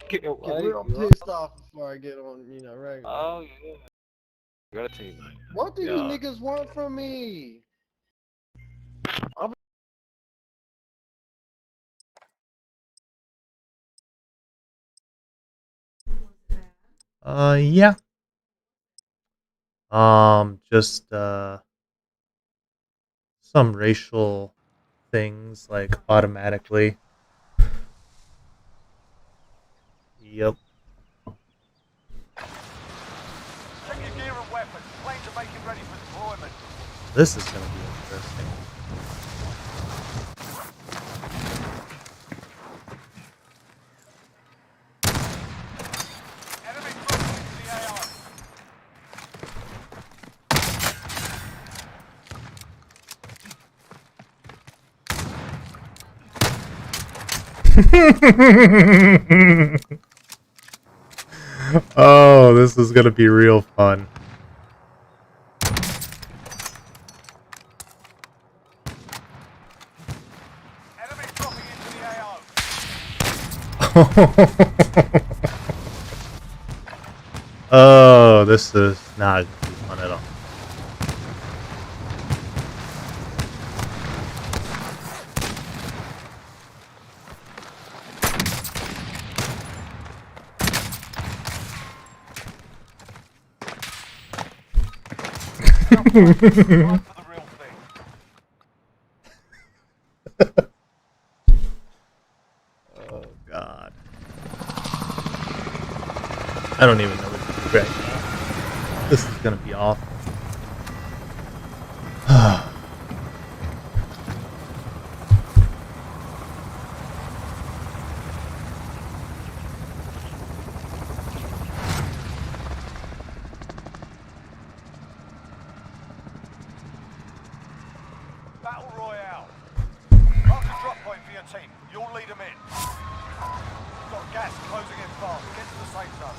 Get real pissed off before I get on, regular. Oh yeah. Got a team. What do these niggas want from me? Yeah. Just some racial things like automatically. Yep. Check your gear and weapons. Planes are making ready for deployment. This is gonna be interesting. Enemy dropping into the Oh, this is gonna be real fun. Enemy dropping into the AO. Oh, this is not gonna be fun at all. Run for the real thing. Oh God. I don't even know what to do right now. This is gonna be awful. Battle Royale. Mark the drop point for your team. You'll lead them in. Got gas closing in fast. Get to the safe zone.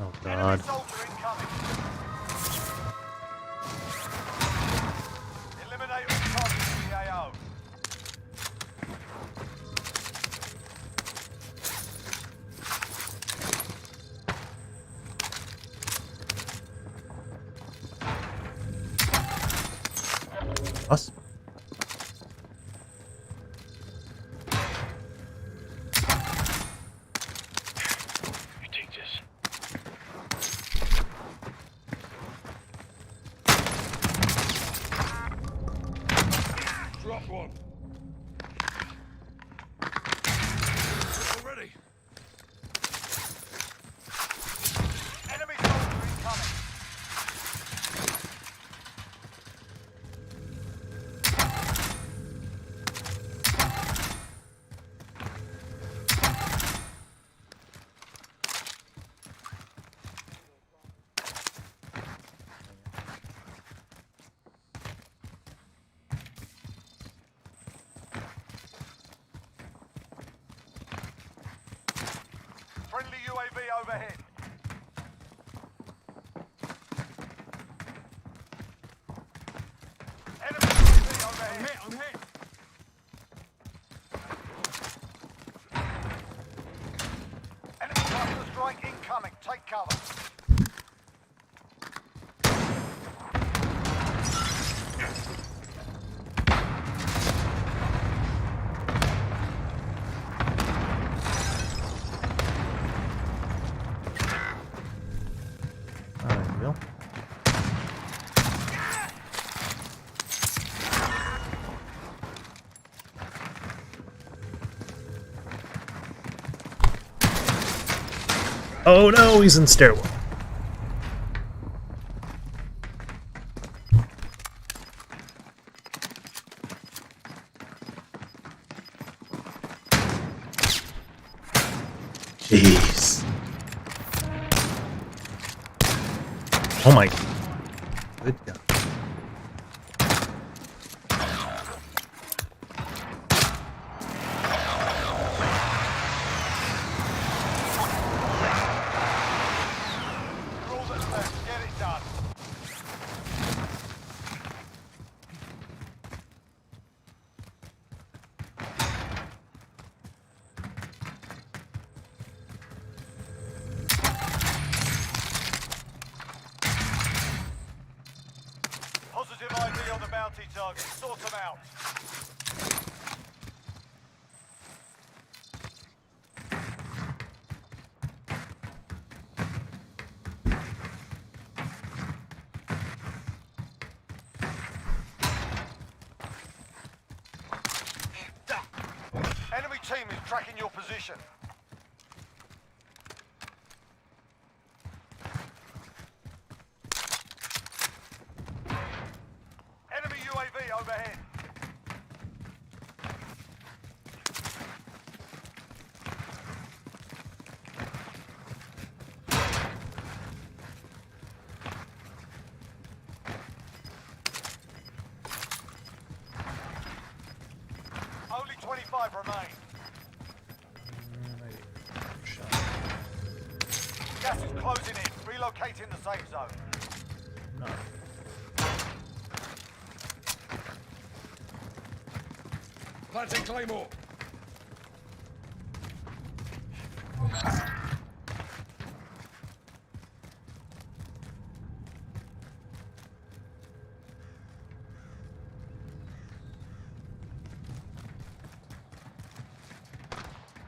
Oh Enemy God. soldier incoming. Eliminate all targets in the AO. Us? You take this. Drop one. Already. Enemy soldier incoming. Friendly UAV overhead. Enemy UAV overhead. I'm hit. Enemy cluster strike incoming. Take cover. There we go. Oh no, he's in stairwell. Jeez. Oh my. Good guy. You're all that's left. Get it done. Positive ID on the bounty target. Sort them out. Enemy team is tracking your position. Enemy UAV overhead. Only 25 remain. Gas is closing in. Relocating the safe zone. No. Planting Claymore.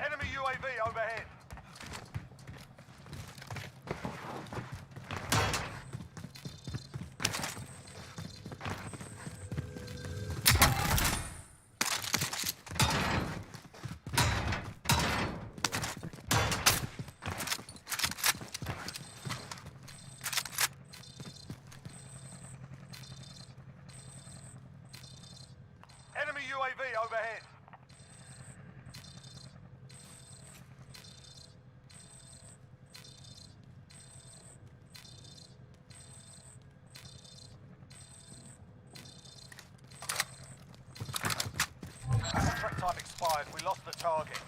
Enemy UAV overhead. Enemy UAV overhead. Contract time expired. We lost the target.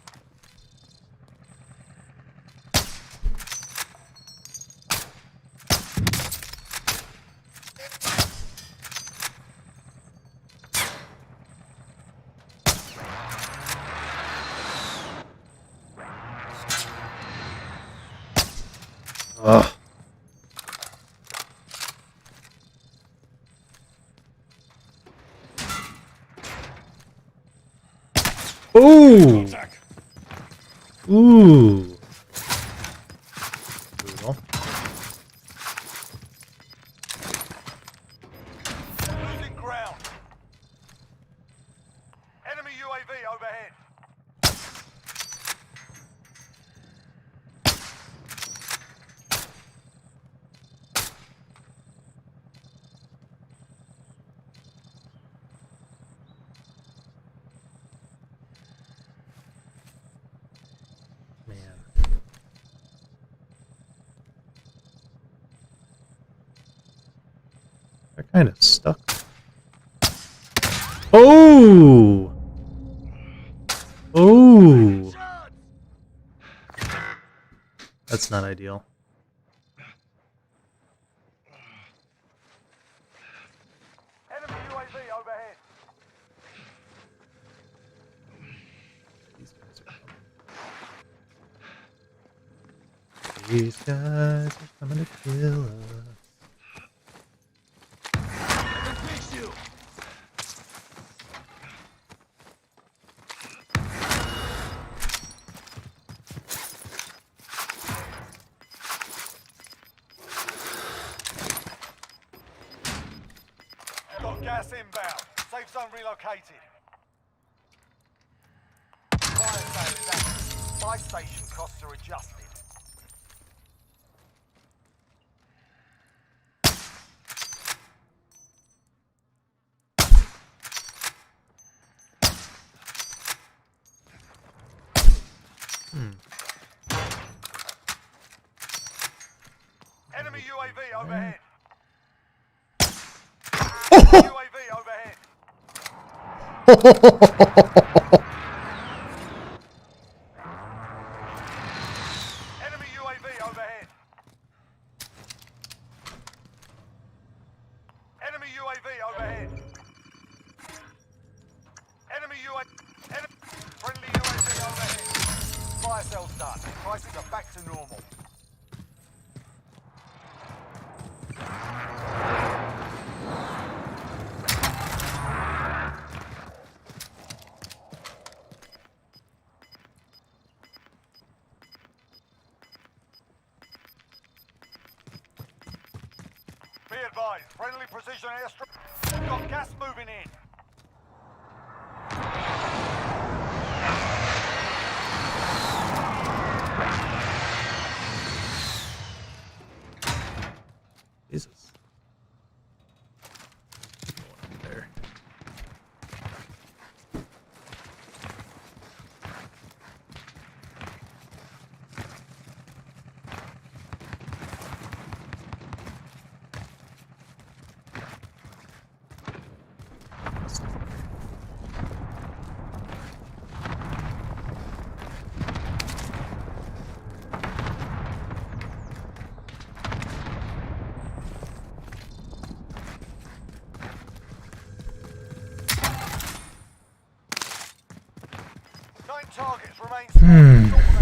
Ugh. Ooh. Attack. Ooh. Brutal. Losing ground. Enemy UAV overhead. Man. They're kind of stuck. Oh! Oh! That's not ideal. Enemy UAV overhead. These guys are coming to kill us. Fix you. Got gas inbound. Safe zone relocated. Fire sale is active. Buy station costs are adjusted. Enemy UAV overhead. Enemy UAV overhead. Enemy UAV overhead. Enemy UAV. Friendly UAV overhead. Fire sales done. Prices are back to normal. Be advised, friendly precision airstrike. We've got gas moving in. Jesus. Going up there. Nine targets remain standing. Sort them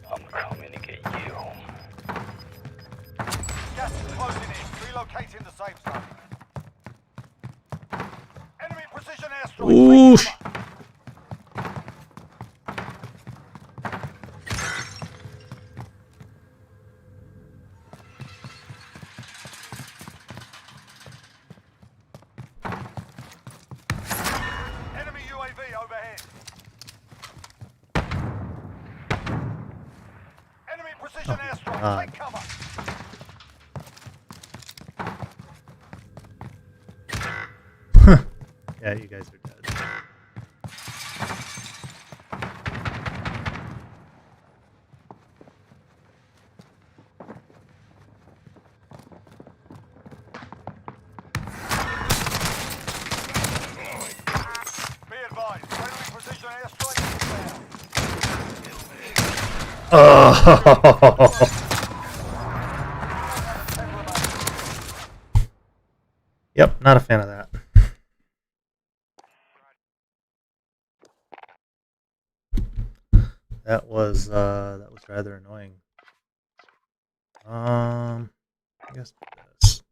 out. I'm coming to get you. Gas is closing in. Relocating the safe zone. Enemy precision airstrike. Oosh. Take cover. Enemy UAV overhead. Enemy precision airstrike. God. Take cover. Yeah, you guys are dead. Be advised, friendly precision airstrike is down. Oh. Yep, not a fan of that. That was rather annoying. I guess this.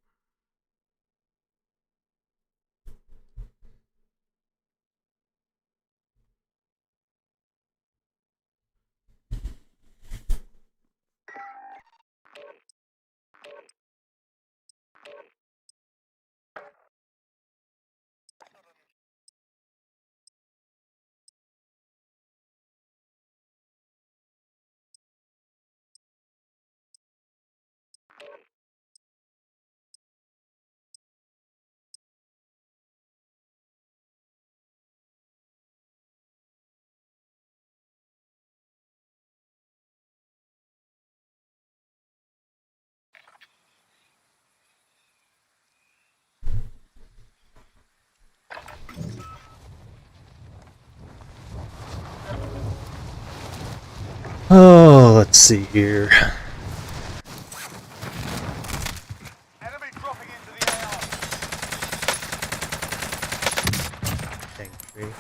Oh, let's see here. Enemy dropping into the AR. Tank tree.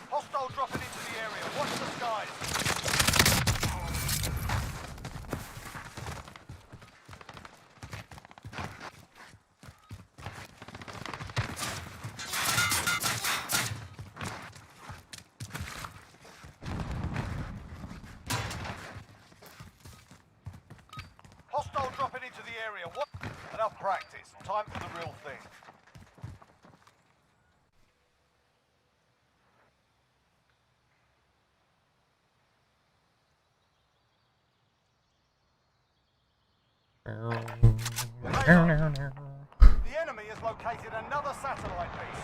Hostile dropping into the area. Watch the skies. Hostile dropping into the area. What? Enough practice. Time for the real thing. The enemy has located another satellite piece.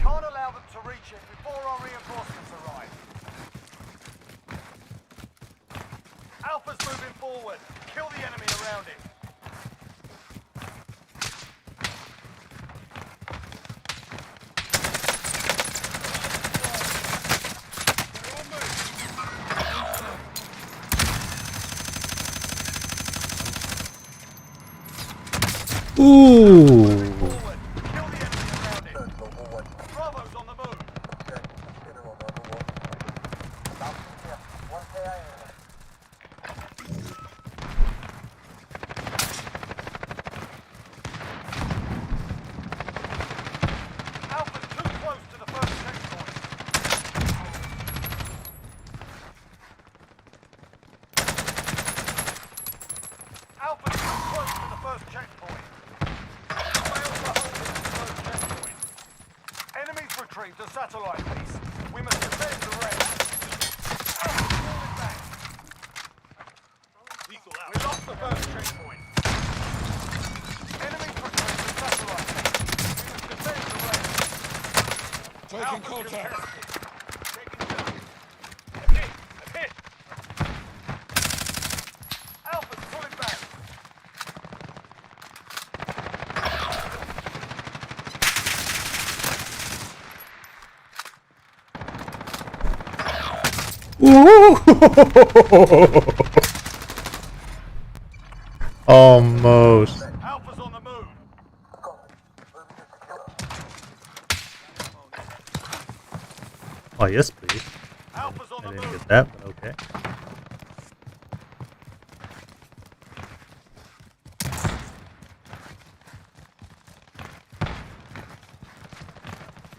Can't allow them to reach it before our reinforcements arrive. Alpha's moving forward. Kill the enemy around it. Ooh. Forward. Kill the enemy around it. Bravo's on the move. Alpha's too close to the first checkpoint. Alpha's too close to the first checkpoint. Failed to hold the first checkpoint. Enemies retrieved a satellite piece. We must defend the rest. Alpha's falling back. We lost the first checkpoint. Enemies retrieved a satellite piece. We must defend the rest. Taking Alpha's contact. contested. Taking down. Hit. Alpha's pulling back. Almost. Alpha's on the move. Oh, yes, please. Alpha's on I the didn't move. get that, but okay.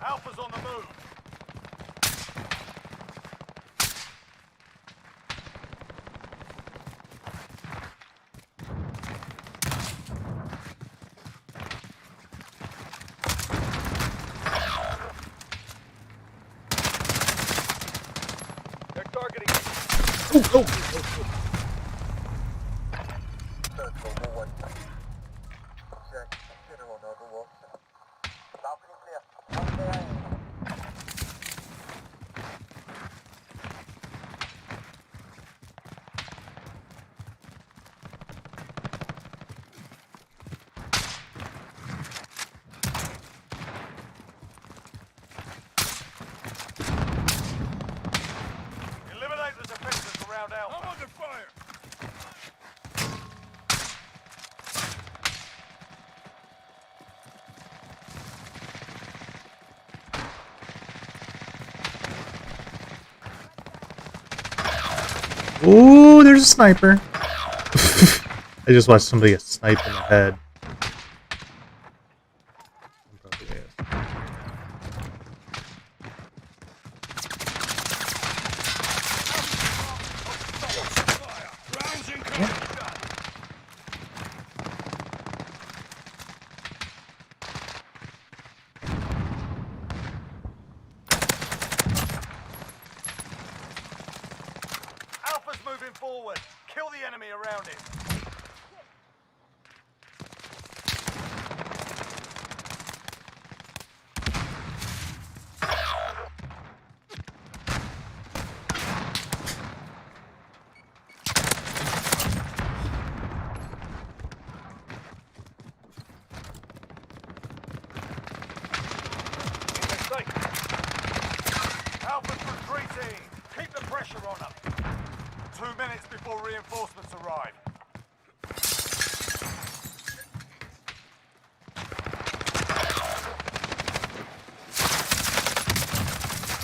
Alpha's on the move. They're targeting. Eliminate the defenders around Alpha. I'm under fire. Ooh, there's a sniper. I just watched somebody get sniped in the head. Fire. Rounds incoming. Alpha's moving forward. Kill the enemy around it. Alpha's retreating. Keep the pressure on them. 2 minutes before reinforcements arrive.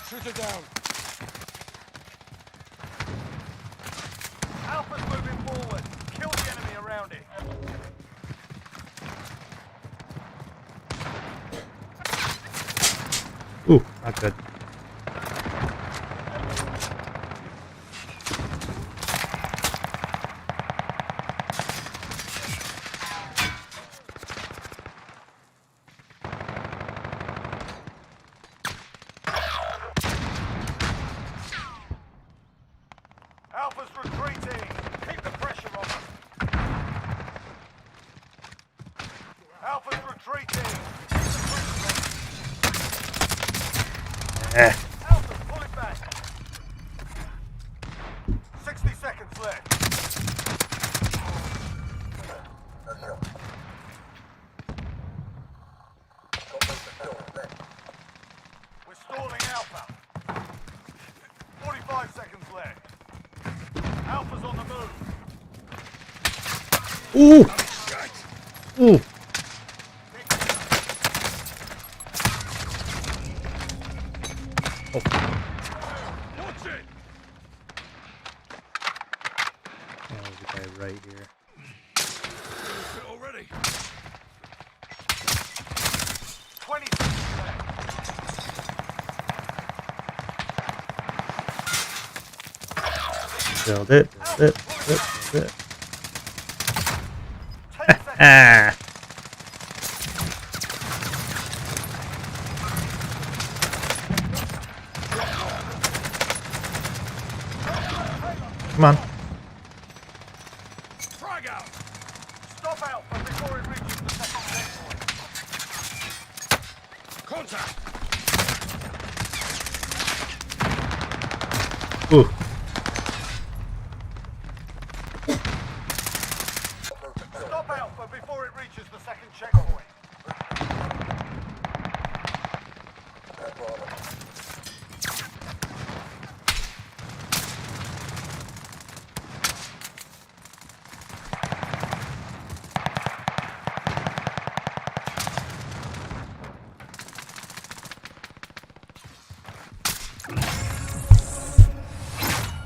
Shoot it down. Alpha's moving forward. Kill the enemy around it. Ooh, not good. Alpha's retreating. Keep the pressure on them. Alpha, pull it back. 60 seconds left. We're stalling Alpha. 45 seconds left. Alpha's on the move. Ooh! Ooh! Watch it! Oh, there's a guy right here. Hit already. 20 seconds left. Build it, build it, build it. 10 seconds. Ah! Come on. Frag out! Stop Alpha before it reaches the second checkpoint. Contact! Ooh. Stop Alpha before it reaches the second checkpoint.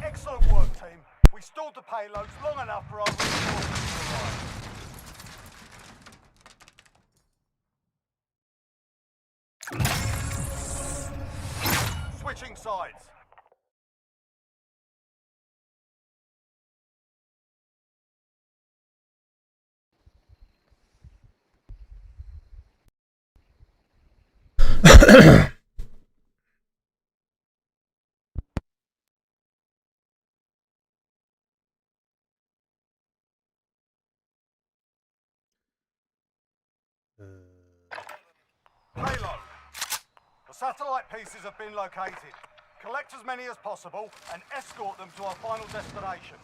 Excellent work, team. We stalled the payloads long enough for our reinforcements to arrive. Switching sides. Payload. The satellite pieces have been located. Collect as many as possible and escort them to our final destination.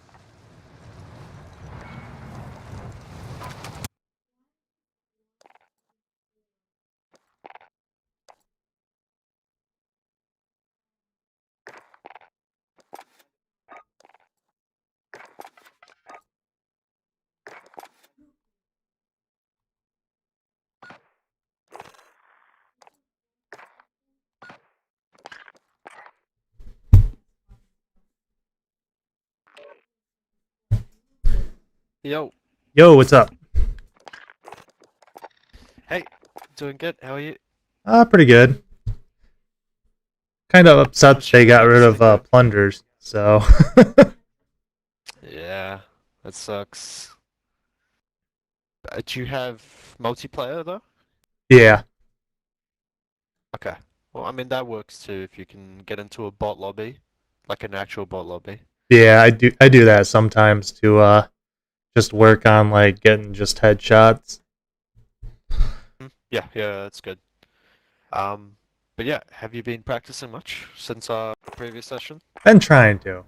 Yo. Yo, what's up? Hey. Doing good. How are you? Pretty good. Kind of upset How's they your got rid of practicing going? plunders, so. Yeah. That sucks. Do you have multiplayer though? Yeah. Okay. Well, I mean that works too if you can get into a bot lobby, like an actual bot lobby. Yeah, I do that sometimes to just work on like getting just headshots. Yeah, yeah, that's good. But yeah, have you been practicing much since our previous session? Been trying to.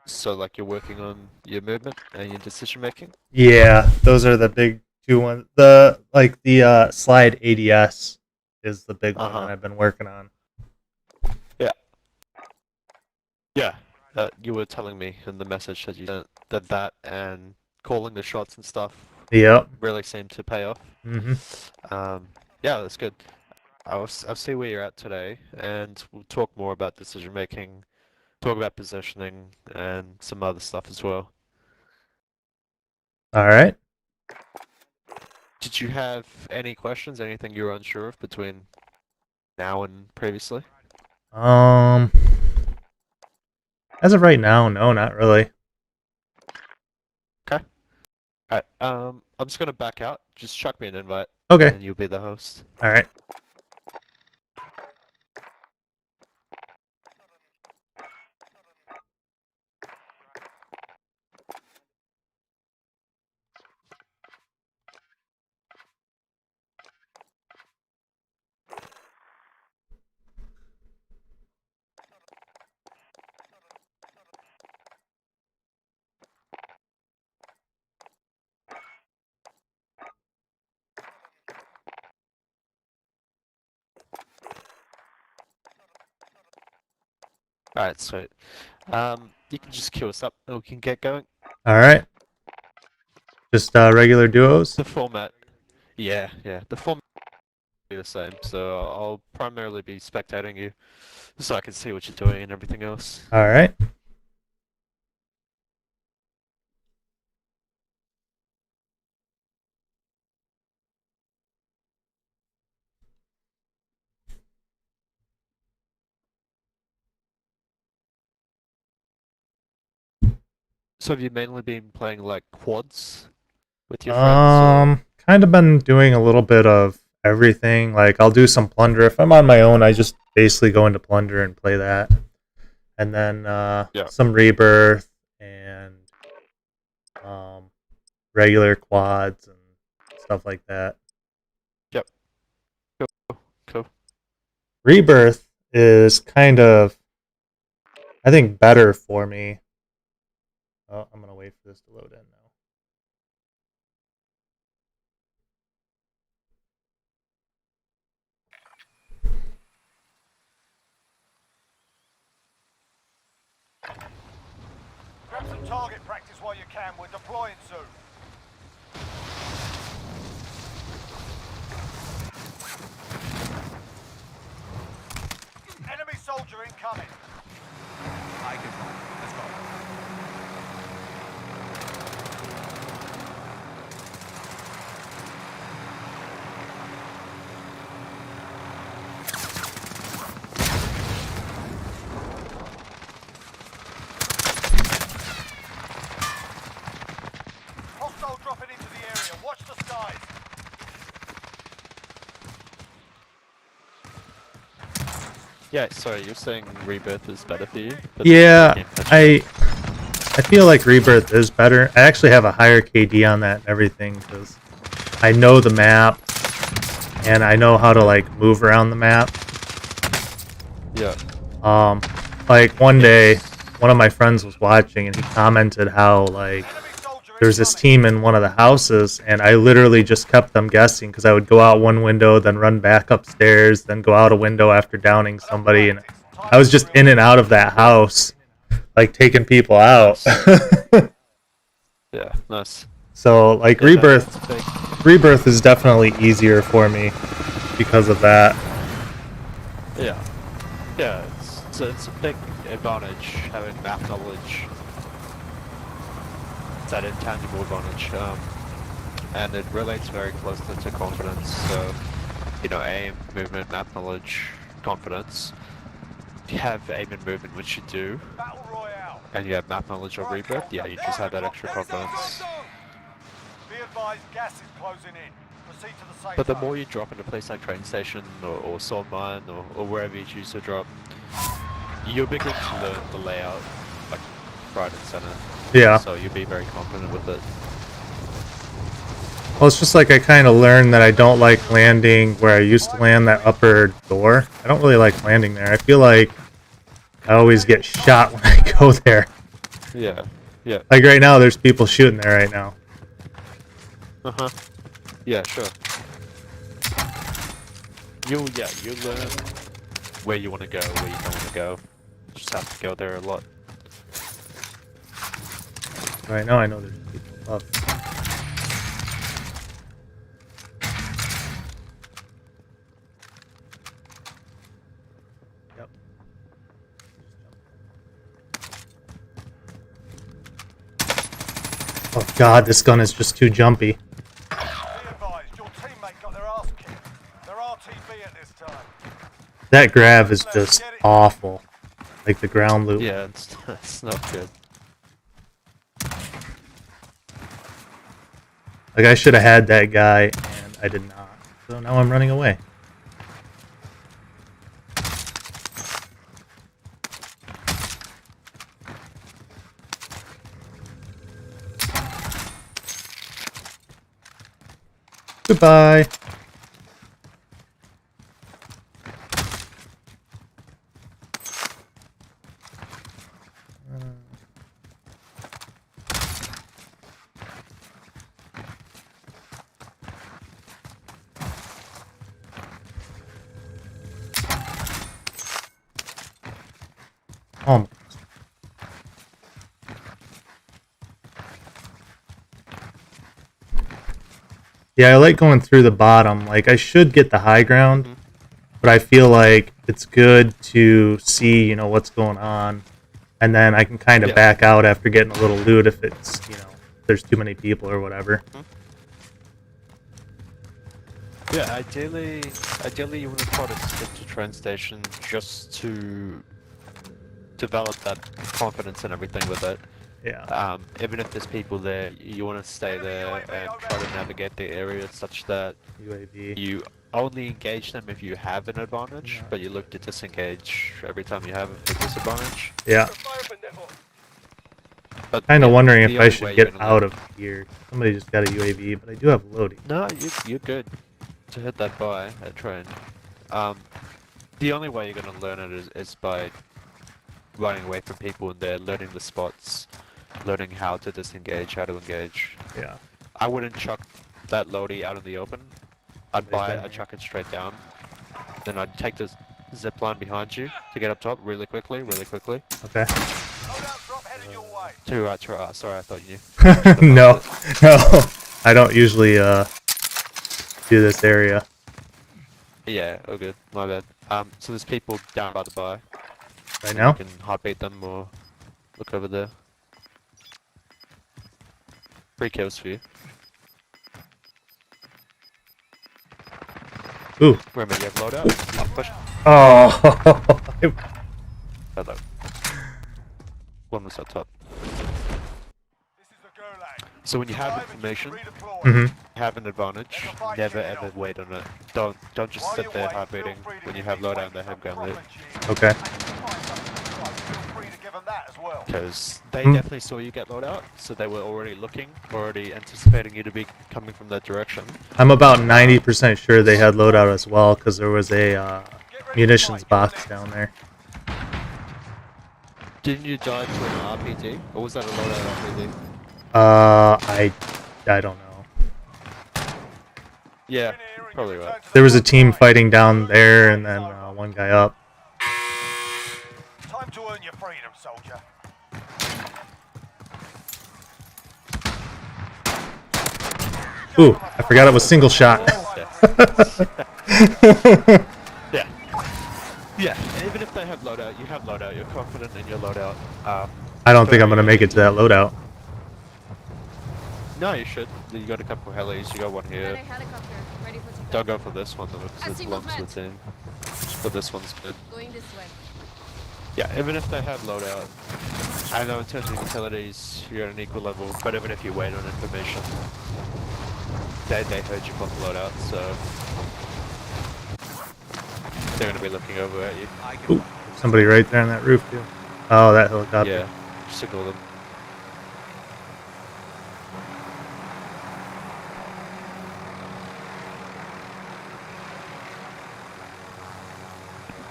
So like you're working on your movement and your decision making? Yeah, those are the big two ones. The slide ADS is the big one that Uh-huh. I've been working on. Yeah. Yeah. You were telling me in the message that you sent that and calling the shots and stuff Yep. really seemed to pay off. Mhm. Yeah, that's good. I'll see where you're at today, and we'll talk more about decision making, talk about positioning, and some other stuff as well. All right. Did you have any questions, anything you were unsure of between now and previously? Um, as of right now, no, not really. Okay. Alright, I'm just gonna back out. Just chuck me an invite, Okay. and you'll be the host. All right. Alright, sweet. You can just queue us up and we can get going. All right. Just regular duos. The format, yeah, the format will be the same, so I'll primarily be spectating you so I can see what you're doing and everything else. All right. So have you mainly been playing like quads with your friends, or? Kind of been doing a little bit of everything. Like I'll do some plunder. If I'm on my own, I just basically go into plunder and play that. And then Yeah. some rebirth and regular quads and stuff like that. Yep. Cool. Rebirth is kind of, I think, better for me. Oh, I'm gonna wait for this to load in now. Grab some target practice while you can. We're deploying soon. Enemy soldier incoming. I can find it. Let's go. Hostile dropping into the area. Watch the skies. Yeah, sorry, you're saying Rebirth is better for you? But Yeah, you can't touch I feel like Rebirth is better. I actually have a higher KD on that and everything because I know the map and I know how to like move around the map. it. Yeah. Like one day, one of my friends was watching and he commented how like Enemy soldier there's this incoming. team in one of the houses and I literally just kept them guessing because I would go out one window, then run back upstairs, then go out a window after downing somebody, and I was just in and out of that house, like taking people out. Yeah, nice. So like Yeah, Rebirth, that's big. Rebirth is definitely easier for me because of that. Yeah. Yeah, it's a big advantage having map knowledge. It's that intangible advantage, and it relates very closely to confidence. So, aim, movement, map knowledge, confidence. If you have aim and movement, which you do, Battle Royale. and you have map knowledge or rebirth, yeah, you just have that extra confidence. Be advised, gas is closing in. Proceed to the safe But the zone. more you drop into a place like train station or sword mine or wherever you choose to drop, you'll begin to learn the layout like right and center. Yeah. So you'll be very confident with it. Well, it's just like I kind of learned that I don't like landing where I used to land, that upper door. I don't really like landing there. I feel like I always get shot when I go there. Yeah. Yeah. Like right now, there's people shooting there right now. Uh-huh. Yeah, sure. You'll learn where you want to go, where you don't want to go. You just have to go there a lot. Right now, I know there's people up. Yep. Oh god, this gun is just too jumpy. Be advised, your teammate got their ass kicked. They're RTB at this time. That grab is just awful. Like the ground loop. Yeah, it's not good. Like I should have had that guy, and I did not. So now I'm running away. Goodbye. Almost. Yeah, I like going through the bottom. Like, I should get the high ground, but I feel like it's good to see, you know, what's going on. And then I can kind of back out after getting a little loot if it's, you know, there's too many people or whatever. Yeah, ideally you want to try to stick to train station just to develop that confidence and everything with it. Yeah. Even if there's people there, you want to stay there and try to navigate the area such that UAV. you only engage them if you have an advantage, but you look to disengage every time you have a disadvantage. Yeah. But Kind of wondering if I only should way you're get gonna out learn- of here. Somebody just got a UAV, but I do have loading. No, you're good to hit that buy at train. The only way you're gonna learn it is by running away from people in there, learning the spots, learning how to disengage, how to engage. Yeah. I wouldn't chuck that loadie out in the open. I'd buy it, I'd chuck it straight down. Then I'd take the zip line behind you to get up top really quickly. Okay. Loadout drop headed your way. To right, sorry, I thought you knew. No. I don't usually do this area. Yeah, all good, my bad. So there's people down by the bar. Right now? You can heartbeat them or look over there. 3 kills for you. Ooh. Remember, you have loadout? You can push. Oh. Hello. One was up top. This is the Gulag. So when you have Survive and information, redeploy. Mm-hmm. you have an advantage. Never ever wait on it. Don't just While sit you're there away, heartbeating feel free to when you give have these loadout and waves they have some gun loot. profit. Okay. And if you find something you like, feel free to give them that as well. Because they Hmm. definitely saw you get loadout, so they were already looking, already anticipating you to be coming from that direction. I'm about 90% sure they had loadout as well, because there was a munitions box down there. Didn't you die to an RPG? Or was that a loadout RPG? I don't know. Yeah, probably right. There was a team fighting down there, and then one guy up. Time to earn your freedom, soldier. Ooh, I forgot it was single shot. Yeah. Yeah, even if they have loadout, you have loadout, you're confident in your loadout. I don't think I'm gonna make it to that loadout. No, you should. You got a couple helis, you got one here. Helicopter, ready for takeoff. Don't go for this one though, I because see it belongs to the movement. team. But this one's good. Going this way. Yeah, even if they have loadout, I know in terms of utilities, you're at an equal level, but even if you wait on information, they heard you put the loadout, so they're gonna be looking over at you. I can Ooh, somebody right there on that roof too. Oh, that helicopter. Yeah, signal them.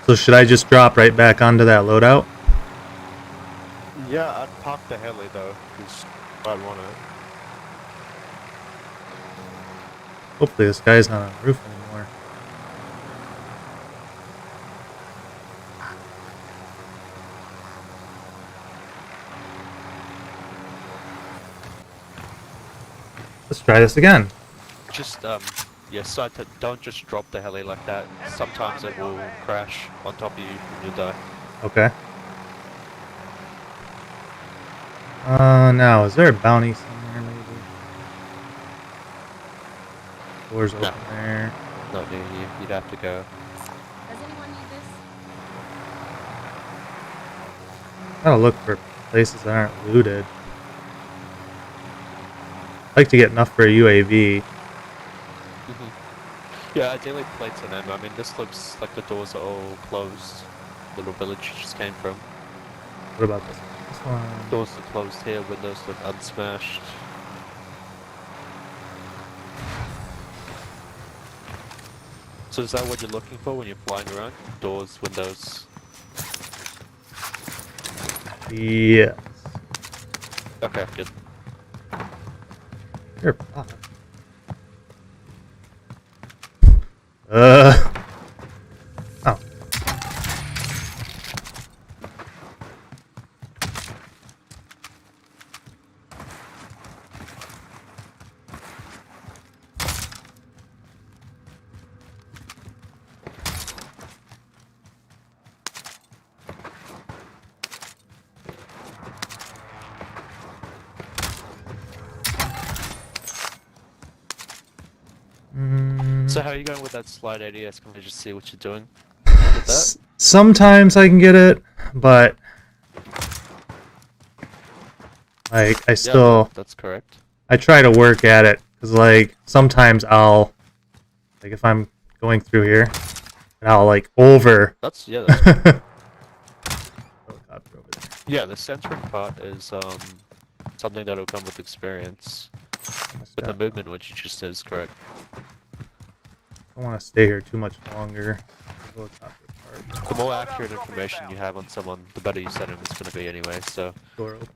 So should I just drop right back onto that loadout? Yeah, I'd park the heli though, because I'd want to. Hopefully this guy's not on the roof anymore. Let's try this again. Just, yeah, don't just drop the heli like that. Sometimes it will crash on top of you and you'll die. Okay. Now, is there a bounty somewhere maybe? Doors open No. there. Not near you, you'd have to go. Does anyone need this? Gotta look for places that aren't looted. I'd like to get enough for a UAV. Yeah, ideally plates on them. I mean, this looks like the doors are all closed. Little village you just came from. What about this one? This one. Doors are closed here, windows look unsmashed. So is that what you're looking for when you're flying around? Doors, windows? Yes. Okay, good. You're fine. Oh. So how are you going with that slide ADS? Can we just see what you're doing with that? Sometimes I can get it, but like I still that's correct. I try to work at it because like sometimes I'll like if I'm going through here and I'll like over. That's Helicopter over there. yeah. The centering part is something that'll come with experience. But the movement, which you just said, is correct. I don't want to stay here too much longer. Helicopter part. The more accurate information you have on someone, the better your center is going to be anyway. So, Door open.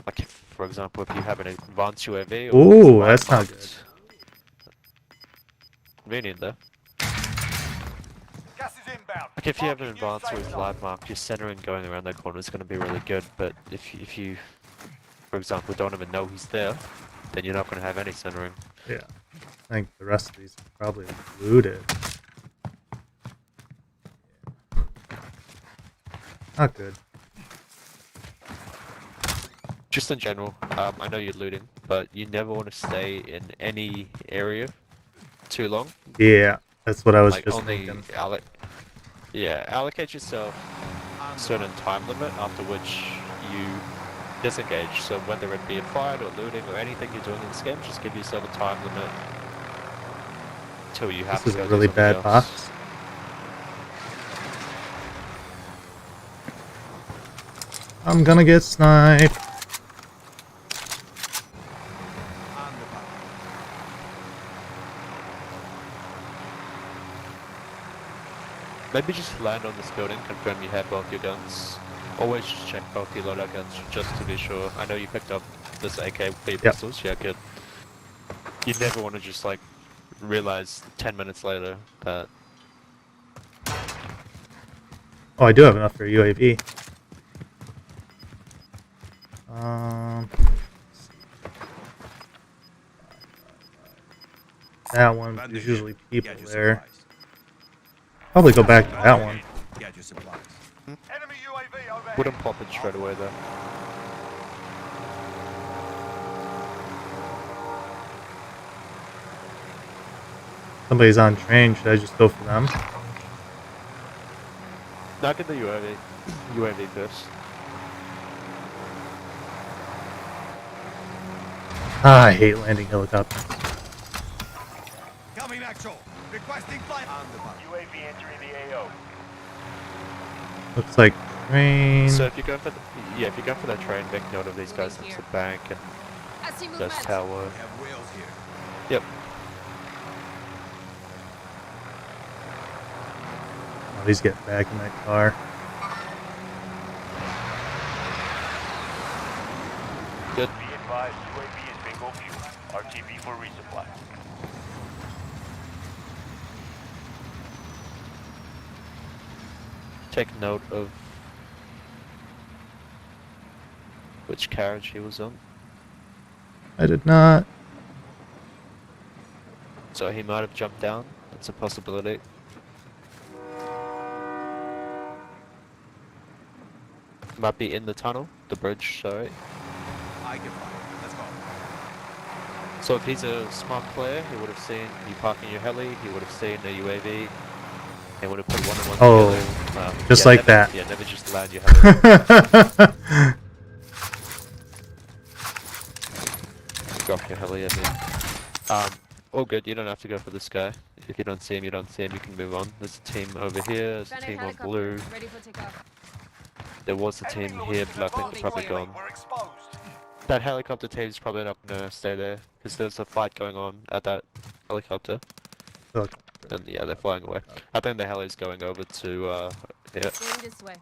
like if, for example, if you have an advanced UAV, or Ooh, that's not good. Convenient though. Gas is inbound. Like if you have an Marking new advanced safe with zone. live mark, your centering going around that corner is going to be really good. But if you, for example, don't even know he's there, then you're not going to have any centering. Yeah. I think the rest of these are probably looted. Not good. Just in general, I know you're looting, but you never want to stay in any area too long. Yeah, that's what I was Like just only thinking. allocate yourself a certain time limit after which you disengage. So whether it be a fight or looting or anything you're doing in this game, just give yourself a time limit until you have This to is go a do really something bad else. box. I'm gonna get sniped. Maybe just land on this building, confirm you have both your guns. Always just check both your loadout guns just to be sure. I know you picked up this AK for your pistols, yeah, good. You never want to just like realize 10 minutes later that. Oh, I do have enough for a UAV. That one, there's usually people there. Probably go back to that one. Get your supplies. Enemy UAV overhead. Wouldn't pop it straight away though. Somebody's on train. Should I just go for them? Not get the UAV. UAV first. Ah, I hate landing helicopters. Coming actual. Requesting flight. On the button. UAV entering the AO. Looks like train. So if you go for if you go for that train, make note of these guys next to the bank and I see this movement. tower. We have whales here. Yep. Oh, he's getting back in that car. Good. Be advised, UAV is bingo fuel. RTB for resupply. Take note of which carriage he was on. I did not. So he might have jumped down. That's a possibility. Might be in the tunnel, the bridge, sorry. I can fly. Let's go. So if he's a smart player, he would have seen you parking your heli, he would have seen a UAV, he would have put one and one Oh, together. just Yeah, like never, that. Yeah, never just land your heli. Drop your heli, I mean. All good, you don't have to go for this guy. If you don't see him, you don't see him, you can move on. There's a team over here, there's a Friendly team on helicopter, blue. ready for takeoff. There was a team here, but I think they're probably gone. We're exposed. That helicopter team's probably not gonna stay there, because there's a fight going on at that helicopter. Helicopter. And yeah, they're flying away. I think the heli's going over to, here. Going this way.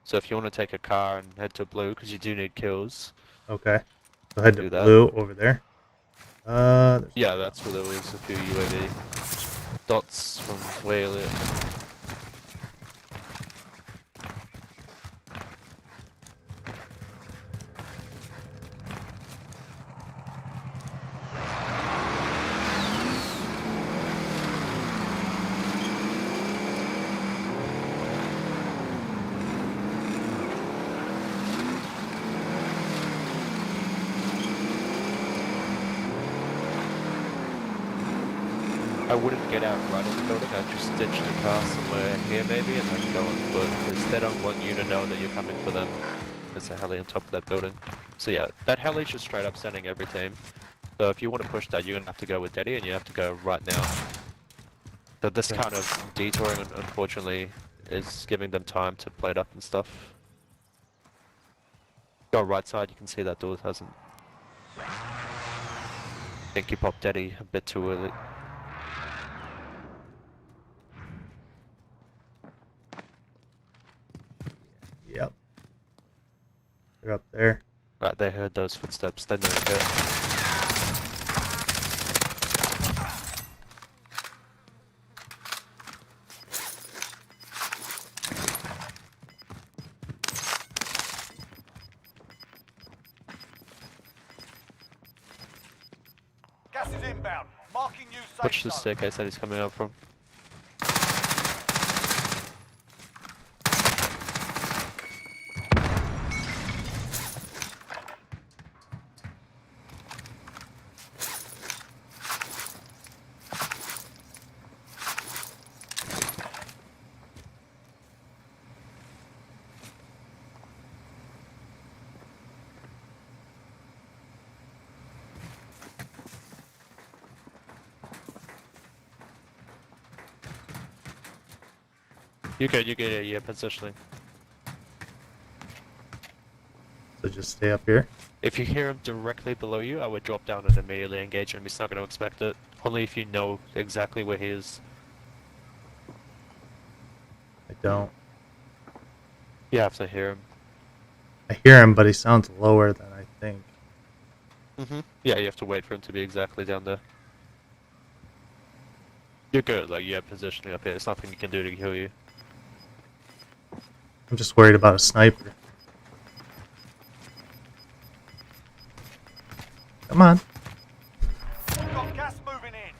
So if you want to take a car and head to blue, because you do need kills. Okay. So head to Do that. blue over there. There's Yeah, that's where there was a few UAV dots from where you live. I wouldn't get out right on the building. I'd just ditch the car somewhere here maybe and then go on foot because they don't want you to know that you're coming for them. There's a heli on top of that building. So yeah, that heli's just straight up sending every team. So if you want to push that, you're gonna have to go with Daddy and you have to go right now. So this kind of detouring, unfortunately, is giving them time to play it up and stuff. Go right side, you can see that door hasn't. I think you popped Daddy a bit too early. Yep. They're up there. Right, they heard those footsteps, they know you're here. Gas is inbound. Marking you safe Watch the zone. staircase that he's coming up from. You're good, yeah, positioning. So just stay up here. If you hear him directly below you, I would drop down and immediately engage him. He's not going to expect it. Only if you know exactly where he is. I don't. You have to hear him. I hear him, but he sounds lower than I think. Yeah, you have to wait for him to be exactly down there. You're good, like, you have positioning up here. There's nothing you can do to kill you. I'm just worried about a sniper. Come on. We've got gas moving in.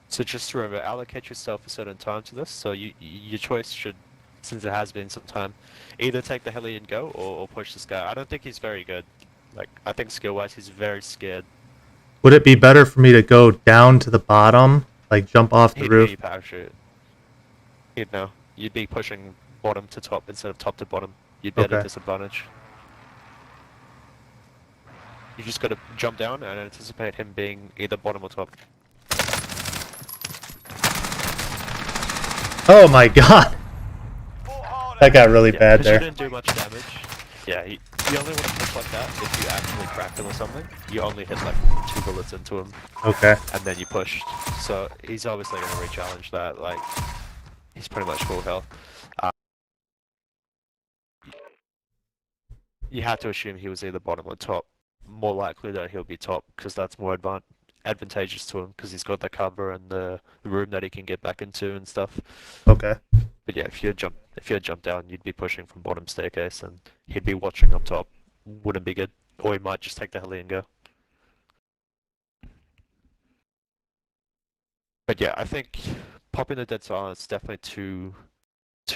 So just remember, allocate yourself a certain time to this. So your choice should, since it has been some time, either take the heli and go, or push this guy. I don't think he's very good. Like, I think skill-wise, he's very scared. Would it be better for me to go down to the bottom, like jump off the He'd roof? be parachute. He'd know. You'd be pushing bottom to top instead of top to bottom. You'd be at a Okay. disadvantage. You just gotta jump down and anticipate him being either bottom or top. Oh my god! Fought hard That got really Yeah, bad 'cause you there. didn't do much damage. Yeah, you only want to push like that if you actually cracked him or something. You only hit like 2 bullets into him, Okay. and then you pushed. So he's obviously going to re-challenge that, like, he's pretty much full health. You had to assume he was either bottom or top. More likely that he'll be top, because that's more advantageous to him, because he's got the cover and the room that he can get back into and stuff. Okay. But yeah, if you had jumped down, you'd be pushing from bottom staircase, and he'd be watching up top. Wouldn't be good. Or he might just take the heli and go. But yeah, I think popping the dead silence is definitely too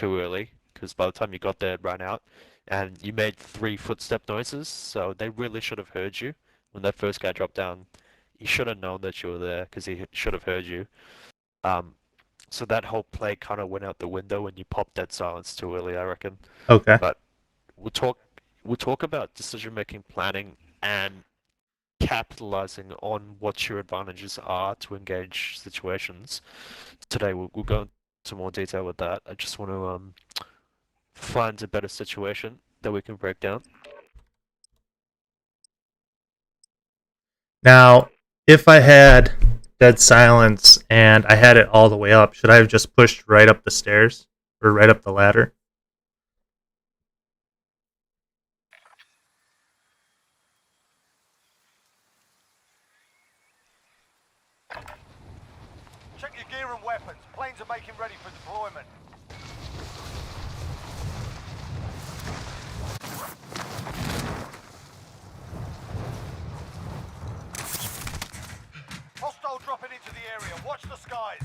early, because by the time you got there, it ran out, and you made 3 footstep noises, so they really should have heard you. When that first guy dropped down, he should have known that you were there, because he should have heard you. So that whole play kind of went out the window when you popped dead silence too early, I reckon. Okay. But we'll talk about decision-making, planning, and capitalizing on what your advantages are to engage situations. Today we'll go into more detail with that. I just want to find a better situation that we can break down. Now, if I had dead silence and I had it all the way up, should I have just pushed right up the stairs? Or right up the ladder? Check your gear and weapons. Planes are making ready for deployment. Hostile dropping into the area. Watch the skies.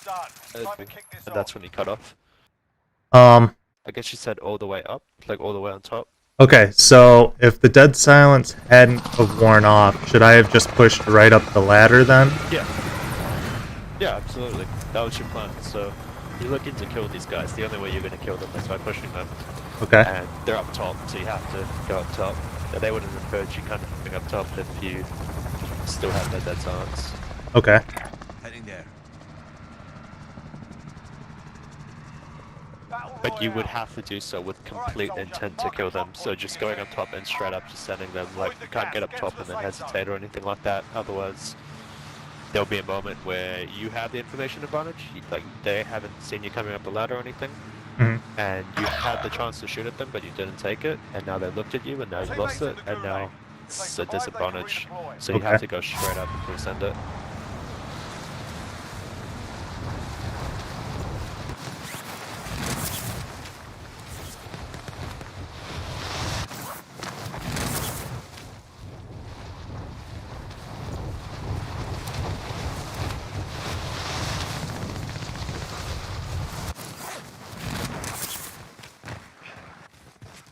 done. Time to kick this And off. that's when you cut off. Um, I guess you said all the way up, like all the way on top. okay, so if the dead silence hadn't have worn off, should I have just pushed right up the ladder then? Yeah. Yeah, absolutely. That was your plan. So you're looking to kill these guys. The only way you're going to kill them is by pushing them. Okay. And they're up top, so you have to go up top. They wouldn't encourage you kind of going up top if you still have that dead silence. Okay. Heading there. Battle But you would Royale. have to do so with complete intent to kill them. So just going up top and straight up just sending them, like, you can't get up top and then hesitate or anything like that. Otherwise, there'll be a moment where you have the information advantage, like they haven't seen you coming up the ladder or anything, and you had the chance to shoot at them, but you didn't take it, and now they looked at you, and now you lost it, and now it's a disadvantage. So you have to go straight up and resend it.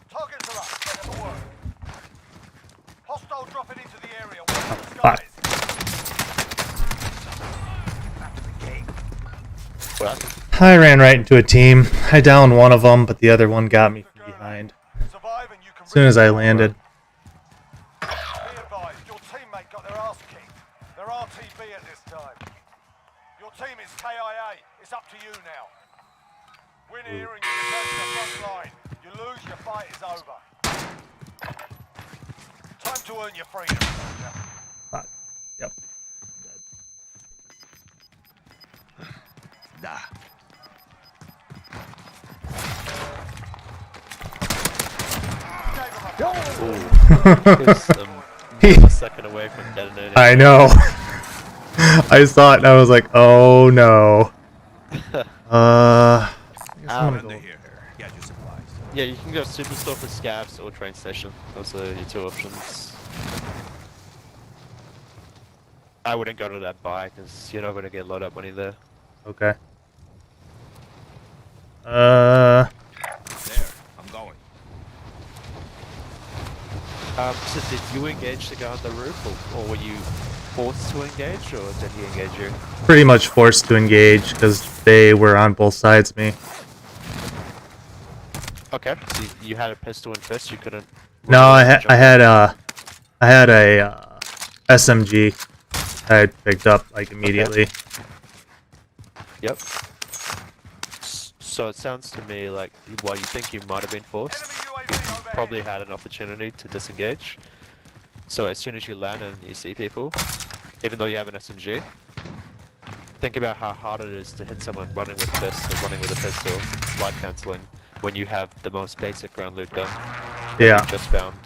Targets are up. Get to work. Hostile dropping into the area. Watch the Fuck. skies. Well, I ran right into a team. I downed one of them, but the other one got me from behind. Survive and you can As soon as I redeploy. landed. Be advised, your teammate got their ass kicked. They're RTB at this time. Your team is KIA. It's up to you now. Win here and you return to the front line. You lose, your fight is over. Time to earn your freedom, soldier. Fuck. Yep. Nah. it was a second away from detonating. I know. I saw it and I was like, oh no. I guess I'm gonna Under go. here. Get your supplies. Yeah, you can go superstore for scavs or train station. Those are your two options. I wouldn't go to that buy because you're not going to get load up money there. Okay. There. I'm going. So did you engage the guy on the roof, or were you forced to engage, or did he engage you? Pretty much forced to engage because they were on both sides of me. Okay, so you had a pistol and fist, you couldn't... No, I had a SMG I had picked up like immediately. Yep. So it sounds to me like, while you think you might have been forced, Enemy you UAV overhead. probably had an opportunity to disengage. So as soon as you land and you see people, even though you have an SMG, think about how hard it is to hit someone running with fists or running with a pistol, light cancelling, when you have the most basic ground loot gun that Yeah. you just found.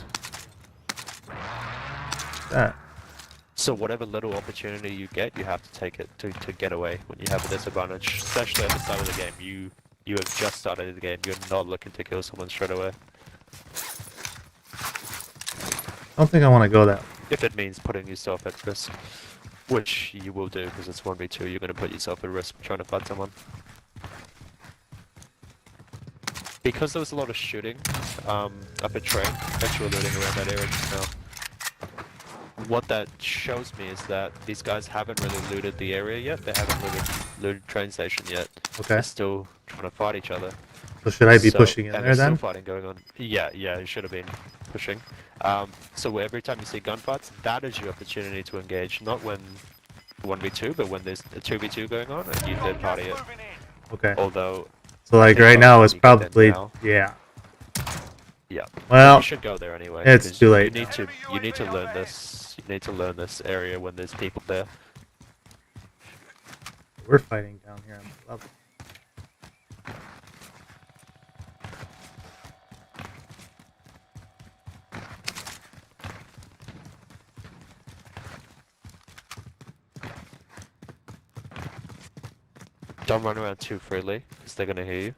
That. So whatever little opportunity you get, you have to take it to get away when you have a disadvantage. Especially at the start of the game, you have just started the game, you're not looking to kill someone straight away. I don't think I want to go that way. If it means putting yourself at risk. Which you will do, because it's 1v2, you're going to put yourself at risk trying to fight someone. Because there was a lot of shooting up at train, that you were looting around that area just now. What that shows me is that these guys haven't really looted the area yet. They haven't looted train station yet. Okay. They're still trying to fight each other. So should I be So- pushing in and there there's then? still fighting going on. Yeah, you should have been pushing. So every time you see gunfights, that is your opportunity to engage. Not when 1v2, but when there's a 2v2 going on and you third party it. Moving in. Okay. Although, So like think right about now when it's you get there probably now. yeah. yeah, Well, you should go there anyway. it's because too late You now. need to learn this. You need to learn this area when there's people there. we're fighting down here on the level. Don't run around too freely, because they're gonna hear you.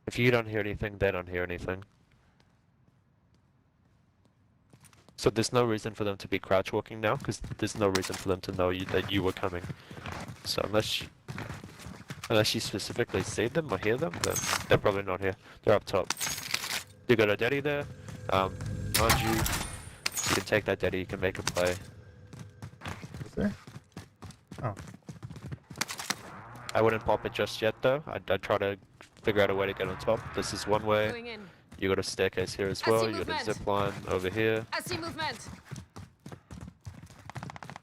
If you don't hear anything, they don't hear anything. So there's no reason for them to be crouch walking now, because there's no reason for them to know that you were coming. So unless you specifically see them or hear them, then they're probably not here. They're up top. You got a daddy there. Behind you. You can take that daddy. You can make a play. Is there? Oh. I wouldn't pop it just yet though. I'd try to figure out a way to get on top. This is one way. Going in. You got a staircase here as I well. see You got a movement. zip line over here. I see movement.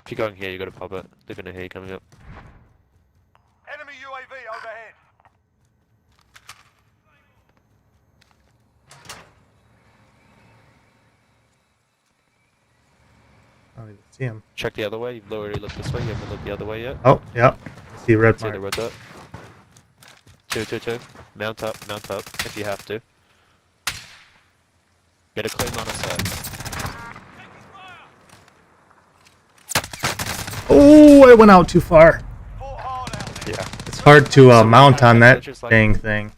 If you're going here, you got to pop it. They're gonna hear you coming up. Enemy UAV overhead. I don't even see him. Check the other way. You've already looked this way. You haven't looked the other way yet. Oh, yep. I see red See the mark. red dot. 222. Mount up if you have to. Get a clean line of sight. Oh, I went out too far. Fought hard out there. Yeah. It's hard to So mount on that glitches like- dang thing.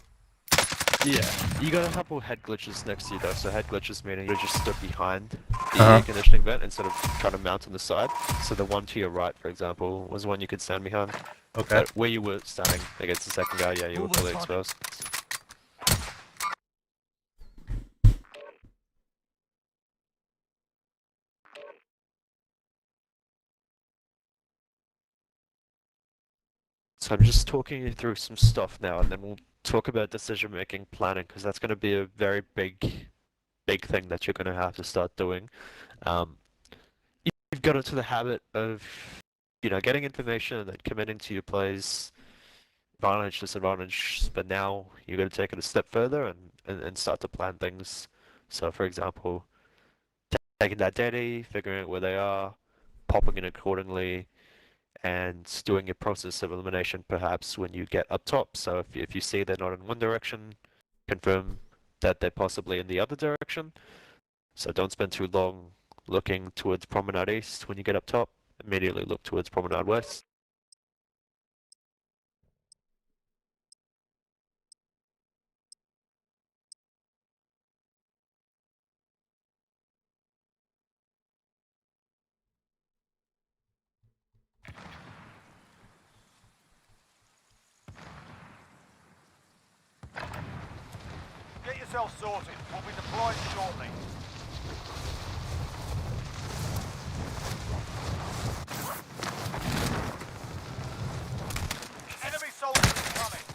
Yeah. You got a couple head glitches next to you though. So head glitches meaning you just stood behind the Uh-huh. air conditioning vent instead of trying to mount on the side. So the one to your right, for example, was one you could stand behind. Okay. But where you were standing against the second guy, yeah, you were fully exposed. So I'm just talking you through some stuff now, and then we'll talk about decision-making planning, because that's going to be a very big thing that you're going to have to start doing. You've got into the habit of, getting information and then committing to your plays, advantage, disadvantage, but now you're going to take it a step further and start to plan things. So, for example, taking that daddy, figuring out where they are, popping it accordingly, and doing your process of elimination perhaps when you get up top. So if you see they're not in one direction, confirm that they're possibly in the other direction. So don't spend too long looking towards Promenade East when you get up top. Immediately look towards Promenade West. Get yourself sorted. We'll be deployed shortly. Enemy soldiers incoming.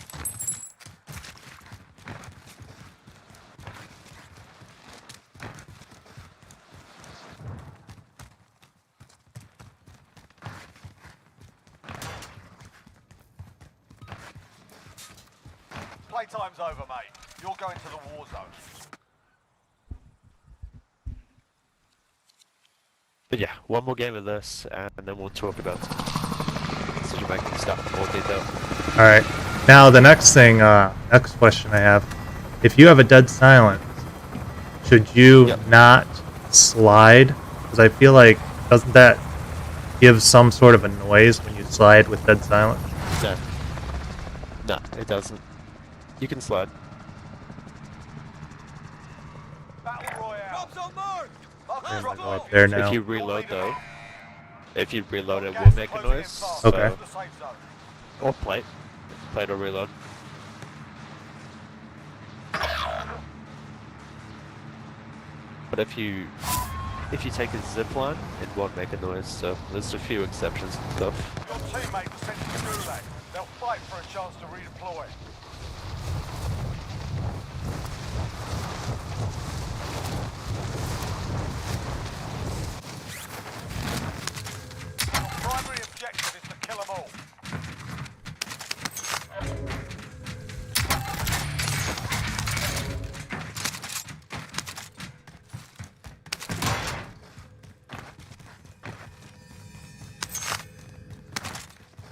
Playtime's over, mate. You're going to the war zone. But yeah, one more game of this, and then we'll talk about decision-making stuff in more detail. All right. Now the next thing, next question I have: if you have a dead silence, should you Yep. not slide? Because I feel like doesn't that give some sort of a noise when you slide with dead silence? No. No, it doesn't. You can slide. Battle Royale. Drops on mark! I'm gonna go up there now. If you reload though, it will make a noise. Okay. So, or plate or reload. But if you take a zip line, it won't make a noise. So there's a few exceptions and stuff. Your teammate was sent to Gulag. They'll fight for a chance to redeploy. Your primary objective is to kill them all.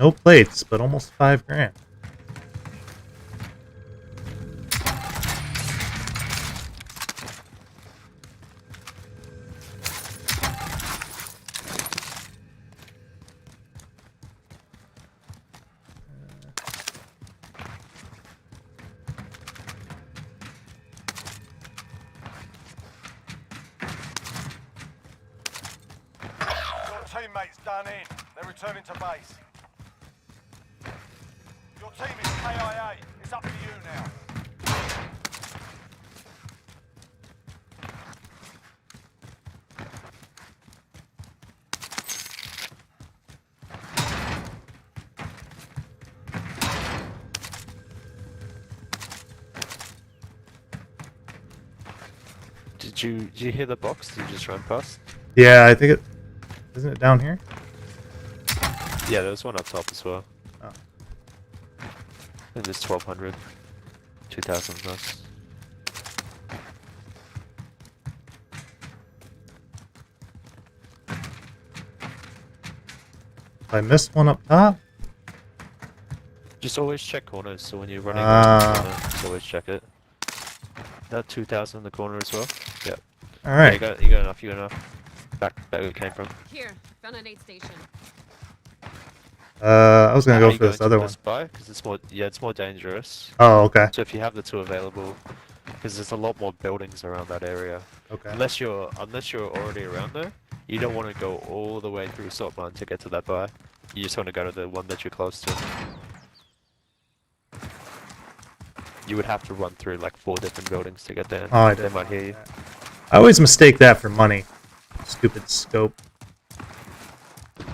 No plates, but almost $5,000. teammates done in. They're returning to base. Your team is KIA. It's up to you now. Did you hear the box? Did you just run past? Yeah, I think it isn't it down here. Yeah, there's one up top as well. Oh. I think there's 1,200, 2,000 plus. I missed one up top. Just always check corners. So when you're running around the corner, just always check it. That 2,000 in the corner as well. Yep. All Yeah, right. you got enough. You got enough. Back where it came from. Here, found an aid station. I was gonna Are go you for this going other to one. Best Buy? Because it's more. Yeah, it's more dangerous. Oh, okay. So if you have the two available, because there's a lot more buildings around that area. Okay. Unless you're already around there, you don't want to go all the way through salt mine to get to that buy. You just want to go to the one that you're close to. You would have to run through like 4 different buildings to get there. Oh, I They did. might hear you. I always mistake that for money. Stupid scope. Yeah,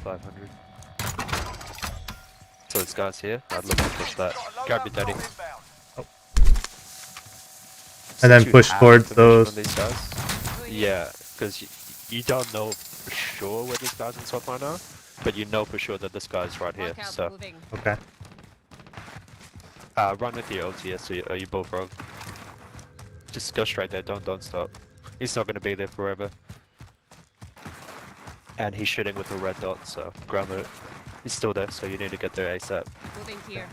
500. So this guy's here. I'd look to push that. Grab your daddy. And then Since you push have towards information those. on these guys, yeah, because you don't know for sure where these guys in Swap Mine are, but you know for sure that this guy's right here. Mark out, So moving. Okay. run with your OTS or you bullfrog. Just go straight there. Don't stop. He's not going to be there forever. And he's shooting with a red dot, so ground it. He's still there, so you need to get there ASAP. Moving here.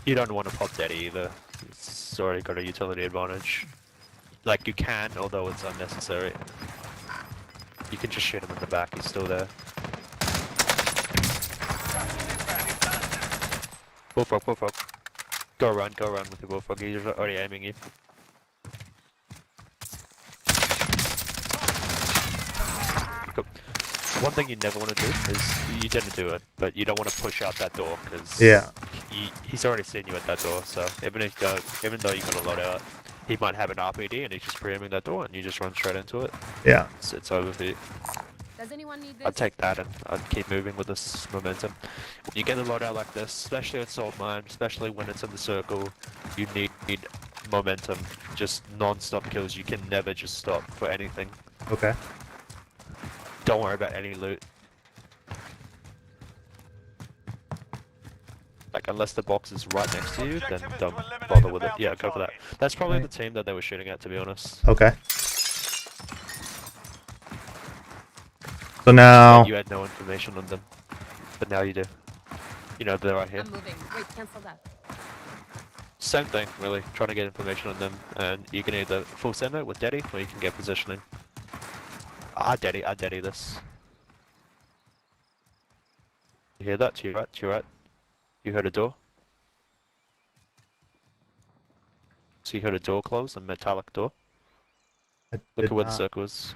You don't want to pop Daddy either. It's already got a utility advantage. Like you can, although it's unnecessary. You can just shoot him in the back, he's still there. Bullfrog, bullfrog. Go run with your bullfrog, he's already aiming you. Cool. One thing you never want to do is, you tend to do it, but you don't want to push out that door, because Yeah. he's already seen you at that door, so even though you're gonna load out, he might have an RPD and he's just preempting that door and you just run straight into it. Yeah. It's over for you. Does anyone need this? I'd take that and I'd keep moving with this momentum. When you get a loadout like this, especially at Salt Mine, especially when it's in the circle, you need momentum. Just non-stop kills. You can never just stop for anything. Okay. Don't worry about any loot. Like, unless the box is right next to you, then don't bother with it. Yeah, go for that. That's probably the team that they were shooting at, to be honest. Okay. So now. You had no information on them, but now you do. You know they're right here. I'm moving. Wait, cancel that. Same thing, really. Trying to get information on them, and you can either full send it with Daddy, or you can get positioning. I'd Daddy this. You hear that? To your right, to your right. You heard a door? So you heard a door close, a metallic door? I Look did at where the not- circle is.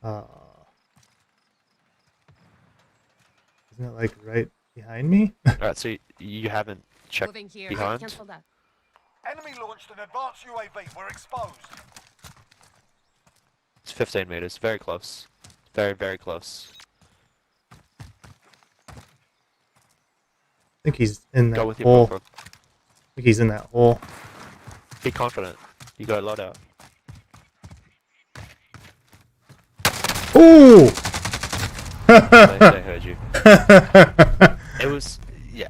Isn't it like right behind me? Alright, so you haven't checked Moving here. behind? Cancel that. Enemy launched an advanced UAV. We're exposed. It's 15 meters, very close. Very, very close. I think he's in Go that with your hole. bullfrog. I think he's in that hole. Be confident. You got a lot out. Ooh! They heard you. It was, yeah.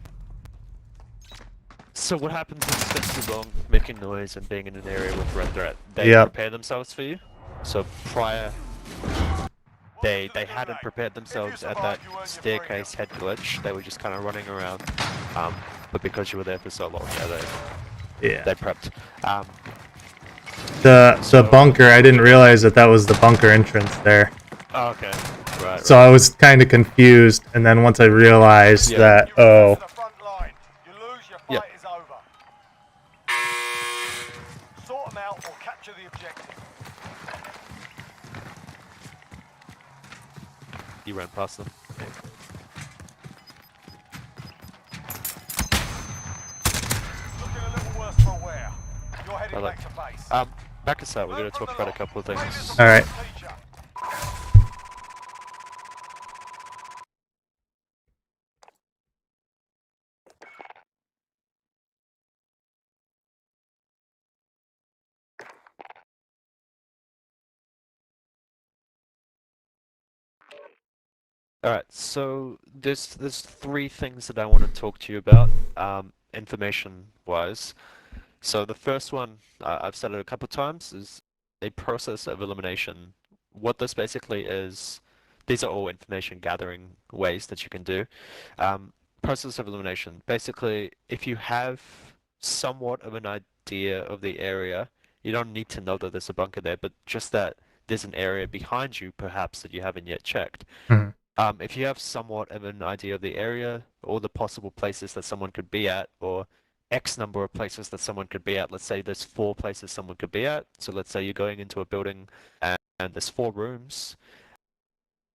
So what happens if you spend too long making noise and being in an area with red threat? They Yep. prepare themselves for you. So prior, they hadn't prepared themselves at that staircase head glitch. They were just kind of running around. But because you were there for so long, yeah, Yeah. they prepped. The bunker, I didn't realize that was the bunker entrance there. Oh, okay. Right. So I was kind of confused, and then once I realized Yeah. that, You oh, return to the front line. You lose, your Yeah. fight is over. Sort them out or capture the objective. you ran past them. Looking a little worse for wear. You're heading Hello. back to base. Back us out. We're gonna Learn from talk the about a lot. couple of Failure's things. a All right. teacher. Alright, so there's three things that I want to talk to you about, information-wise. So the first one, I've said it a couple times, is a process of elimination. What this basically is, these are all information gathering ways that you can do. Process of elimination. Basically, if you have somewhat of an idea of the area, you don't need to know that there's a bunker there, but just that there's an area behind you, perhaps, that you haven't yet checked. Mhm. If you have somewhat of an idea of the area, or the possible places that someone could be at, or X number of places that someone could be at, let's say there's 4 places someone could be at, so let's say you're going into a building and there's 4 rooms,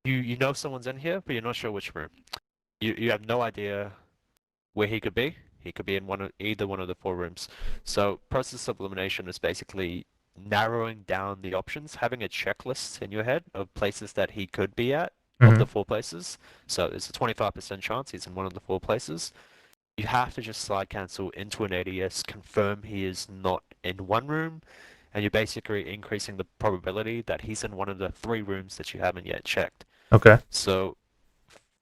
you know someone's in here, but you're not sure which room. You have no idea where he could be. He could be in either one of the 4 rooms. So process of elimination is basically narrowing down the options, having a checklist in your head of places that he could be at, of the 4 places. So there's a 25% chance he's in one of the 4 places. You have to just slide cancel into an ADS, confirm he is not in one room, and you're basically increasing the probability that he's in one of the 3 rooms that you haven't yet checked. Okay. So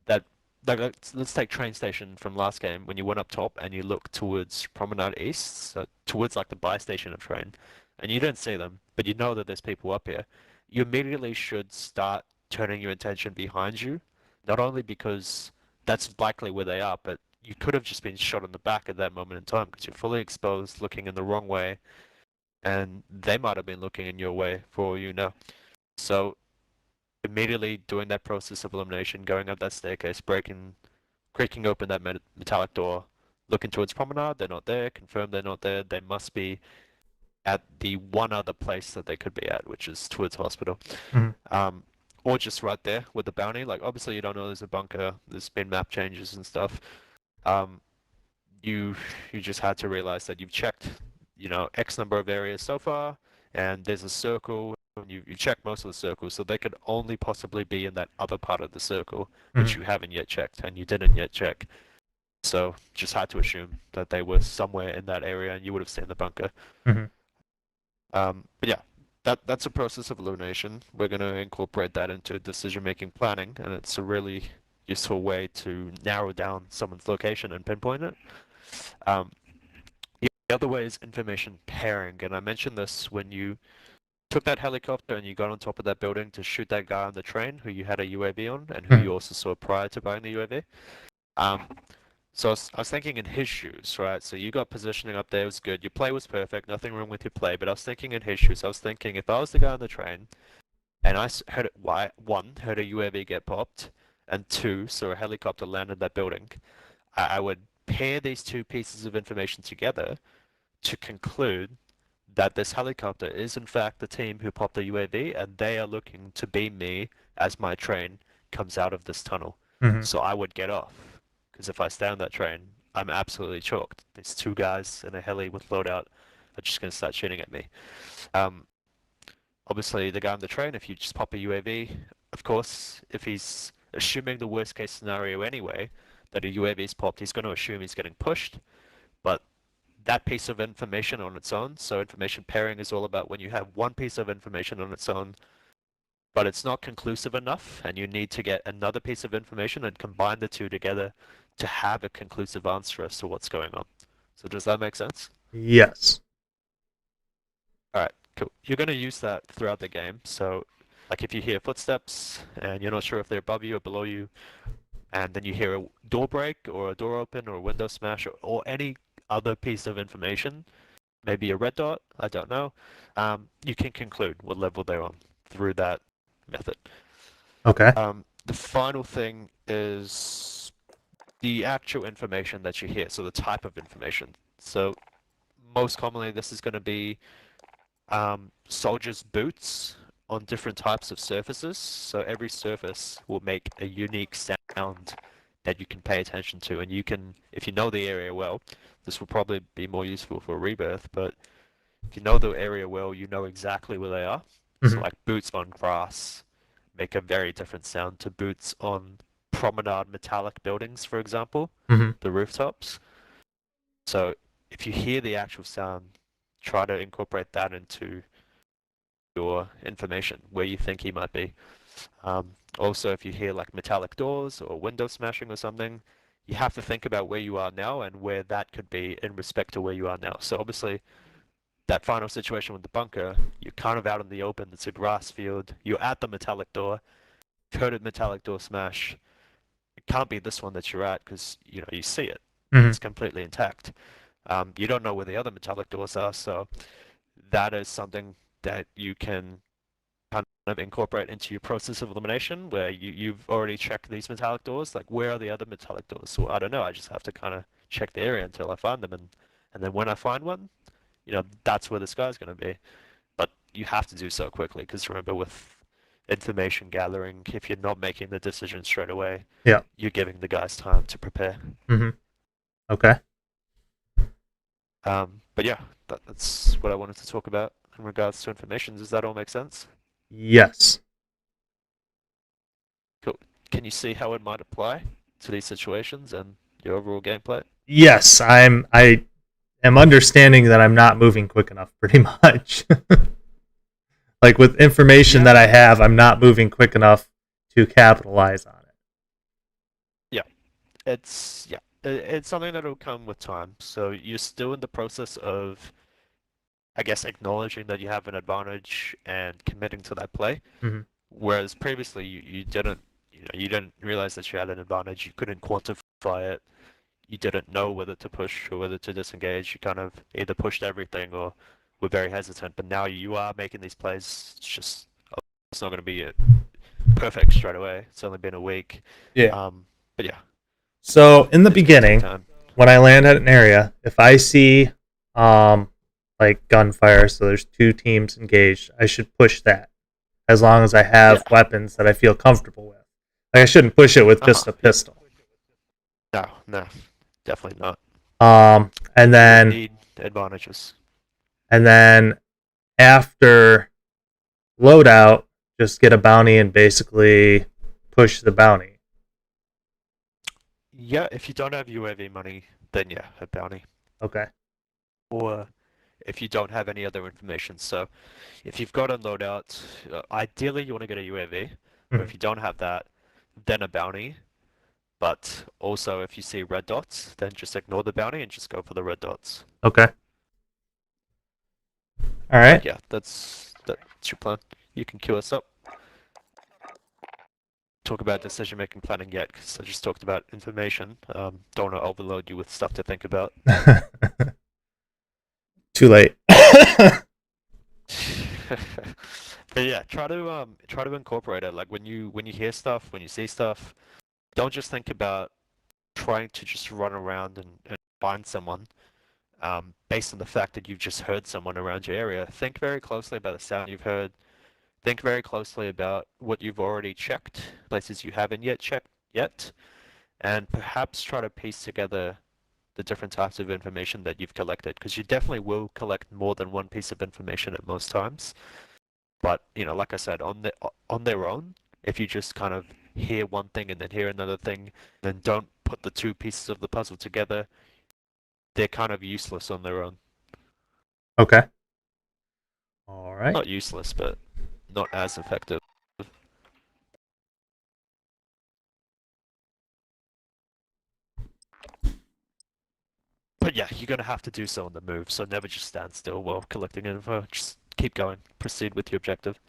that let's take train station from last game when you went up top and you look towards Promenade East, so towards like the buy station of train, and you don't see them, but you know that there's people up here. You immediately should start turning your attention behind you, not only because that's likely where they are, but you could have just been shot in the back at that moment in time because you're fully exposed, looking in the wrong way, and they might have been looking in your way for all you know. So immediately doing that process of elimination, going up that staircase, creaking open that metallic door, looking towards Promenade, they're not there, confirm they're not there, they must be at the one other place that they could be at, which is towards hospital. Mhm. Or just right there with the bounty, like obviously you don't know there's a bunker, there's been map changes and stuff. You just had to realize that you've checked, X number of areas so far, and there's a circle, and you checked most of the circles, so they could only possibly be in that other part of the circle, which you haven't yet checked, and you didn't yet check. So just had to assume that they were somewhere in that area, and you would have seen the bunker. Mhm. But yeah, that's a process of elimination. We're going to incorporate that into decision-making planning, and it's a really useful way to narrow down someone's location and pinpoint it. The other way is information pairing, and I mentioned this when you took that helicopter and you got on top of that building to shoot that guy on the train who you had a UAV on, and who you also saw prior to buying the UAV. So I was thinking in his shoes, right? So you got positioning up there, it was good. Your play was perfect, nothing wrong with your play. But I was thinking in his shoes. I was thinking if I was the guy on the train, and I heard one, heard a UAV get popped, and 2, saw a helicopter land in that building, I would pair these 2 pieces of information together to conclude that this helicopter is in fact the team who popped the UAV, and they are looking to beam me as my train comes out of this tunnel. Mhm. So I would get off. Because if I stay on that train, I'm absolutely chalked. These 2 guys in a heli with loadout are just going to start shooting at me. Obviously, the guy on the train, if you just pop a UAV, of course, if he's assuming the worst case scenario anyway, that a UAV is popped, he's going to assume he's getting pushed. But that piece of information on its own, so information pairing is all about when you have one piece of information on its own, but it's not conclusive enough, and you need to get another piece of information and combine the 2 together to have a conclusive answer as to what's going on. So does that make sense? Yes. Alright, cool. You're going to use that throughout the game, so like if you hear footsteps and you're not sure if they're above you or below you, and then you hear a door break or a door open or a window smash or any other piece of information, maybe a red dot, I don't know, you can conclude what level they're on through that method. Okay. The final thing is the actual information that you hear, so the type of information. So most commonly this is going to be soldiers' boots on different types of surfaces, so every surface will make a unique sound that you can pay attention to, and you can, if you know the area well, this will probably be more useful for Rebirth, but if you know the area well, you know exactly where they are. So Mhm. like boots on grass make a very different sound to boots on promenade metallic buildings, for example, Mhm. the rooftops. So if you hear the actual sound, try to incorporate that into your information, where you think he might be. Also, if you hear like metallic doors or window smashing or something, you have to think about where you are now and where that could be in respect to where you are now. So obviously, that final situation with the bunker, you're kind of out in the open, it's a grass field, you're at the metallic door, you've heard a metallic door smash. It can't be this one that you're at because you see it. Mhm. It's completely intact. You don't know where the other metallic doors are, so that is something that you can kind of incorporate into your process of elimination, where you've already checked these metallic doors. Like, where are the other metallic doors? So I don't know. I just have to kind of check the area until I find them, and then when I find one, that's where this guy's going to be. But you have to do so quickly because remember, with information gathering, if you're not making the decision straight away, Yeah. you're giving the guys time to prepare. Mhm. Okay. But yeah, that's what I wanted to talk about in regards to information. Does that all make sense? Yes. Cool. Can you see how it might apply to these situations and your overall gameplay? Yes, I am understanding that I'm not moving quick enough pretty much. Like with information that I have, I'm not moving quick enough to capitalize on it. Yeah, it's something that'll come with time. So you're still in the process of, I guess, acknowledging that you have an advantage and committing to that play. Mhm. Whereas previously you didn't, you didn't realize that you had an advantage. You couldn't quantify it. You didn't know whether to push or whether to disengage. You kind of either pushed everything or were very hesitant. But now you are making these plays. It's not going to be perfect straight away. It's only been a week. Yeah. But yeah. So in the It's gonna take beginning, time. when I land at an area, if I see like gunfire, so there's two teams engaged, I should push that as long as I have weapons that I feel comfortable with. Like I shouldn't push it with just a pistol. No, definitely not. And You then need advantages. after loadout, just get a bounty and basically push the bounty. Yeah, if you don't have UAV money, then yeah, a bounty. Okay. Or if you don't have any other information. So if you've got a loadout, ideally you want to get a UAV. But if you don't have that, then a bounty. But also if you see red dots, then just ignore the bounty and just go for the red dots. Okay. All right. But yeah, that's your plan. You can queue us up. Talk about decision-making planning yet, because I just talked about information. Don't want to overload you with stuff to think about. Too late. But yeah, try to incorporate it. Like when you hear stuff, when you see stuff, don't just think about trying to just run around and find someone based on the fact that you've just heard someone around your area. Think very closely about the sound you've heard. Think very closely about what you've already checked, places you haven't yet checked yet, and perhaps try to piece together the different types of information that you've collected, because you definitely will collect more than one piece of information at most times. But like I said, on their own, if you just kind of hear one thing and then hear another thing, then don't put the two pieces of the puzzle together, they're kind of useless on their own. Okay. All right. Not useless, but not as effective. But yeah, you're gonna have to do so on the move, so never just stand still while collecting info. Just keep going. Proceed with your objective.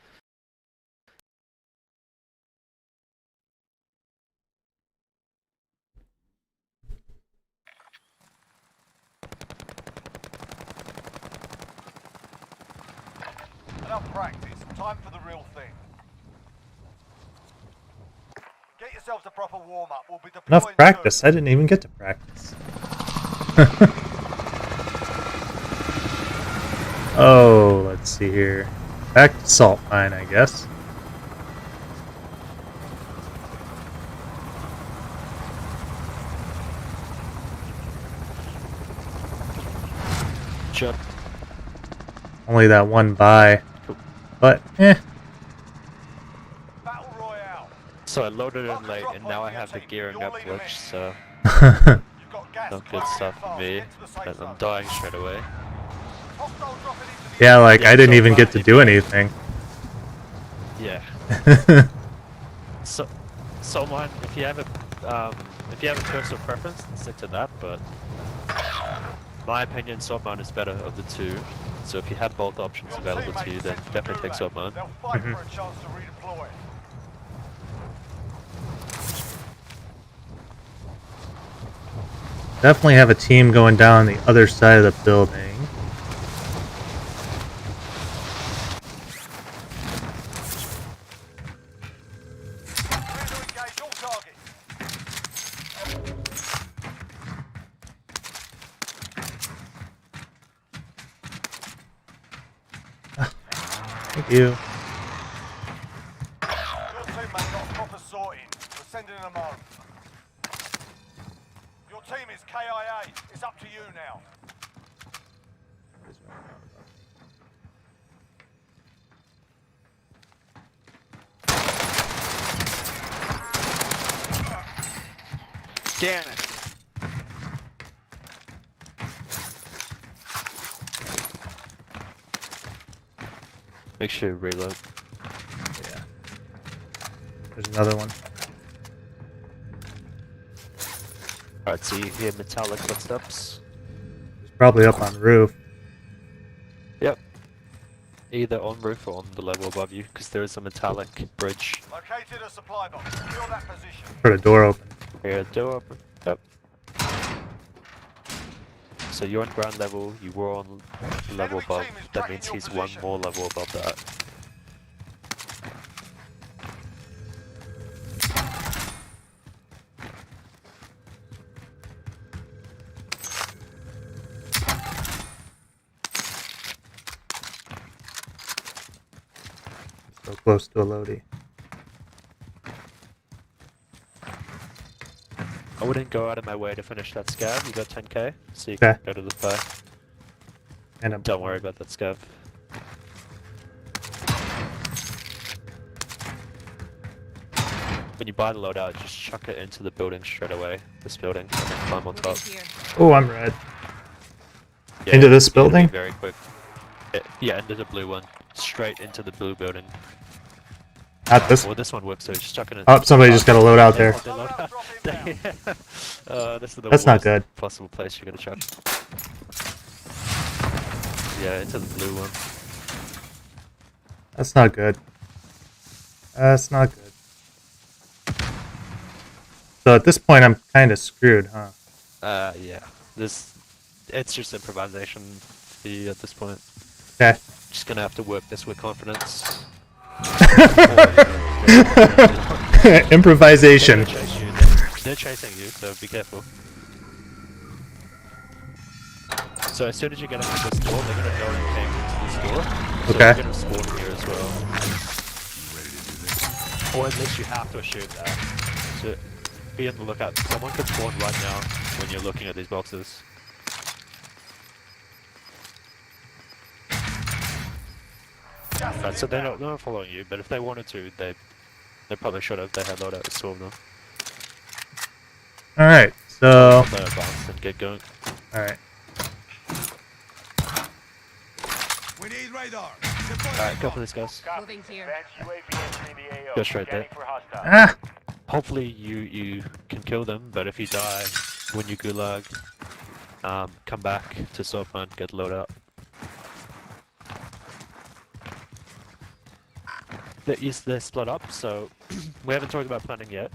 Enough practice. Time for the real thing. Get yourselves a proper warm-up. We'll be deploying Enough practice. soon. I didn't even get to practice. Oh, let's see here. Back to salt mine, I guess. Jump. Only that one buy. But, eh. Battle Royale. So I loaded in late, and now I have the gearing up glitch, so You've got gas not good closing in stuff for fast. me. Get to the safe And I'm zone. dying straight away. Hostile dropping into the Yeah, like, Yeah, I didn't so even get far, to do anything. Yeah. So mine, if you have a personal preference, then stick to that. But my opinion, salt mine is better of the two. So if you have both options Your available to teammates you, are then sent to the definitely take gulag. salt mine. They'll fight for a chance to redeploy. Definitely have a team going down the other side of the building. Clear to engage all targets. Thank you. Your teammate got a proper sorting. We're sending them home. Your team is KIA. It's up to you now. Damn it! Make sure you reload. Yeah. There's another one. Alright, so you hear metallic footsteps? It's probably up on the roof. Yep. Either on roof or on the level above you, because there is a metallic bridge. Located a supply box. Secure that position. Put a door open. Here, door open. Yep. So you're on ground level, you were on level Enemy above. team is That tracking means your he's one position. more level above that. So close to a Lodi. I wouldn't go out of my way to finish that scav. You got 10k, so you Okay. can go to the fire. And I'm Don't worry about that scav. When you buy the loadout, just chuck it into the building straight away. This building, and then climb on top. Moving here. Oh, I'm red. Yeah, Into this you gotta be building? Very quick. Yeah, into the blue one. Straight into the blue building. Not this. Well, this one works, so just chuck it in. Oh, somebody just got a load out there. They load out. This is the That's not worst good. possible place you're gonna chuck. Yeah, into the blue one. That's not good. That's not good. So at this point, I'm kind of screwed, huh? Yeah. It's just improvisation for you at this point. Okay. Just gonna have to work this with confidence. Improvisation. They're chasing you, so be careful. So as soon as you get into this door, they're gonna go and came into this door. So Okay. you're gonna spawn here as well. Or at least you have to assume that. So be on the lookout. Someone could spawn right now when you're looking at these boxes. Right, so they're not following you, but if they wanted to, they probably should have. They had loadout with two of them. Alright, so... They advance and get going. Alright. We need radar. Alright, go for this, guys. Moving here. Go straight there. Ah! Hopefully you can kill them, but if you die when you gulag, come back to Soapman, get loadout. They're split up, so we haven't talked about planning yet.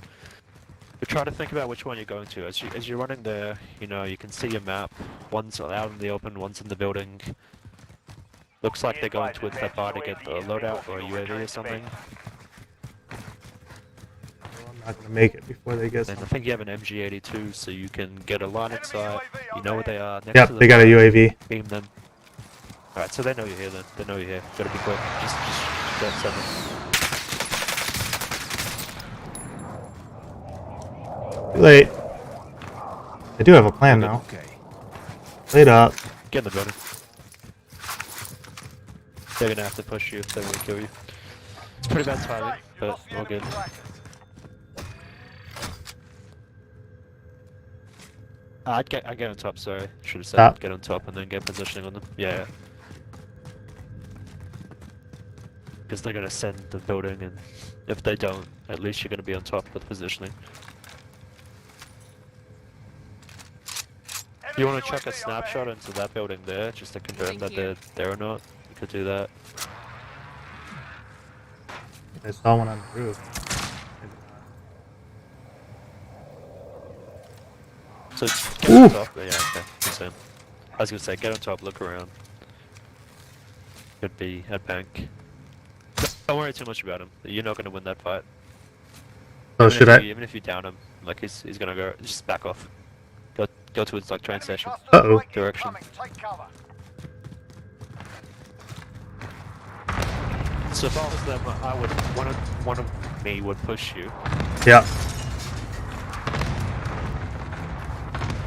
But try to think about which one you're going to. As you're running there, you know, you can see your map. One's out in the open, one's in the building. Looks like they're going towards that bar to get a loadout or a UAV or something. I'm not gonna make it before they get And I some. think you have an MG82, so you can get a line of sight. You know where they are. Next Yep, to the they got a bar, UAV. Beam them. Alright, so they know you're here then. They know you're here. Gotta be quick. Just don't send them. Too late. I do have a plan now. Okay. Wait up. Get in the building. They're gonna have to push you if they want to kill you. It's pretty bad timing, Right, you but lost the all enemy good. trackers. I'd get on top, sorry. Should have said Top. get on top and then get positioning on them. Yeah. Because they're gonna send the building, and if they don't, at least you're gonna be on top with positioning. If you want to chuck a UAV snapshot overhead. into that building there, just to confirm Thank that you. they're there or not, you could do that. I saw one on the roof. So get on top. Yeah, okay. Same. I was gonna say get on top, look around. Could be at bank. Don't worry too much about him. You're not gonna win that fight. So should I? Even if you down him, like he's gonna go. Just back off. Go towards like train Enemy station. cluster Uh-oh. strike Direction. incoming. Take cover. So if I was them, I would one of me would push you. Yeah.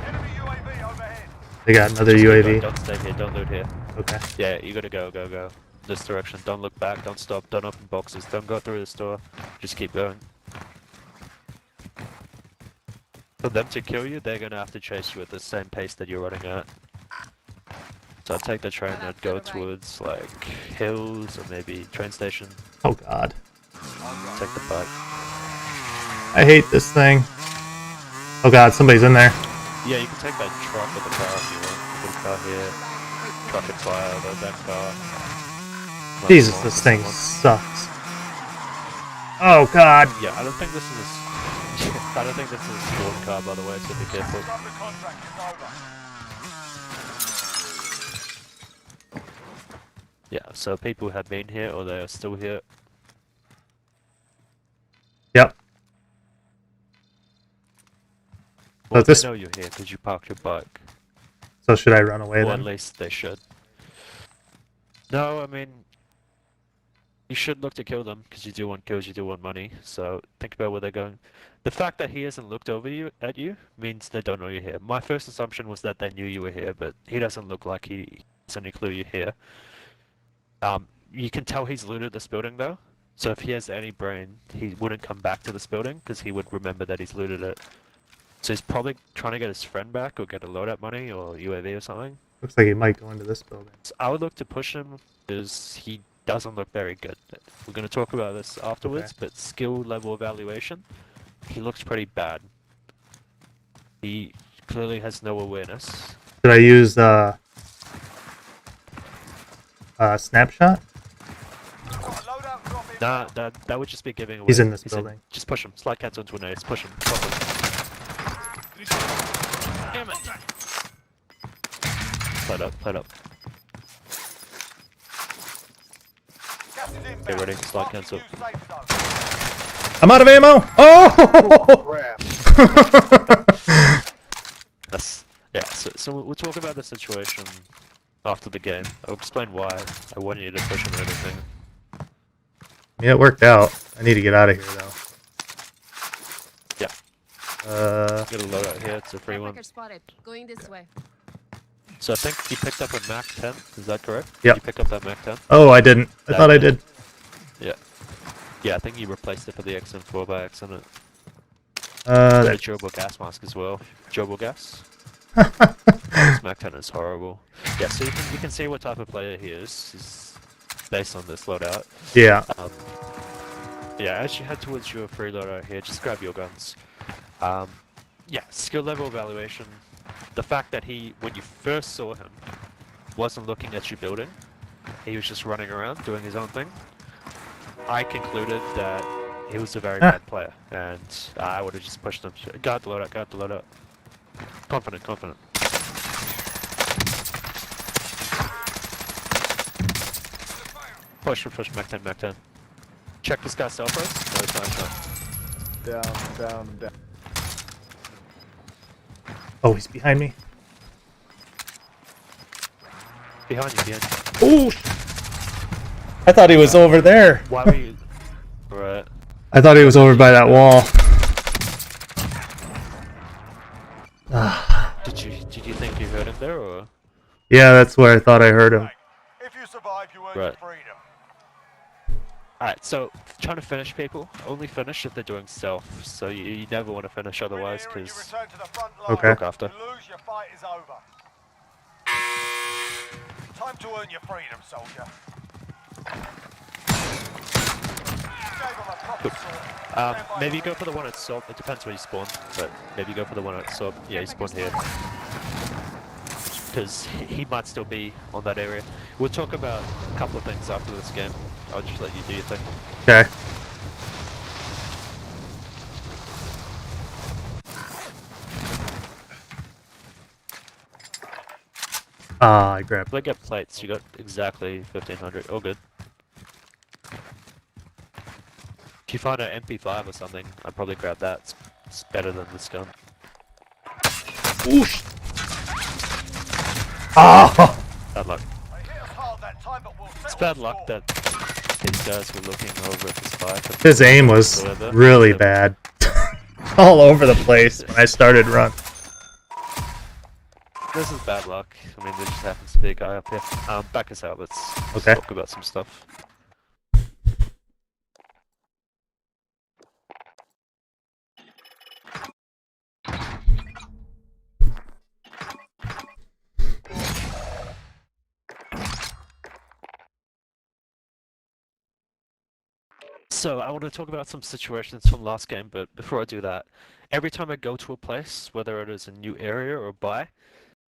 Enemy UAV overhead. They got another Just keep going, UAV. Don't stay here. Don't loot here. Okay. Yeah, you gotta go. This direction. Don't look back. Don't stop. Don't open boxes. Don't go through the store. Just keep going. For them to kill you, they're gonna have to chase you at the same pace that you're running at. So I'd take the train and I'd go towards like hills or maybe train station. Oh god. Take the bike. I hate this thing. Oh god, somebody's in there. Yeah, you can take that truck with the car if you want. Put a car here. Truck and fire over that car. Another Jesus, one, this thing one. sucks. Oh god. Yeah, I don't think this is I don't think this is a spawn car, by the way, so be careful. Stop the contract is over. Yeah, so people have been here or they are still here. Yep. Well, this- they know you're here because you parked your bike. So should I run away Or at then? least they should. No, I mean, you should look to kill them because you do want kills, you do want money. So think about where they're going. The fact that he hasn't looked over you at you means they don't know you're here. My first assumption was that they knew you were here, but he doesn't look like he has any clue you're here. You can tell he's looted this building though. So if he has any brain, he wouldn't come back to this building because he would remember that he's looted it. So he's probably trying to get his friend back or get a loadout money or UAV or something. Looks like he might go into this building. So I would look to push him because he doesn't look very good. We're going to talk about this afterwards, but skill level evaluation, he looks pretty bad. He clearly has no awareness. Should I use snapshot? Got a loadout drop in. Nah, that would just be giving away. He's in this building. Just push him. Slide cancel into an ace. Push him. Properly. Damn it. Play up. Gas is inbound. Get ready, slide Marking cancel. new safe zone. I'm out of ammo! Oh! Crap. That's yeah. So we'll talk about the situation after the game. I'll explain why I wanted you to push him and everything. Yeah, it worked out. I need to get out of here though. Yeah. Get a loadout here. It's a free one. Record spotted. Going this way. So I think you picked up a Mac 10. Is that correct? Yep. You pick up that Mac 10. Oh, I didn't. I thought I did. Yeah. Yeah, I think you replaced it for the XM4 by accident. Uh, The durable gas mask as well. Durable gas. This Mac 10 is horrible. Yeah, so you can see what type of player he is. He's based on this loadout. yeah. Yeah, as you head towards your free loadout here, just grab your guns. Yeah, skill level evaluation. The fact that he, when you first saw him, wasn't looking at your building. He was just running around doing his own thing. I concluded that he was a very bad player, and I would have just pushed him. Guard the loadout. Confident. Push, Mac 10. Check this guy's self res. No, it's not shot. Down. Oh, he's behind me. Behind you. Ooh! I thought he was over there. Why were you... Right. I thought he was over by that wall. Did you think you heard him there, or...? Yeah, that's where I thought I heard him. If you survive, you earn Right. your freedom. Alright, so trying to finish people, only finish if they're doing stealth. So you never want to finish otherwise, Win here and you because return to the front line. Okay. look after. You lose, your fight is over. Time to earn your freedom, soldier. Gave him a proper sword. Stand by Maybe your go for the one at Soap. It depends where you spawn, but maybe go for the one at Soap. Yeah, you spawn here. Because he might still be on that area. We'll talk about a couple of things after this game. I'll just let you do your thing. Okay. Ah, I grabbed. If I get plates, you got exactly 1500. All good. If you find an MP5 or something, I'd probably grab that. It's better than this gun. Oosh! Ah! Bad luck. They hit us hard that time, but we'll It's settle bad the luck score. that these guys were looking over at the spy. His aim was really bad. All over the place when I started run. This is bad luck. I mean, there just happens to be a guy up here. Back us out. Let's Okay. talk about some stuff. So, I want to talk about some situations from last game, but before I do that, every time I go to a place, whether it is a new area or buy,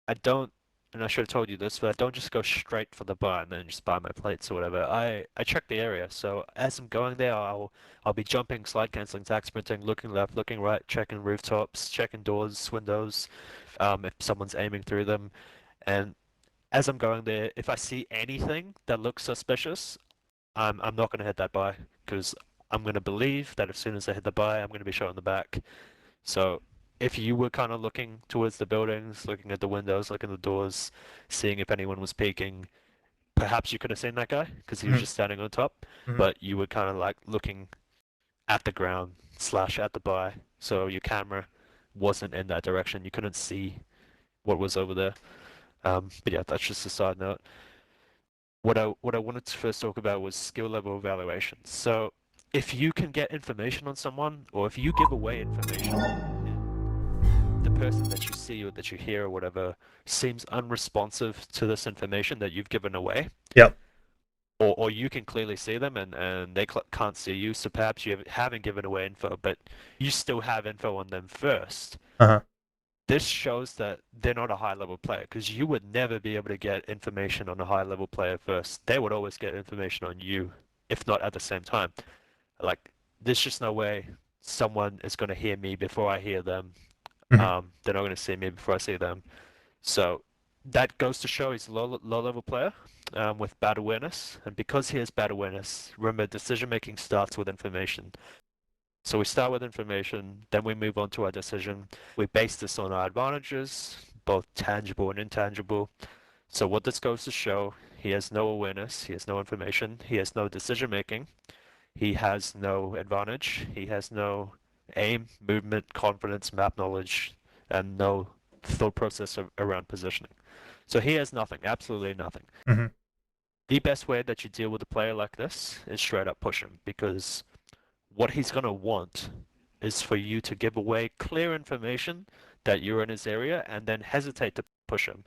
I don't, and I should have told you this, but I don't just go straight for the buy and then just buy my plates or whatever. I check the area, so as I'm going there, I'll be jumping, slide canceling, tack sprinting, looking left, looking right, checking rooftops, checking doors, windows, if someone's aiming through them, and as I'm going there, if I see anything that looks suspicious, I'm not going to hit that buy, because I'm going to believe that as soon as I hit the buy, I'm going to be shot in the back. So if you were kind of looking towards the buildings, looking at the windows, looking at the doors, seeing if anyone was peeking, perhaps you could have seen that guy, because he was just standing on top, but you were kind of like looking at the ground / at the buy, so your camera wasn't in that direction. You couldn't see what was over there. But yeah, that's just a side note. What I wanted to first talk about was skill level evaluation. So if you can get information on someone, or if you give away information, the person that you see or that you hear or whatever seems unresponsive to this information that you've given away. Yep. Or you can clearly see them and they can't see you, so perhaps you haven't given away info, but you still have info on them first. Uh-huh. This shows that they're not a high-level player, because you would never be able to get information on a high-level player first. They would always get information on you, if not at the same time. Like, there's just no way someone is going to hear me before I hear them. They're not going to see me before I see them. So that goes to show he's a low-level player with bad awareness. And because he has bad awareness, remember, decision-making starts with information. So we start with information, then we move on to our decision. We base this on our advantages, both tangible and intangible. So what this goes to show, he has no awareness, he has no information, he has no decision making, he has no advantage, he has no aim, movement, confidence, map knowledge, and no thought process around positioning. So he has nothing, absolutely nothing. Mm-hmm. The best way that you deal with a player like this is straight up push him, because what he's going to want is for you to give away clear information that you're in his area and then hesitate to push him.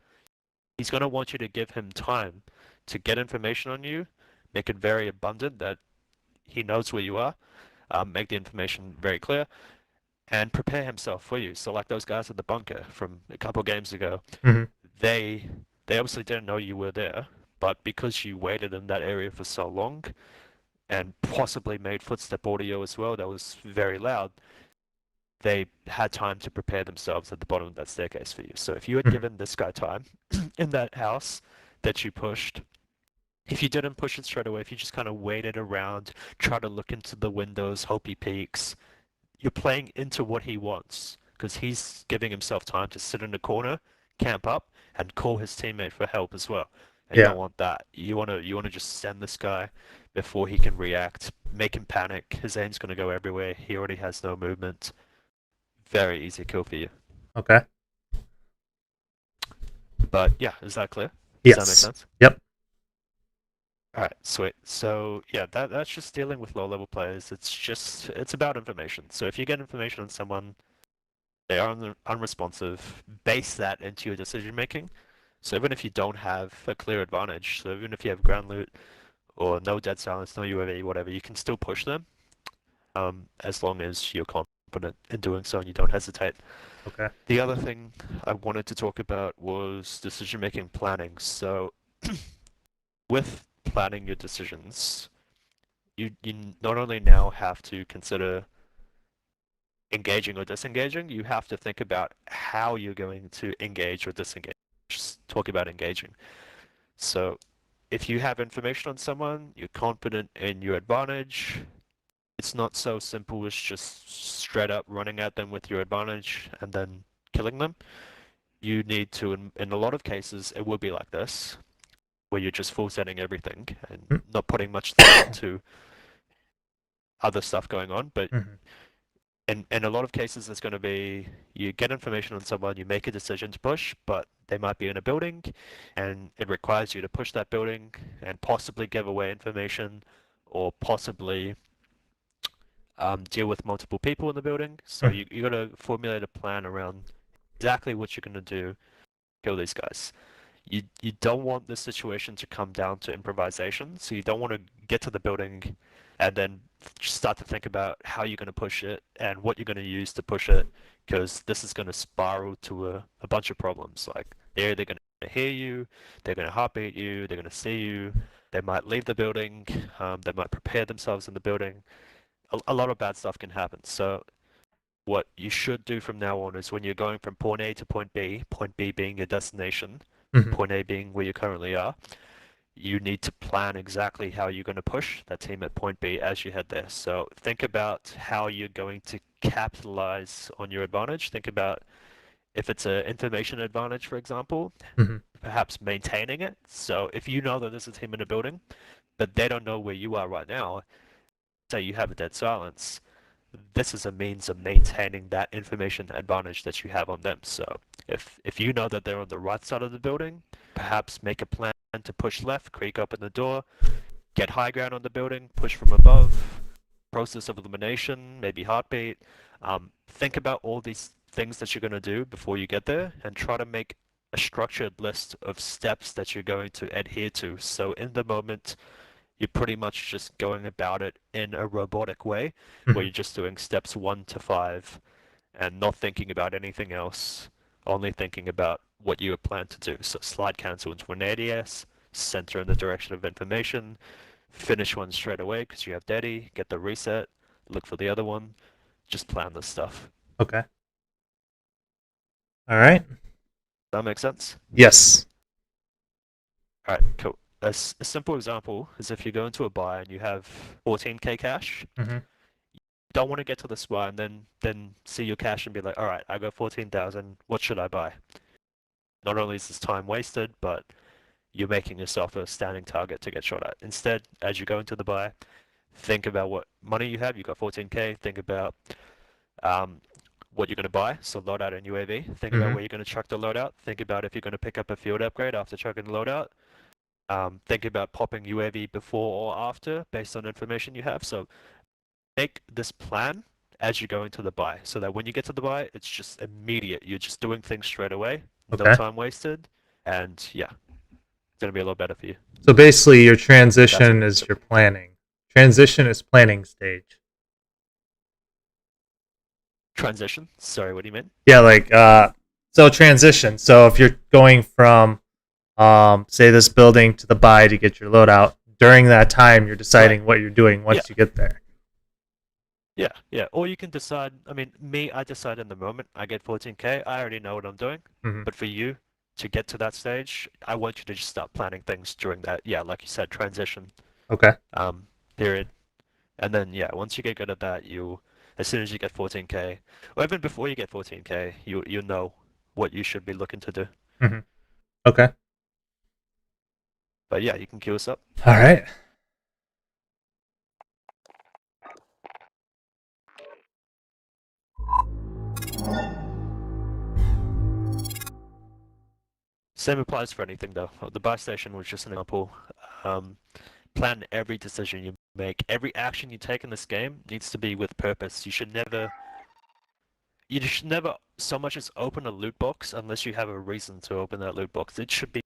He's going to want you to give him time to get information on you, make it very abundant that he knows where you are, make the information very clear, and prepare himself for you. So like those guys at the bunker from a couple games ago, they obviously didn't know you were there, but because you waited in that area for so long, and possibly made footstep audio as well that was very loud, they had time to prepare themselves at the bottom of that staircase for you. So if you had given this guy time in that house that you pushed, if you didn't push it straight away, if you just kind of waited around, try to look into the windows, hope he peeks, you're playing into what he wants, because he's giving himself time to sit in a corner, camp up, and call his teammate for help as well. And you Yeah. don't want that. You wanna just send this guy before he can react, make him panic. His aim's gonna go everywhere. He already has no movement. Very easy kill for you. Okay. But yeah, is that clear? Does that make Yes. sense? Yep. Alright, sweet. So yeah, that's just dealing with low level players. It's about information. So if you get information on someone, they are unresponsive, base that into your decision making. So even if you don't have a clear advantage, so even if you have ground loot or no dead silence, no UAV, whatever, you can still push them, as long as you're confident in doing so and you don't hesitate. Okay. The other thing I wanted to talk about was decision making planning. So with planning your decisions, you not only now have to consider engaging or disengaging, you have to think about how you're going to engage or disengage. Just talk about engaging. So if you have information on someone, you're confident in your advantage, it's not so simple as just straight up running at them with your advantage and then killing them. You need to, in a lot of cases, it will be like this, where you're just full setting everything and Mm. not putting much thought into other stuff going on. But Mhm. in a lot of cases, it's going to be you get information on someone, you make a decision to push, but they might be in a building and it requires you to push that building and possibly give away information or possibly deal with multiple people in the building. So Mhm. you got to formulate a plan around exactly what you're going to do to kill these guys. You don't want this situation to come down to improvisation. So you don't want to get to the building and then start to think about how you're going to push it and what you're going to use to push it, because this is going to spiral to a bunch of problems. Like they're either going to hear you, they're going to heartbeat you, they're going to see you, they might leave the building, they might prepare themselves in the building. A lot of bad stuff can happen. So what you should do from now on is when you're going from point A to point B being your destination, Mhm. point A being where you currently are, you need to plan exactly how you're going to push that team at point B as you head there. So think about how you're going to capitalize on your advantage. Think about if it's an information advantage, for example, Mhm. perhaps maintaining it. So if you know that there's a team in a building, but they don't know where you are right now, say you have a dead silence, this is a means of maintaining that information advantage that you have on them. So if you know that they're on the right side of the building, perhaps make a plan to push left, creak open the door, get high ground on the building, push from above, process of elimination, maybe heartbeat. Think about all these things that you're going to do before you get there and try to make a structured list of steps that you're going to adhere to. So in the moment, you're pretty much just going about it in a robotic way where Mhm. you're just doing steps 1 to 5 and not thinking about anything else, only thinking about what you plan to do. So slide cancel into an ADS, center in the direction of information, finish one straight away because you have daddy, get the reset, look for the other one, just plan this stuff. Okay. All right. That makes sense? Yes. Alright, cool. A simple example is if you go into a buy and you have 14k cash, Mhm. don't want to get to the spot and then see your cash and be like, all right, I got 14,000. What should I buy? Not only is this time wasted, but you're making yourself a standing target to get shot at. Instead, as you go into the buy, think about what money you have. You got 14k. Think about um, what you're going to buy. So loadout and UAV. Think about Mhm. where you're going to chuck the loadout. Think about if you're going to pick up a field upgrade after chucking the loadout. Think about popping UAV before or after based on information you have. So make this plan as you go into the buy so that when you get to the buy, it's just immediate. You're just doing things straight away, no Okay. time wasted, and yeah, it's gonna be a lot better for you. So basically, your That's transition is your planning. Transition is planning stage. transition. Sorry, what do you mean? Yeah, like so transition. So if you're going from say this building to the buy to get your loadout, during that time you're Right. deciding what you're doing Yeah. once you get there. Yeah, yeah. Or you can decide. I mean, me, I decide in the moment. I get 14k. I already know what I'm doing. Mhm. But for you to get to that stage, I want you to just start planning things during that. Yeah, like you said, transition Okay. um, period. And then yeah, once you get good at that, you as soon as you get 14k, or even before you get 14k, you know what you should be looking to do. Mhm. Okay. But yeah, you can queue us up. All right. Same applies for anything though. The buy station was just an example. Plan every decision you make. Every action you take in this game needs to be with purpose. You should never so much as open a loot box unless you have a reason to open that loot box. It should be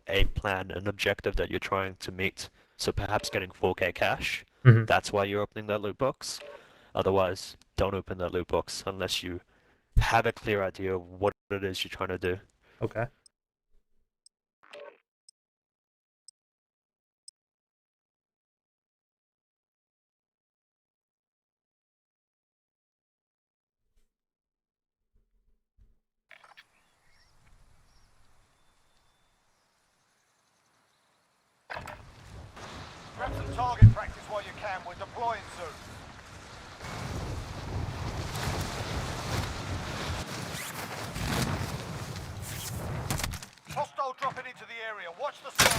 a plan, an objective that you're trying to meet. So perhaps getting 4K cash. Mhm. That's why you're opening that loot box. Otherwise, don't open that loot box unless you have a clear idea of what it is you're trying to do. Okay. Grab some target practice while you can. We're deploying soon. Hostile dropping into the area. Watch the sky.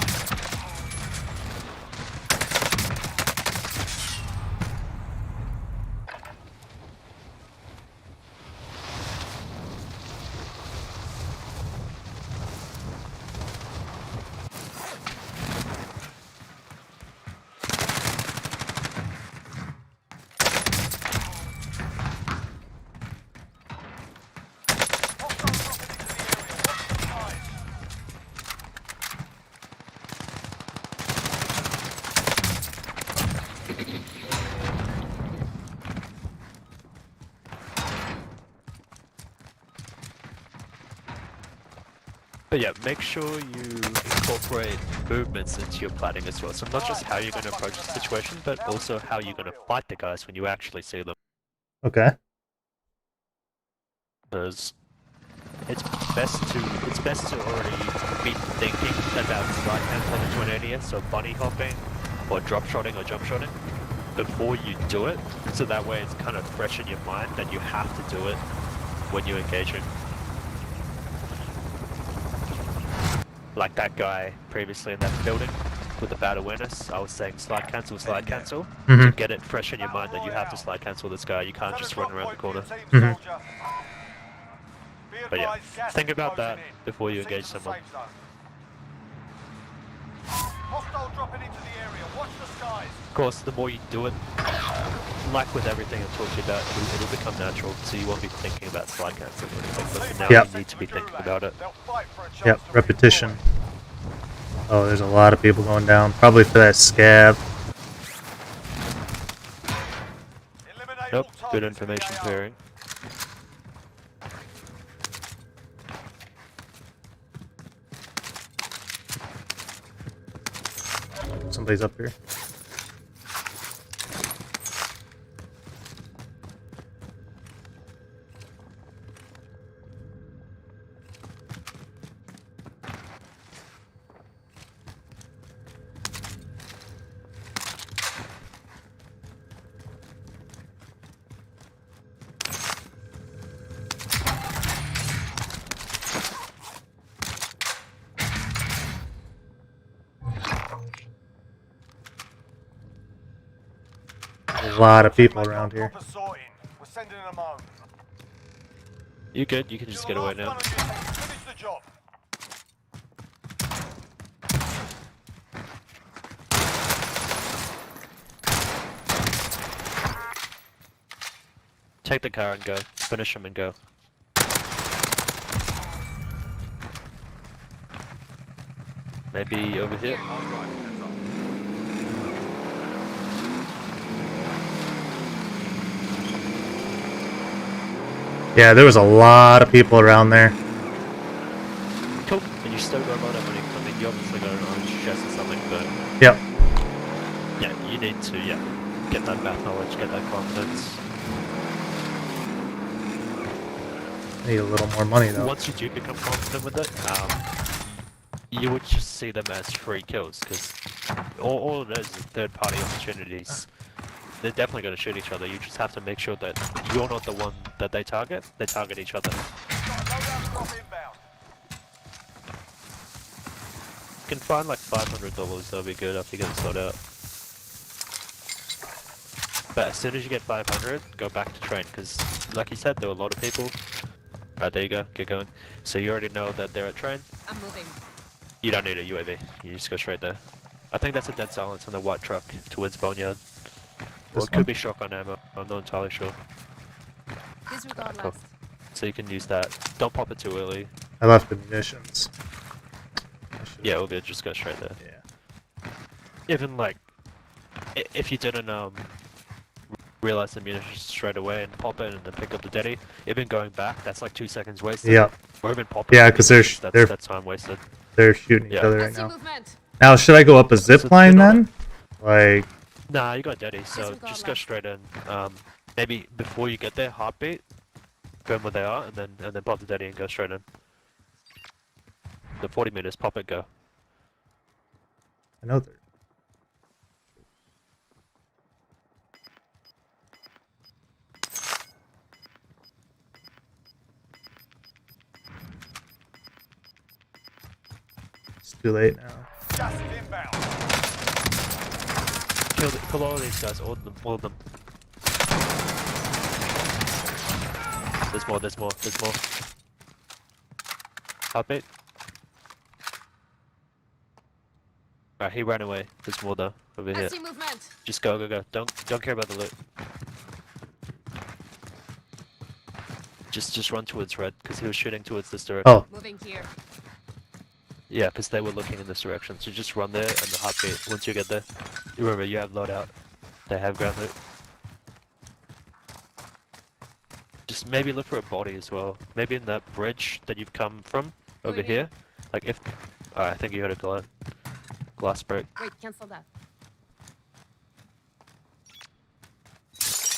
But yeah, make sure you incorporate movements into your planning as well. So not just how you're going to approach the situation, but also how you're going to fight the guys when you actually see them. Okay. Because it's best to already be thinking about slide canceling into an area, so bunny hopping, or drop shotting or jump shotting, before you do it. So that way it's kind of fresh in your mind that you have to do it when you're engaging. Like that guy previously in that building with the bad awareness, I was saying slide cancel, to Mhm. get it fresh in your mind that you have to slide cancel this guy, you can't just run around the corner. Mhm. But yeah, think about that before you engage someone. Hostile dropping into the area. Watch the skies. Of course, the more you do it, like with everything I've talked to you about, it'll become natural, so you won't be thinking about slide cancel or anything, but for now Yep. you need to be thinking about it. They'll fight for a chance Yep. to Repetition. redeploy. Oh, there's a lot of people going down. Probably for that scab. Eliminate Nope, all good targets in the information AO. pairing. Somebody's up here. A lot of people Make our around here. proper sorting. We're sending them home. You good, you can just get away now. Finish the job. Take the car and go. Finish him and go. Maybe over here. Yeah, there was a lot of people around there. Cool. And you still got a lot of money. I mean, you obviously got an orange chest or something, but Yep. yeah, you need to, get that math knowledge, get that confidence. Need a little more money though. Once you do become confident with it, you would just see them as free kills, because all it is third-party opportunities. They're definitely going to shoot each other. You just have to make sure that you're not the one that they target each other. Got a loadout drop inbound. can find like $500, that'll be good after you get sold out. But as soon as you get 500, go back to train, because like you said, there were a lot of people. Right, there you go, get going. So you already know that they're at train. I'm moving. You don't need a UAV, you just go straight there. I think that's a dead silence on the white truck towards Boneyard. Or This it could one? be shotgun ammo, I'm not entirely sure. Disregard Cool. last. So you can use that. Don't pop it too early. I left the munitions. I should've- Yeah, all good, just go straight there. Yeah. Even like, if you didn't realize the munitions straight away and pop it and then pick up the Deddy, even going back, that's like 2 seconds wasted. Yeah. Or even popping Yeah, the 'cause munitions, they're- that's time wasted. They're shooting each Yeah. other I right see now. movement. Now, should I go up a zip So line good on then? Like, Nah, you got Deddy, so Disregard just go left. straight in. Maybe before you get there, heartbeat, confirm where they are, and then pop the Deddy and go straight in. The 40 meters, pop it, go. I know they're. It's too late now. Gas is inbound. Kill all of these guys, all of them, all of them. There's more, there's more, there's more. Heartbeat. Alright, he ran away. There's more though, over I here. see movement. Just go, go, go. Don't care about the loot. Just run towards red, because he was shooting towards this direction. Oh, Moving here. Yeah, because they were looking in this direction. So just run there and the heartbeat once you get there. Remember, you have loadout. They have ground loot. Just maybe look for a body as well. Maybe in that bridge that you've come from over Going here. here. Like if. Alright, I think you heard a glass break. Wait, cancel that.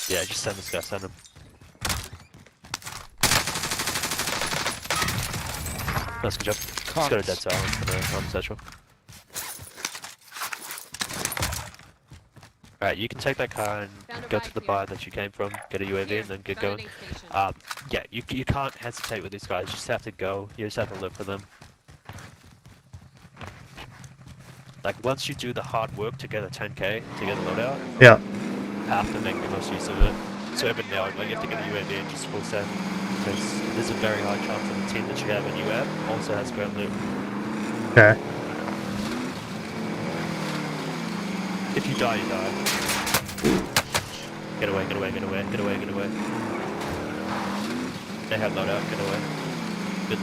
Yeah, just send this guy, send him. That's good job. Just go to dead silence for the non-essential. Alright, you can take that car and Found a go ride to the here. bar that you came from, get a UAV Here, and then get found going. an aid station. Yeah, you can't hesitate with these guys, you just have to go, you just have to look for them. Like, once you do the hard work to get a 10k, to get a loadout, yeah. you have to make the most use of it. So even now, like, you have to get a UAV and just full set. Because there's a very high chance that the team that you have and you have also has ground loot. Okay. If you die, you die. Get away, get away, get away, get away, get away. They have loadout, get away. Good.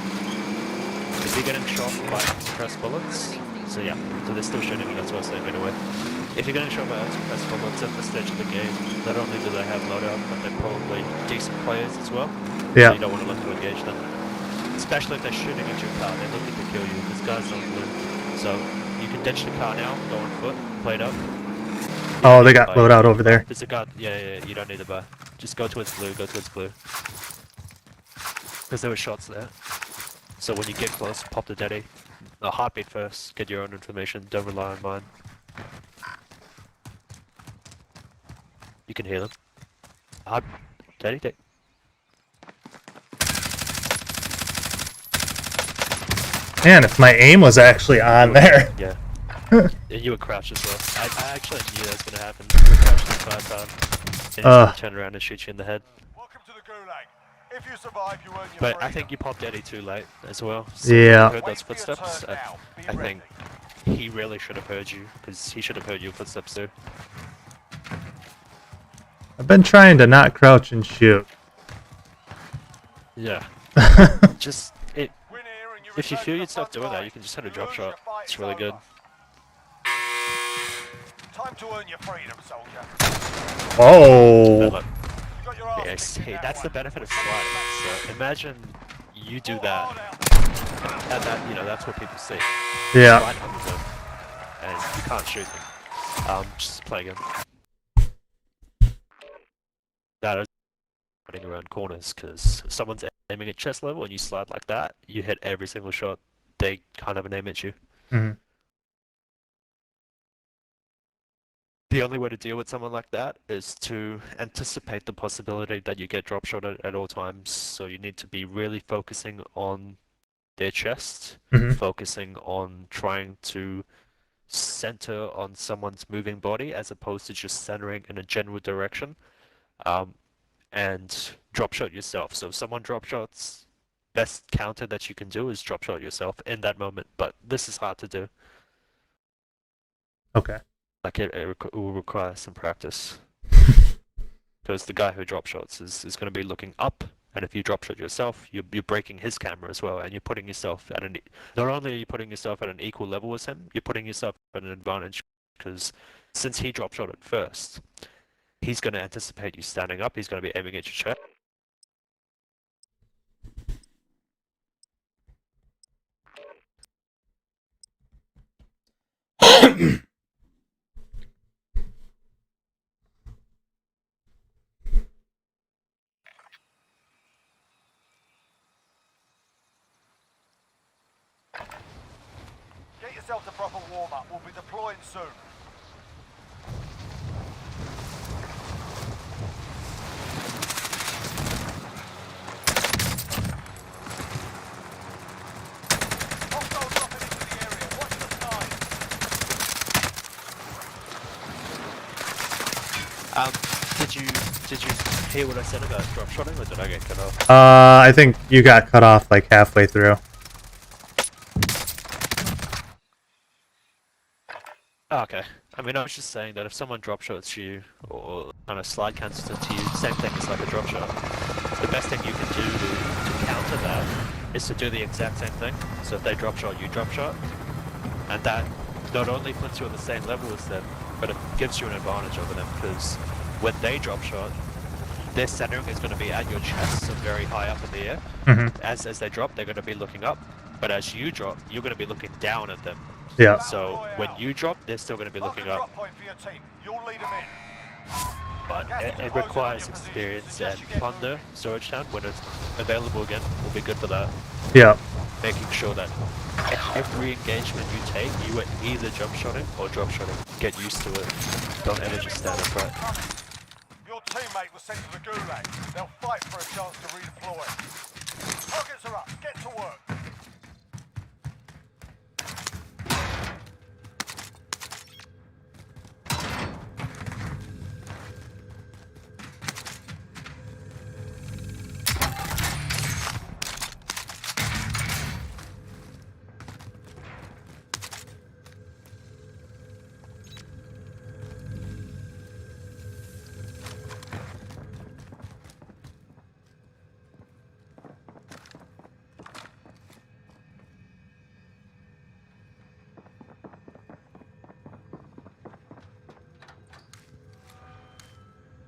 If you're getting shot by suppressed bullets, so yeah, so they're still shooting you, that's why I say get away. If you're getting shot by suppressed bullets at this stage of the game, not only do they have loadout, but they're probably decent players as well. So Yeah. you don't want to look to engage them. Especially if they're shooting at your car, they're looking to kill you, because guys don't loot. So you can ditch the car now, go on foot, play it up. Oh, they got loadout over there. There's a guy, yeah, you don't need the bar. Just go towards blue, go towards blue. Because there were shots there. So when you get close, pop the Deddy. A heartbeat first, get your own information, don't rely on mine. You can hear them. Heart... Deddy. Man, if my aim was actually on there. Yeah. And you were crouched as well. I actually knew that was going to happen. You were crouched the entire time. And he's going to turn around and shoot you in the head. Welcome to the Gulag. If you survive, you earn your But freedom. I think you popped Eddie too late as well. So Yeah. you heard those Wait for your footsteps. turn now. Be I ready. think he really should have heard you, because he should have heard your footsteps too. I've been trying to not crouch and shoot. Yeah. Just, Win here and you if you return feel to you'd the stop front doing that, line. you can just hit a You drop earned shot. your fight It's really good. over. Time to earn your freedom, soldier. Whoa. But look, You got your ass yeah, kicked see, in that that's the one. benefit of sliding. So imagine you do that, and that's what people see. Yeah. Slide under them, and you can't shoot them. Just play again. That is running around corners, because someone's aiming at chest level and you slide like that, you hit every single shot. They can't have an aim at you. Mhm. The only way to deal with someone like that is to anticipate the possibility that you get drop shot at all times. So you need to be really focusing on their chest, Mhm. focusing on trying to center on someone's moving body as opposed to just centering in a general direction. And drop shot yourself. So if someone drop shots, best counter that you can do is drop shot yourself in that moment. But this is hard to do. Okay. Like it will require some practice. Because the guy who drop shots is going to be looking up, and if you drop shot yourself, you're breaking his camera as well, and you're putting yourself at an. Not only are you putting yourself at an equal level as him, you're putting yourself at an advantage because since he drop shot at first, he's going to anticipate you standing up. He's going to be aiming at your chest. Get yourself to proper warm-up. We'll be deploying soon. Hostiles dropping into the area. Watch the skies. Did you hear what I said about drop shotting, or did I get cut off? I think you got cut off like halfway through. Oh, okay. I mean, I was just saying that if someone drop shots you or kind of slide cancels into you, same thing as like a drop shot. The best thing you can do to counter that is to do the exact same thing. So if they drop shot, you drop shot, and that not only puts you on the same level as them, but it gives you an advantage over them because when they drop shot, their centering is going to be at your chest, so very high up in the air. Mhm. As they drop, they're going to be looking up, but as you drop, you're going to be looking down at them. Yeah. So when you drop, they're still going to be Mark looking a up. drop point for your team. You'll lead them in. But it requires experience, and Plunder, Storage Town, when it's available again, will be good for that. Yeah. Making sure that every engagement you take, you are either jump shotting or drop shotting. Get used to it. Don't ever just stand upright. Your teammate was sent to the gulag. They'll fight for a chance to redeploy. Targets are up. Get to work.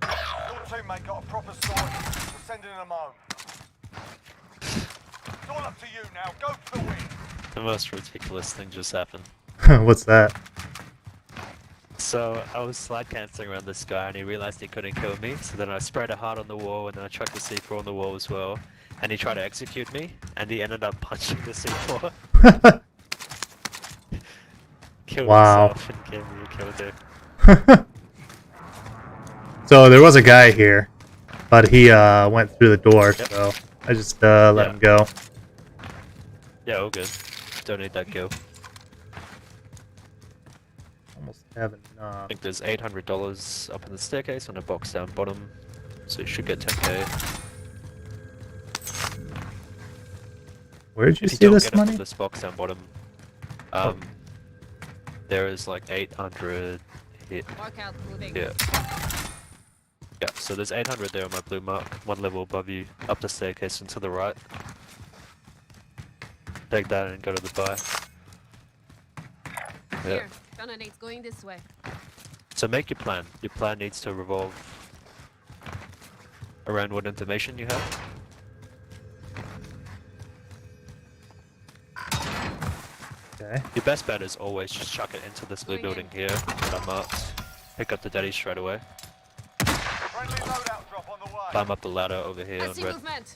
Your teammate got a proper story. We're sending them home. It's all up to you now. Go for the win. The most ridiculous thing just happened. What's that? So I was slide canceling around this guy and he realized he couldn't kill me, so then I sprayed a heart on the wall and then I chucked the C4 on the wall as well. And he tried to execute me and he ended up punching the C4. Killed Wow. himself and gave me a kill too. So there was a guy here, but he went through the door, Yep. so I just let him go. Yeah, all good. Don't need that kill. Almost have I enough. think there's $800 up in the staircase on a box down bottom, so you should get 10k. Where did you If you see don't this get it money? from this box down bottom, there is like 800 here. Mark out, moving. Yeah. Yeah, so there's 800 there on my blue mark, one level above you, up the staircase and to the right. Take that and go to the buy. Yeah. Here, Donate's going this way. So make your plan. Your plan needs to revolve around what information you have. Okay. Your best bet is always just chuck it into this blue Going building here that I marked. Pick up the daddy straight away. Friendly loadout drop on the way. Climb up the ladder over here I on see red. movement.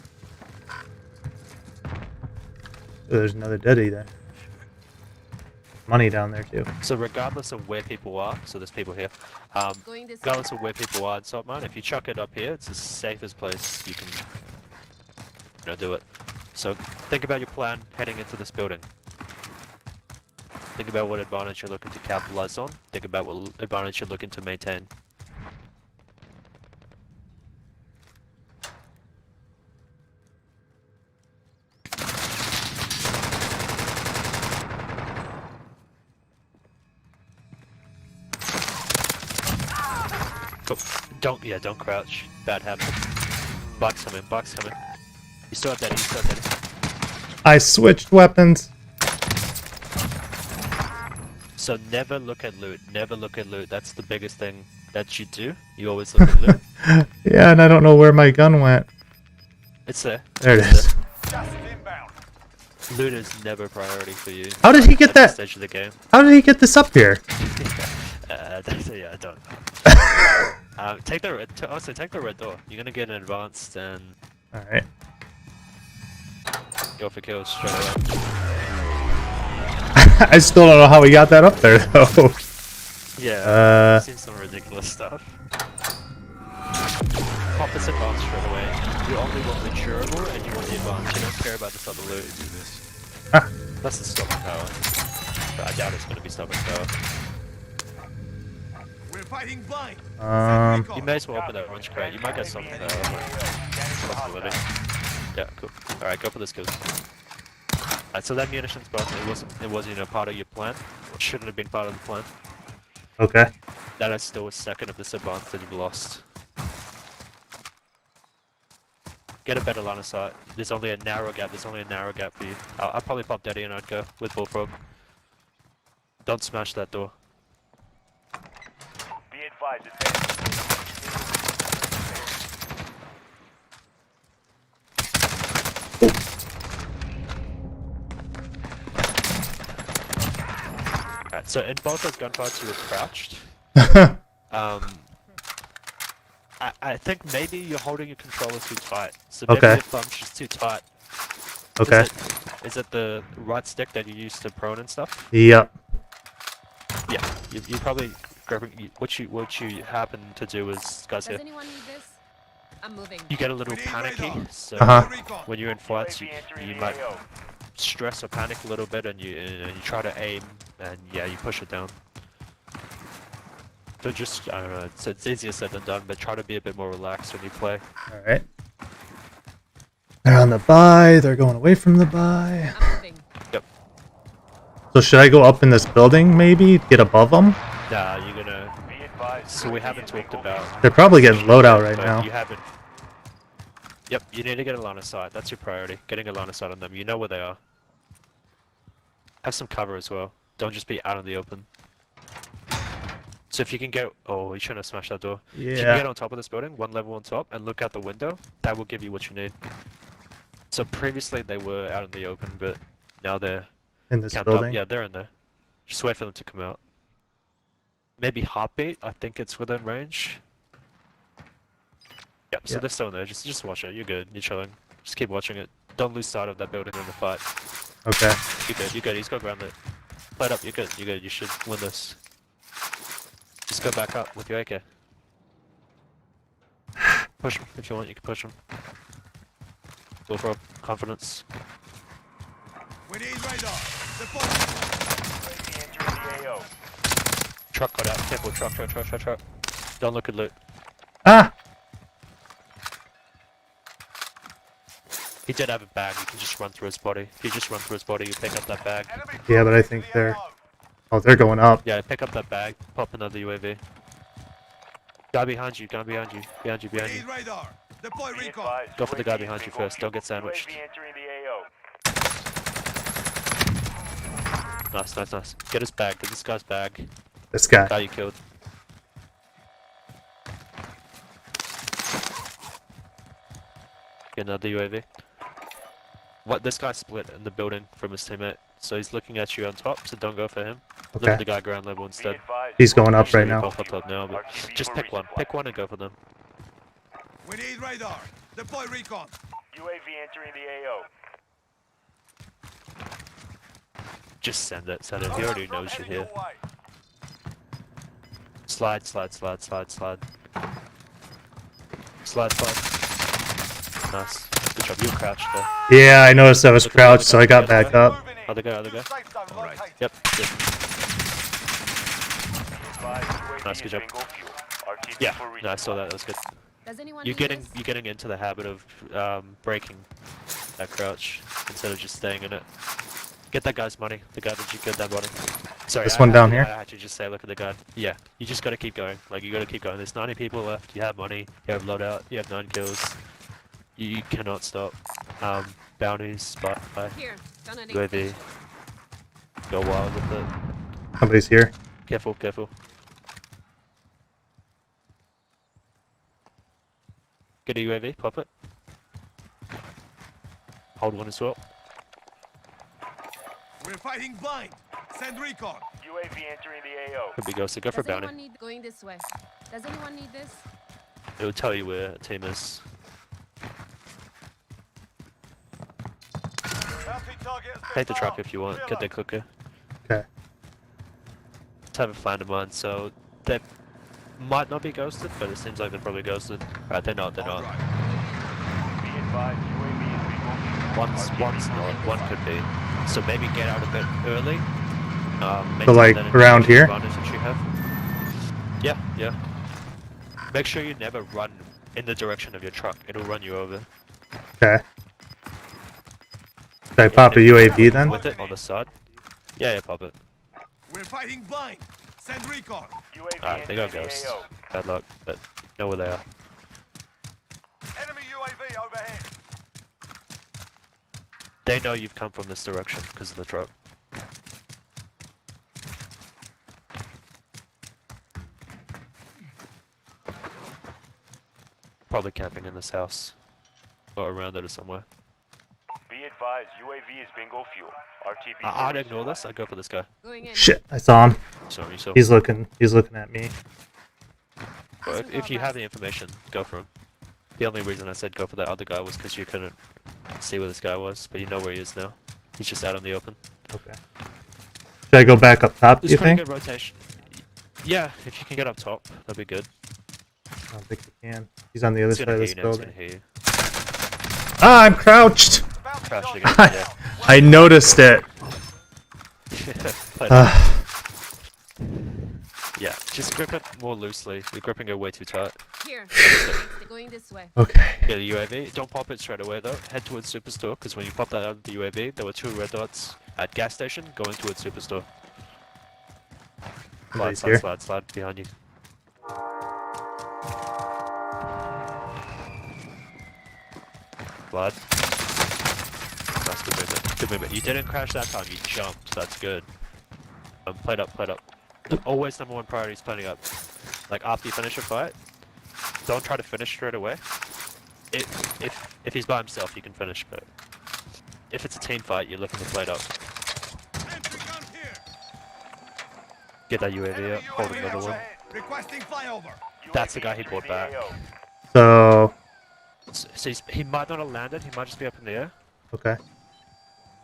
Oh, there's another Diddy there. Money down there too. So regardless of where people are, so there's people here, Going this way. regardless of where people are in Saltmine, if you chuck it up here, it's the safest place you can do it. So think about your plan heading into this building. Think about what advantage you're looking to capitalize on. Think about what advantage you're looking to maintain. Don't crouch. Bad habit. Box coming, box coming. You still have that, you still have that. I switched weapons. So never look at loot. Never look at loot. That's the biggest thing that you do. You always look at loot. Yeah, and I don't know where my gun went. It's there. There it It's is. Gas is inbound. there. Loot is never a priority for you. How did he get at this that? stage of the game. How did he get this up here? Yeah, I don't know. Take the red. Also, take the red door. You're gonna get an advanced and Alright. go for kills straight away. I still don't know how he got that up there, though. Yeah, I've seen some ridiculous stuff. Pop this advance straight away. You only want the durable and you want the advance. You don't care about this other loot. Ah. That's the stopping power. But I doubt it's going to be stopping power. We're fighting blind. You may as well open that orange crate. You might get something there. Possibility. Yeah, cool. Alright, go for this kills. Alright, so that munitions box, it wasn't part of your plan. It shouldn't have been part of the plan. Okay. That is still a second of this advance that you've lost. Get a better line of sight. There's only a narrow gap. There's only a narrow gap for you. I'll probably pop Daddy and I'd go with Bullfrog. Don't smash that door. Be advised, Alright, so in both those gunfights you were crouched. I think maybe you're holding your controller too tight. So maybe Okay. your thumb's just too tight. Okay. Is it the right stick that you use to prone and stuff? Yep. Yeah, you probably grabbing what you happen to do is, guys, Does here, anyone need this? I'm moving. you get a little We need panicky. radar. So Uh-huh. when you're in fights, you might stress or panic a little bit, and you try to aim, and yeah, you push it down. So just I don't know, it's easier said than done, but try to be a bit more relaxed when you play. Alright. They're on the buy. They're going away from the buy. I'm moving. So should I go up in this building, maybe? Get above them? Nah, you're gonna. be advised. So we haven't talked about. They're probably getting loadout right but now. You haven't. Yep, you need to get a line of sight. That's your priority. Getting a line of sight on them. You know where they are. Have some cover as well. Don't just be out in the open. So if you can get, oh, you shouldn't have smashed that door. If you can Yeah. get on top of this building, one level on top, and look out the window, that will give you what you need. So previously they were out in the open, but now they're In this camped up. building? Yeah, they're in there. Just wait for them to come out. Maybe heartbeat. I think it's within range. Yep. So Yeah. they're still in there. Just watch it. You're good. You're chilling. Just keep watching it. Don't lose sight of that building in the fight. Okay. You're good. You're good. He's got ground it. Play it up. You're good. You're good. You should win this. Just go back up with your AK. Push him if you want. You can push him. Go for confidence. We need radar. Deploy. Entering the AO. Truck got out. Careful. Truck. Don't look at loot. Ah! He did have a bag. You can just run through his body. If you just run through his body, you pick up that bag. Enemy Yeah, but I think they're... Oh, they're going up. Yeah, pick up that bag. Pop another UAV. Guy behind you. Behind you. We need radar. Deploy Be recon. advised, Go for the guy UAV behind you bingo first. Don't get fuel. sandwiched. UAV entering the AO. Nice. Get his bag. Get this guy's bag. This guy. Guy you killed. Get another UAV. What? This guy split in the building from his teammate, so he's looking at you on top. So don't go for him. Look Okay. at the guy ground level Be instead. advised, He's going up Actually, right we now. both up top now, but just pick one. Pick one and go for them. We need radar. Deploy recon. UAV entering the AO. Just send it. Send it. He already knows you're here. Slide. Slide. Nice. Good job. You crouched there. Yeah, I noticed I was Look at the other crouched, so guy, I got the other back guy. up. Moving in. Other guy, other guy. Safe zone Alright. located. Yep. Good. Nice, good job. Yeah, no, I saw that. That was good. Does anyone You're need getting this? you're getting into the habit of breaking that crouch instead of just staying in it. Get that guy's money. The guy that you get that money. Sorry, This one down here? I had to just say, look at the guy. Yeah, you just gotta keep going. Like you gotta keep going. There's 90 people left. You have money. You have loadout. You have 9 kills. You cannot stop. Bounties, spy, Here, found an UAV. Go wild with it. Somebody's here. Careful, careful. Get a UAV, pop it. Hold one as well. We're fighting blind. Send recon. UAV entering the AO. Could be ghosted. Go for Does bounty. anyone need going this way? Does anyone need this? It will tell you where a team is. Bounty target has been Take the truck marked. if you want. Get their cooker. Okay. Let's have a find in mind. So they might not be ghosted, but it seems like they're probably ghosted. Right, they're not. They're not. Alright. Be advised, UAV is being One's not. One could be. So maybe get out a bit early. Make So, like, that an around here? advantage that you have. Yeah, yeah. Make sure you never run in the direction of your truck. It'll run you over. Okay. Should I pop a UAV then? With it on the side. Yeah, yeah, pop it. We're fighting blind. Send recon. UAV Alright, they got entering the ghosts. AO. Bad luck, but know where they are. Enemy UAV overhead. They know you've come from this direction because of the truck. Probably camping in this house. Or around it or somewhere. Be advised, UAV is bingo fuel. RTB. I'd ignore this, I'd go for this guy. Going in. Shit, I saw him. Sorry, so He's looking at me. but if you have the information, go for him. The only reason I said go for that other guy was because you couldn't see where this guy was, but you know where he is now. He's just out in the open. Okay. Should I go back up top, do It's you pretty think? good rotation. Yeah, if you can get up top, that'd be good. I don't think I can. He's on the other He's side gonna of hear this you now, he's building. gonna hear you. Ah, I'm crouched! Bounty Crouch target again, down. I noticed it. Play that. Ah, Yeah, just grip it more loosely. You're gripping it way too tight. Here. They're going this way. okay. Get a UAV. Don't pop it straight away though. Head towards Superstore, because when you pop that out of the UAV, there were 2 red dots at gas station going towards Superstore. Somebody's Slide, here. slide, slide behind you. Slide. That's good movement. Good movement. You didn't crash that time, you jumped. That's good. Played up, played up. Always number 1 priority is planning up. Like after you finish a fight, don't try to finish straight away. If he's by himself, you can finish, but if it's a team fight, you're looking to play it up. Entry gun here. Get that UAV Enemy up, hold UAV another one. overhead. Requesting flyover. That's the UAV guy he entering brought the back. AO. So, So he might not have landed, he might just be up in the air. okay.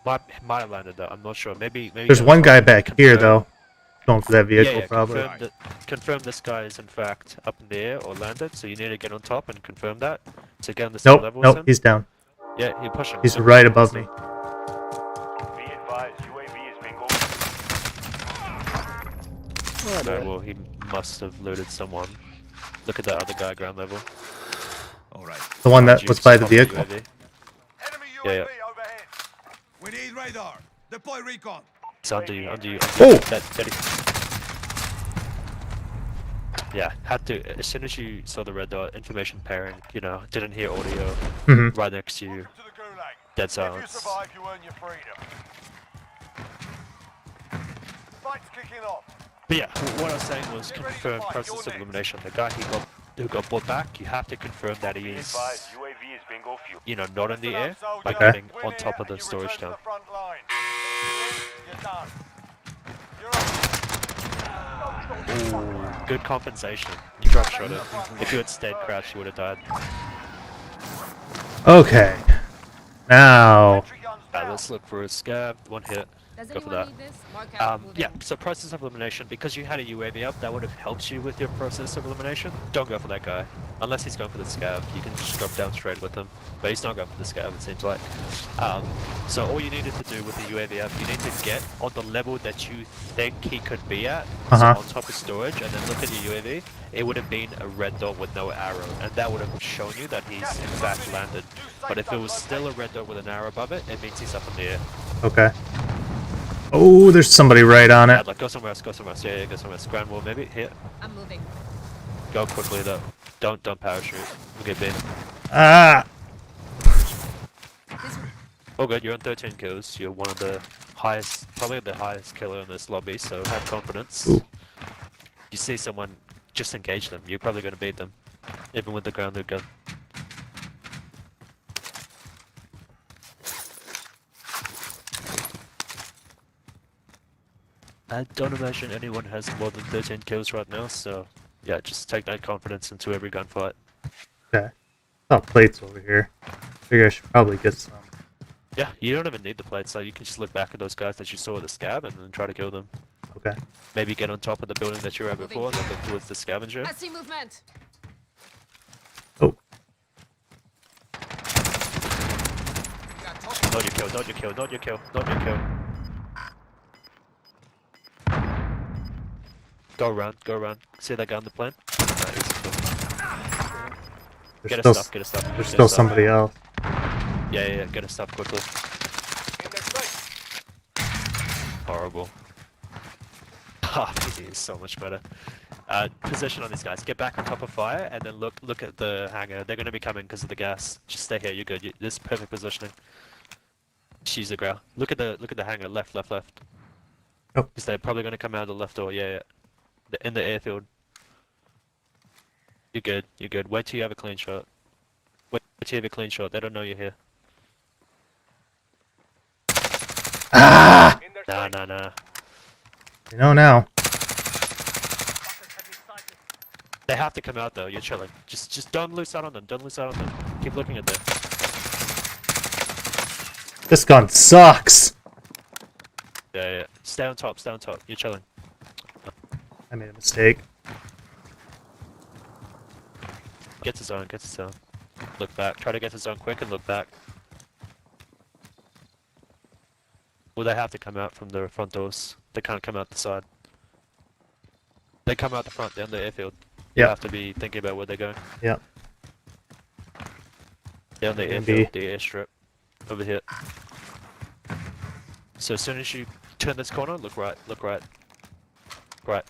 Might have landed though, I'm not sure. Maybe There's go one guy top, back here confirm- though. Going for that vehicle yeah, probably. confirm this guy is in fact up in the air or landed, so you need to get on top and confirm that. To get on the same Nope, level nope, as him. he's down. Yeah, you push him. He's Yep. right above me. Be advised, UAV is bingo. Okay, well he must have looted someone. Look at that other guy ground level. Alright. The one that Juice, was by the pop vehicle. UAV. Enemy Yeah, UAV yeah. overhead. We need radar. Deploy recon. It's under you, under you. Oh! That yeah, had to, as soon as you saw the red dot, information pairing, you know, didn't hear audio, hmm right next to you, To the gulag. dead If you silence. survive, you earn your freedom. Fight's kicking off. But yeah, what I was saying was confirm process of elimination. The guy who got brought back, you have to confirm that he Be is, advised, UAV is bingo fuel. you know, not in the air, by Okay. getting Win on here top of and the you storage return to tank. the front line. You're done. You're up. Ooh, good compensation. You drop shot it. If you had stayed crouched, you would have died. Okay. Now, Entry guns Alright, down. let's look for a scab. 1 hit. Does Go for anyone that. need this? Mark out. Yeah, Moving. so process of elimination, because you had a UAV up, that would have helped you with your process of elimination. Don't go for that guy. Unless he's going for the scav, you can just drop down straight with him. But he's not going for the scav, it seems like. So all you needed to do with the UAV up, you need to get on the level that you think he could be at, so on top of storage, and then look at your UAV. It would have been a red dot with no arrow, and that would have shown you that he's in fact landed. But if it was still a red dot with an arrow above it, it means he's up in the air. Okay. Oh, there's somebody right on Yeah, it. like go somewhere else, go somewhere else. Yeah, go somewhere else. Ground wall maybe, here. I'm moving. Go quickly though. Don't parachute. We'll get bit. Ah! This Oh good, you're on 13 kills. You're one of the highest, probably the highest killer in this lobby, so have confidence. Ooh. You see someone, just engage them. You're probably going to beat them, even with the grounded gun. I don't imagine anyone has more than 13 kills right now, so yeah, just take that confidence into every gunfight. Okay. Oh, plates over here. Figure I should probably get some. Yeah, you don't even need the plates, so you can just look back at those guys that you saw with the scab and then try to kill them. Okay. Maybe get on top of the building that you were at before and then look towards the scavenger. I see movement. Oh. Not your kill, not your kill, not your kill, not your kill. Go around, go around. See that guy on the plane? Get a stuff, get a stuff. There's still somebody else. Yeah, get a stuff quickly. Horrible. Ah, PC is so much better. Position on these guys. Get back on top of fire, and then look at the hangar. They're going to be coming because of the gas. Just stay here. You're good. This is perfect positioning. Just use the ground. Look at the hangar. Left. Oh. Because they're probably going to come out of the left door. Yeah. In the airfield. You're good. You're good. Wait till you have a clean shot. Wait till you have a clean shot. They don't know you're here. Ah! Nah. You know now. They have to come out though. You're chilling. Just don't lose out on them. Don't lose out on them. Keep looking at them. This gun sucks. Yeah. Stay on top. You're chilling. I made a mistake. Get to zone. Look back. Try to get to zone quick and look back. Well, they have to come out from the front doors. They can't come out the side. They come out the front. They're in the airfield. You Yep. have to be thinking about where they're going. Yep. They're on the airfield, the airstrip. Over here. So as soon as you turn this corner, look right. Right.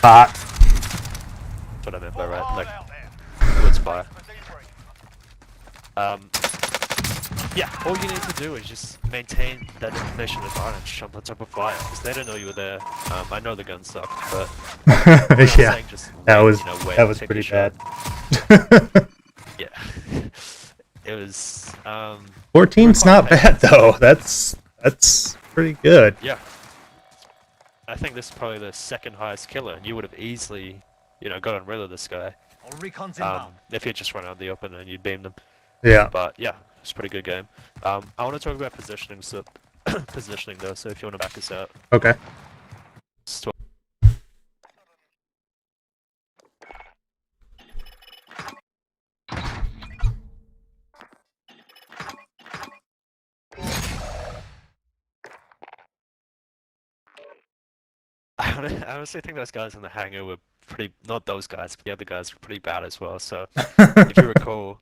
Hot. That's what I meant by right. Like, towards fire. Yeah, all you need to do is just maintain that information advantage on the top of fire, because they don't know you were there. I know the gun sucked, but Yeah. saying just That wait, was you know, wait, that was take pretty your bad. shot. Yeah. It was 14's not bad though. That's pretty good. yeah. I think this is probably the second highest killer, and you would have easily, gotten rid of this guy. All recon's inbound. If you just run out in the open and you'd beam them. Yeah. But yeah, it's a pretty good game. I want to talk about positioning, so positioning though. So if you want to back us out, Okay. I honestly think those guys in the hangar were pretty. Not those guys, but the other guys were pretty bad as well. So if you recall,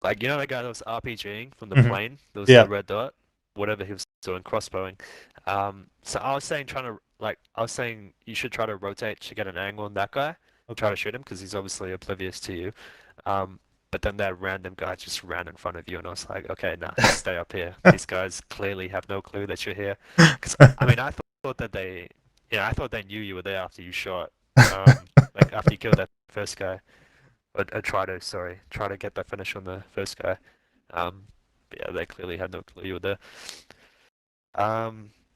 like the guy that was RPGing from the Mhm. plane, there was Yeah. the red dot, whatever he was doing, crossbowing. So I was saying you should try to rotate to get an angle on that guy. Try to shoot him because he's obviously oblivious to you. But then that random guy just ran in front of you, and I was like, okay, nah, stay up here. These guys clearly have no clue that you're here. Because I mean, I thought that I thought they knew you were there after you shot, like after you killed that first guy. Or try to get that finish on the first guy. But yeah, they clearly had no clue you were there.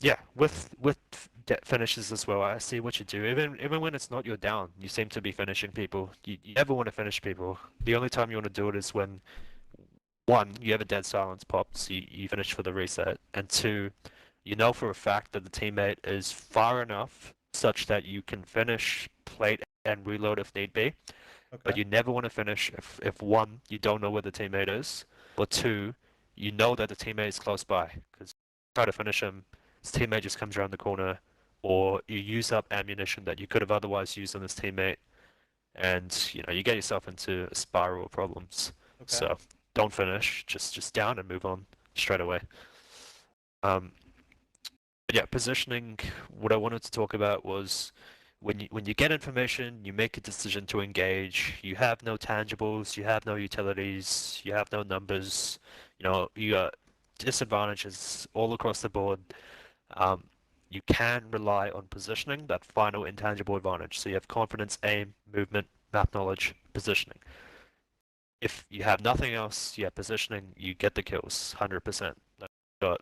Yeah, with finishes as well, I see what you do. Even when it's not your down, you seem to be finishing people. You never want to finish people. The only time you want to do it is when one, you have a dead silence pop, so you finish for the reset, and two, you know for a fact that the teammate is far enough such that you can finish, plate, and reload if need be. But Okay. you never want to finish if one, you don't know where the teammate is, or two, you know that the teammate is close by. Because try to finish him, his teammate just comes around the corner, or you use up ammunition that you could have otherwise used on this teammate, and you get yourself into a spiral of problems. Okay. So don't finish, just down and move on straight away. But yeah, positioning. What I wanted to talk about was when you get information, you make a decision to engage. You have no tangibles, you have no utilities, you have no numbers. You got disadvantages all across the board. Um, you can rely on positioning, that final intangible advantage. So you have confidence, aim, movement, map knowledge, positioning. If you have nothing else, you have positioning, you get the kills, 100%. But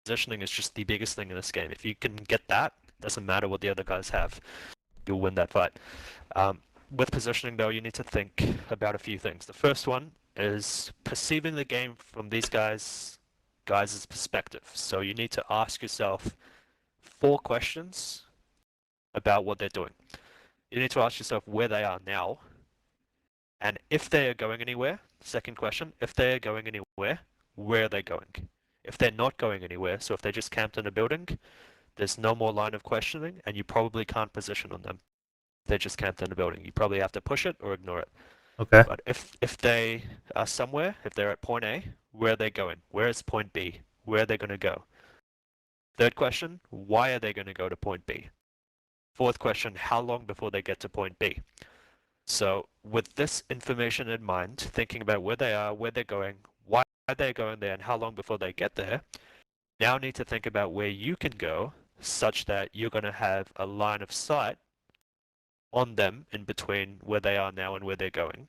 positioning is just the biggest thing in this game. If you can get that, doesn't matter what the other guys have, you'll win that fight. With positioning, though, you need to think about a few things. The first one is perceiving the game from these guys' perspective. So you need to ask yourself 4 questions about what they're doing. You need to ask yourself where they are now, and if they are going anywhere. Second question, if they are going anywhere, where are they going? If they're not going anywhere, so if they just camped in a building, there's no more line of questioning, and you probably can't position on them. They're just camped in a building. You probably have to push it or ignore it. Okay. But if they are somewhere, if they're at point A, where are they going? Where is point B? Where are they going to go? Third question, why are they going to go to point B? Fourth question, how long before they get to point B? So with this information in mind, thinking about where they are, where they're going, why they're going there, and how long before they get there, now need to think about where you can go such that you're going to have a line of sight on them in between where they are now and where they're going,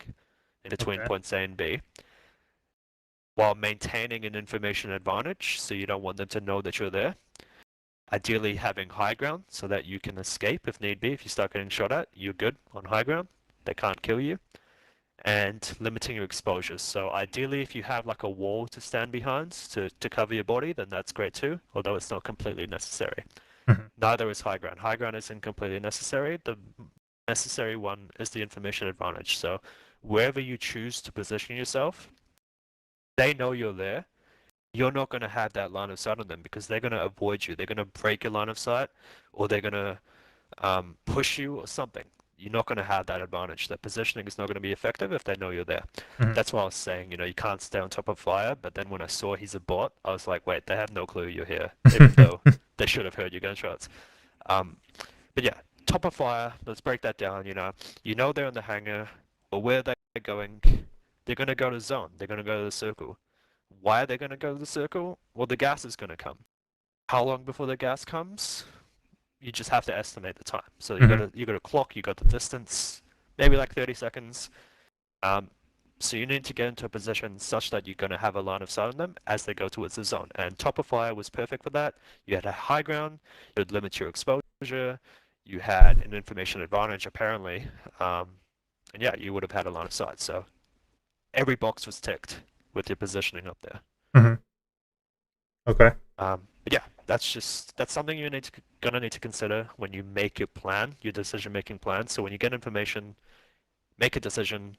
in between Okay. points A and B, while maintaining an information advantage, so you don't want them to know that you're there. Ideally having high ground so that you can escape if need be. If you start getting shot at, you're good on high ground. They can't kill you. And limiting your exposures. So ideally if you have like a wall to stand behind to cover your body, then that's great too, although it's not completely necessary. Mhm. Neither is high ground. High ground isn't completely necessary. The necessary one is the information advantage. So wherever you choose to position yourself, they know you're there. You're not going to have that line of sight on them because they're going to avoid you. They're going to break your line of sight, or they're going to push you or something. You're not going to have that advantage. That positioning is not going to be effective if they know you're there. Mhm. That's why I was saying, you can't stay on top of fire. But then when I saw he's a bot, I was like, wait, they have no clue you're here, even though they should have heard your gunshots. But yeah, top of fire. Let's break that down. You know they're in the hangar, or where they're going. They're going to go to zone. They're going to go to the circle. Why are they going to go to the circle? Well, the gas is going to come. How long before the gas comes? You just have to estimate the time. So you got a clock, you got the distance, maybe like 30 seconds. So you need to get into a position such that you're going to have a line of sight on them as they go towards the zone. And top of fire was perfect for that. You had a high ground, you would limit your exposure, you had an information advantage apparently, and yeah, you would have had a line of sight. So every box was ticked with your positioning up there. Mhm. Okay. But yeah, that's something you're gonna need to consider when you make your plan, your decision-making plan. So when you get information, make a decision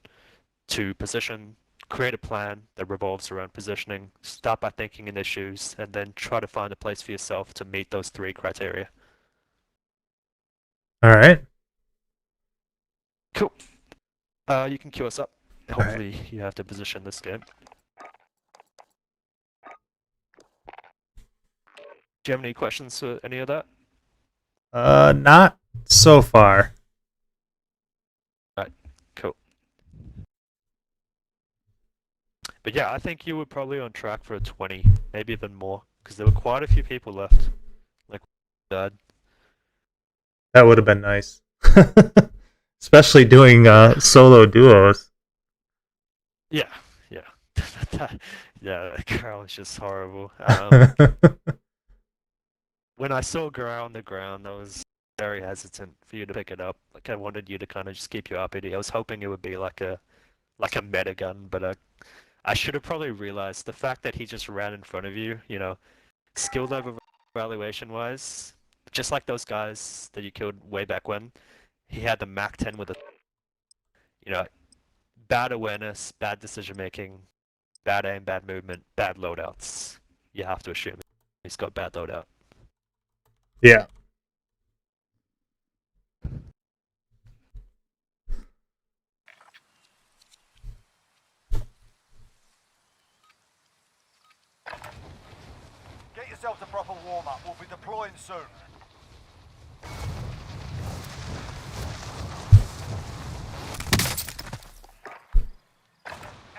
to position, create a plan that revolves around positioning. Start by thinking in issues, and then try to find a place for yourself to meet those 3 criteria. All right. Cool. You can queue us up. All right. Hopefully you have to position this game. Do you have any questions for any of that? Not so far. Right. Cool. But yeah, I think you were probably on track for a 20, maybe even more, because there were quite a few people left. Like, Dad. That would have been nice. Especially doing solo duos. Yeah, yeah. Yeah, that girl was just horrible. When I saw girl on the ground, I was very hesitant for you to pick it up. Like, I wanted you to kind of just keep your uppity. I was hoping it would be like a meta gun, but I should have probably realized the fact that he just ran in front of you, you know, skill level evaluation wise, just like those guys that you killed way back when, he had the Mac 10 with a, you know, bad awareness, bad decision making, bad aim, bad movement, bad loadouts. You have to assume he's got bad loadout. Yeah. Get yourselves a proper warm-up. We'll be deploying soon.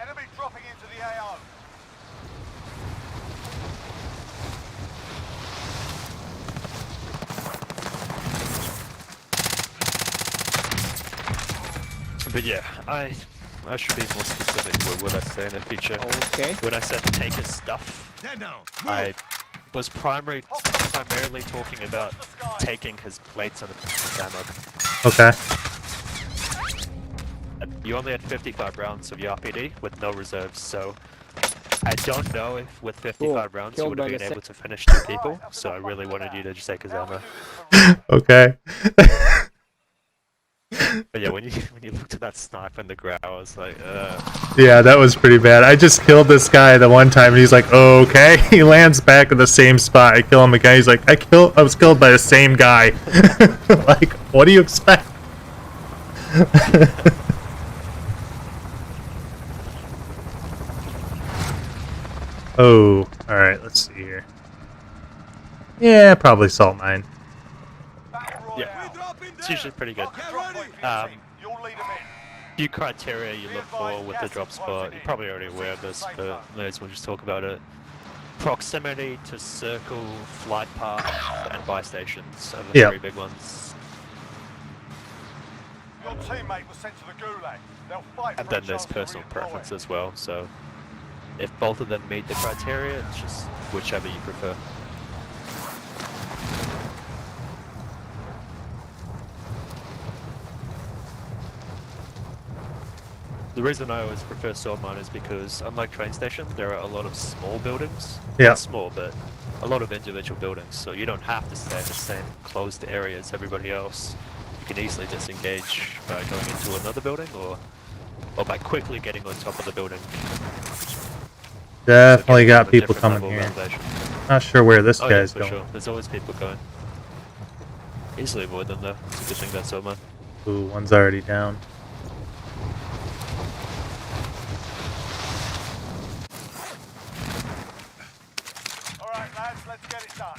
Enemy dropping into the AO. But yeah, I should be more specific with what I say in the future. Okay. When I said take his stuff, Dead now. I was primarily talking about taking his plates and his ammo. Okay. You only had 55 rounds of your RPD with no reserves, so I don't know if with 55 rounds you Killed would have by been the able to finish 2 people, so I really wanted you to just take his ammo. Okay. But yeah, when you looked at that sniper in the ground, I was like, Yeah, that was pretty bad. I just killed this guy the one time, and he's like, oh, okay. He lands back in the same spot. I kill him again. He's like, I was killed by the same guy. Like, what do you expect? Oh, all right. Let's see here. Yeah, probably salt mine. yeah, We drop in it's there. usually pretty good. Get ready. You'll lead them in. Few criteria you look for with the drop spot. You're probably already aware of this, but may as well just talk about it. Proximity to circle, flight path, and buy stations are the Yeah. 3 big ones. Your teammate was sent to the gulag. They'll fight And for a then there's chance to personal redeploy. preference as well, so if both of them meet the criteria, it's just whichever you prefer. The reason I always prefer sword mine is because, unlike train station, there are a lot of small buildings. Yeah. Not small, but a lot of individual buildings, so you don't have to stay in the same closed area as everybody else. You can easily disengage by going into another building, or by quickly getting on top of the building. Definitely So got a people different coming level of here. elevation. Not sure where this Oh yeah, guy's for going. sure. There's always people going. Easily avoid them though. It's a good thing that's so much. Ooh, one's already down. All right, lads, let's get it done.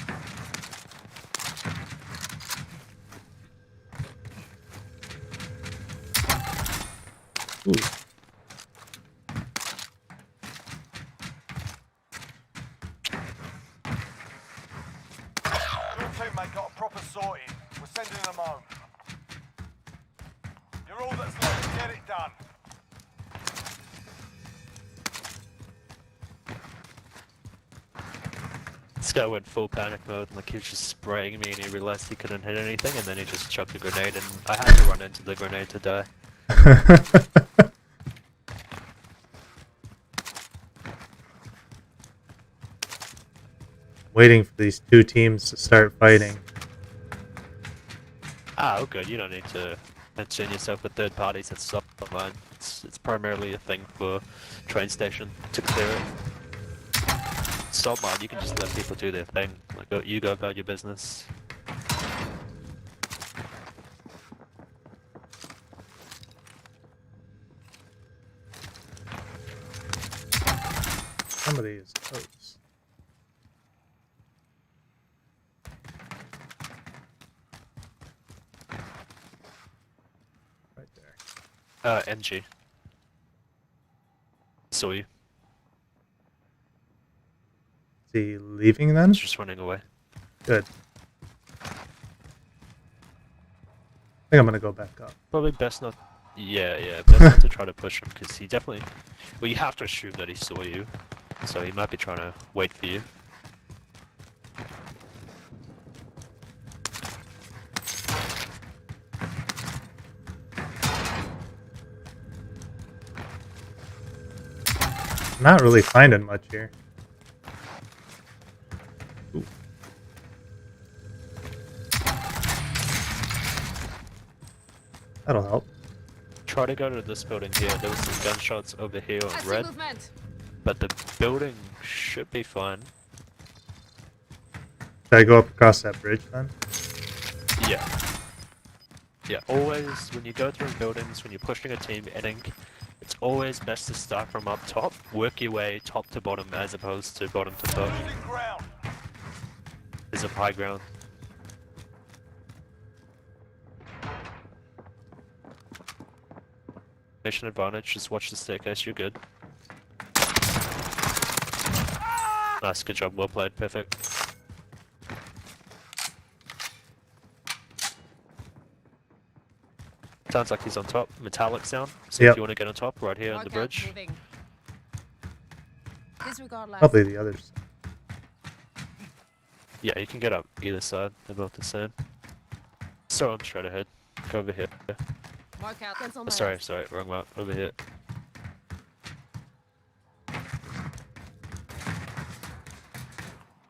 Ooh. Your teammate got a proper sorting. We're sending them home. You're all that's left. Get it done. This guy went full panic mode, like he was just spraying me and he realized he couldn't hit anything and then he just chucked a grenade and I had to run into the grenade to die. Waiting for these 2 teams to start fighting. Ah, oh good, you don't need to concern yourself with third parties, that's salt mine. It's primarily a thing for train station to clear it. Salt mine, you can just let people do their thing. Like, you go about your business. Somebody is close. Right there. NG. Saw you. Is he leaving then? He's just running away. Good. I think I'm gonna go back up. Probably best not. Yeah, best not to try to push him because he definitely. Well, you have to assume that he saw you, so he might be trying to wait for you. I'm not really finding much here. Ooh. That'll help. Try to go to this building here. There was some gunshots over here I on see red, movement. but the building should be fine. Should I go up across that bridge then? Yeah. Yeah, always, when you go through buildings, when you're pushing a team, it's always best to start from up top, work your way top to bottom as opposed to bottom to top. Losing ground. There's a high ground. Mission advantage, just watch the staircase, you're good. Nice, good job, well played, perfect. Sounds like he's on top, metallic sound, so Yep. if you want to get on top, right here on the Mark out bridge. moving. Disregard last. Probably the others. Yeah, you can get up either side, they're both the same. So I'm straight ahead, go over here. Mark out. Cancel my Sorry, left. sorry, wrong map, over here.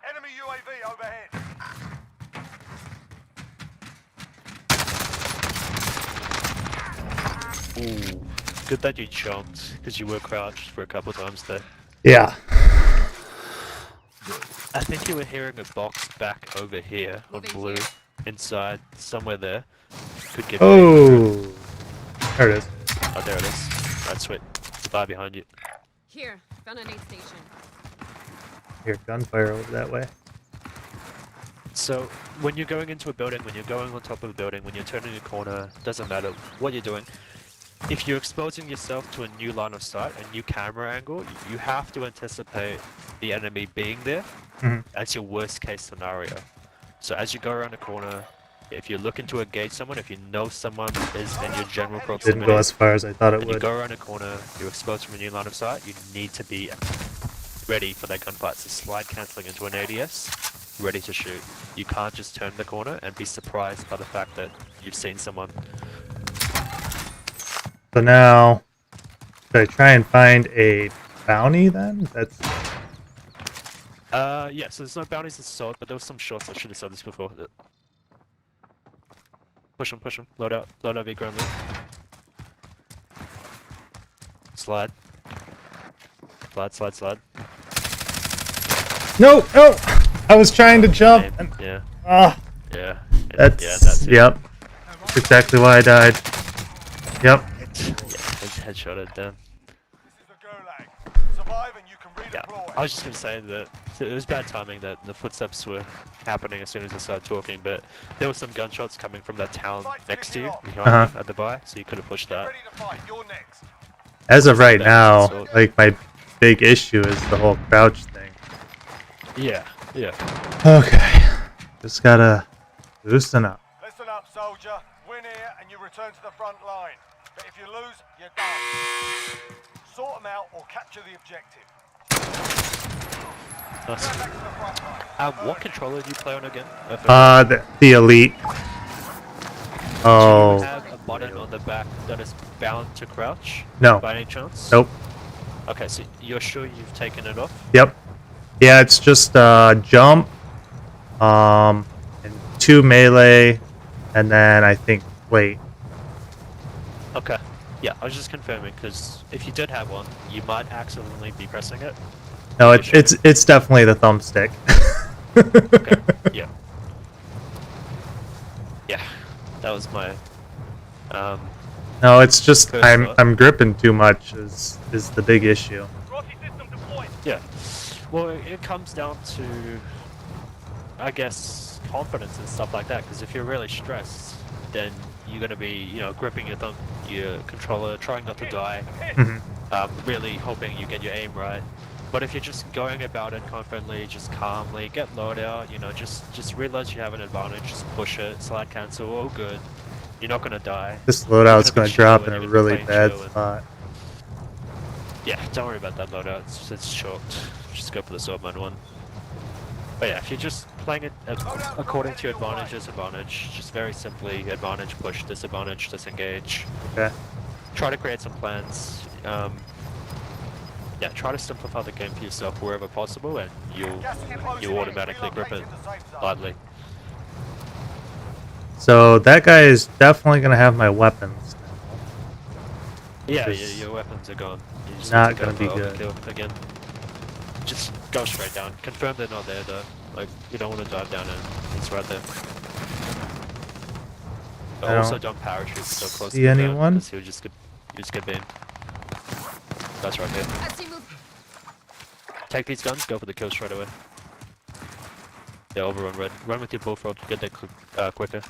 Enemy UAV overhead. Ooh, good that you jumped, because you were crouched for a couple times there. Yeah. I think you were hearing a box back over here on Moving blue, here. inside, somewhere there. Could give Oh. There it is. Oh, there it is. That's sweet. The bar behind you. Here, found an aid station. Here, gunfire over that way. So, when you're going into a building, when you're going on top of a building, when you're turning a corner, doesn't matter what you're doing. If you're exposing yourself to a new line of sight, a new camera angle, you have to anticipate the enemy being there. Mhm. That's your worst case scenario. So as you go around a corner, if you're looking to engage someone, if you know someone is in your general Didn't proximity, go as far as I thought it and you would. go around a corner, you're exposed from a new line of sight, you need to be ready for that gunfight. So slide cancelling into an ADS, ready to shoot. You can't just turn the corner and be surprised by the fact that you've seen someone. So now, should I try and find a bounty then? That's Yeah, so there's no bounties to sold, but there was some shots. I should have said this before. Push him, load out V ground loop. Slide. Slide. no. I was trying to jump. Aim. And, Yeah, ah, yeah. that's yeah, that's it. yep. That's exactly why I died. Yep. Yeah, headshotted down. This is the Gulag. Survive and you can Yeah, redeploy. I was just gonna say that it was bad timing that the footsteps were happening as soon as I started talking, but there were some gunshots coming from that town next to you, behind you, at the buy, so you could have pushed that. Ready to fight. You're next. As of right now, like my big issue is the whole crouch thing. Yeah. Okay. Just gotta loosen up. Listen up, soldier. Win here and you return to the front line. But if you lose, you're done. Sort them out or capture the objective. Nice. Go back to the front line. What controller do you play on again? The elite. Do you Oh, have a button on the back that is bound to crouch? No. By any chance? nope. Okay, so you're sure you've taken it off? Yep. Yeah, it's just jump, and 2 melee, and then I think wait. Okay. Yeah, I was just confirming, because if you did have one, you might accidentally be pressing it. No, it's definitely the thumbstick. Okay, yeah. Yeah, that was my... No, it's just First I'm thought. I'm gripping too much is the big issue. Rocky system deployed. Yeah. Well, it comes down to, I guess, confidence and stuff like that, because if you're really stressed, then you're going to be, gripping your controller, trying not to die, Mhm. really hoping you get your aim right. But if you're just going about it confidently, just calmly, get loadout, just realize you have an advantage, just push it, slide cancel, all good. You're not going to die. This loadout's You're gonna gonna be drop in chill a and you're really playing bad chill and- spot. Yeah, don't worry about that loadout, it's chalked. Just go for the sword mode one. But yeah, if you're just playing it according to your advantage, just very simply, advantage, push, disadvantage, disengage. Okay. Try to create some plans. Yeah, try to simplify the game for yourself wherever possible, and Gas is closing you in. automatically grip it Relocating the safe zone. lightly. So that guy is definitely gonna have my weapons now. Yeah, Is your weapons are gone. You just not need to go gonna for be good. overkill again. Just go straight down. Confirm they're not there though. Like, you don't want to dive down and it's right there. But I also don't don't parachute so close see to the anyone. because he'll just get beamed. That's right here. I see move. Take these guns, go for the kill straight away. Yeah, overrun red. Run with your bullfrog, get there quicker.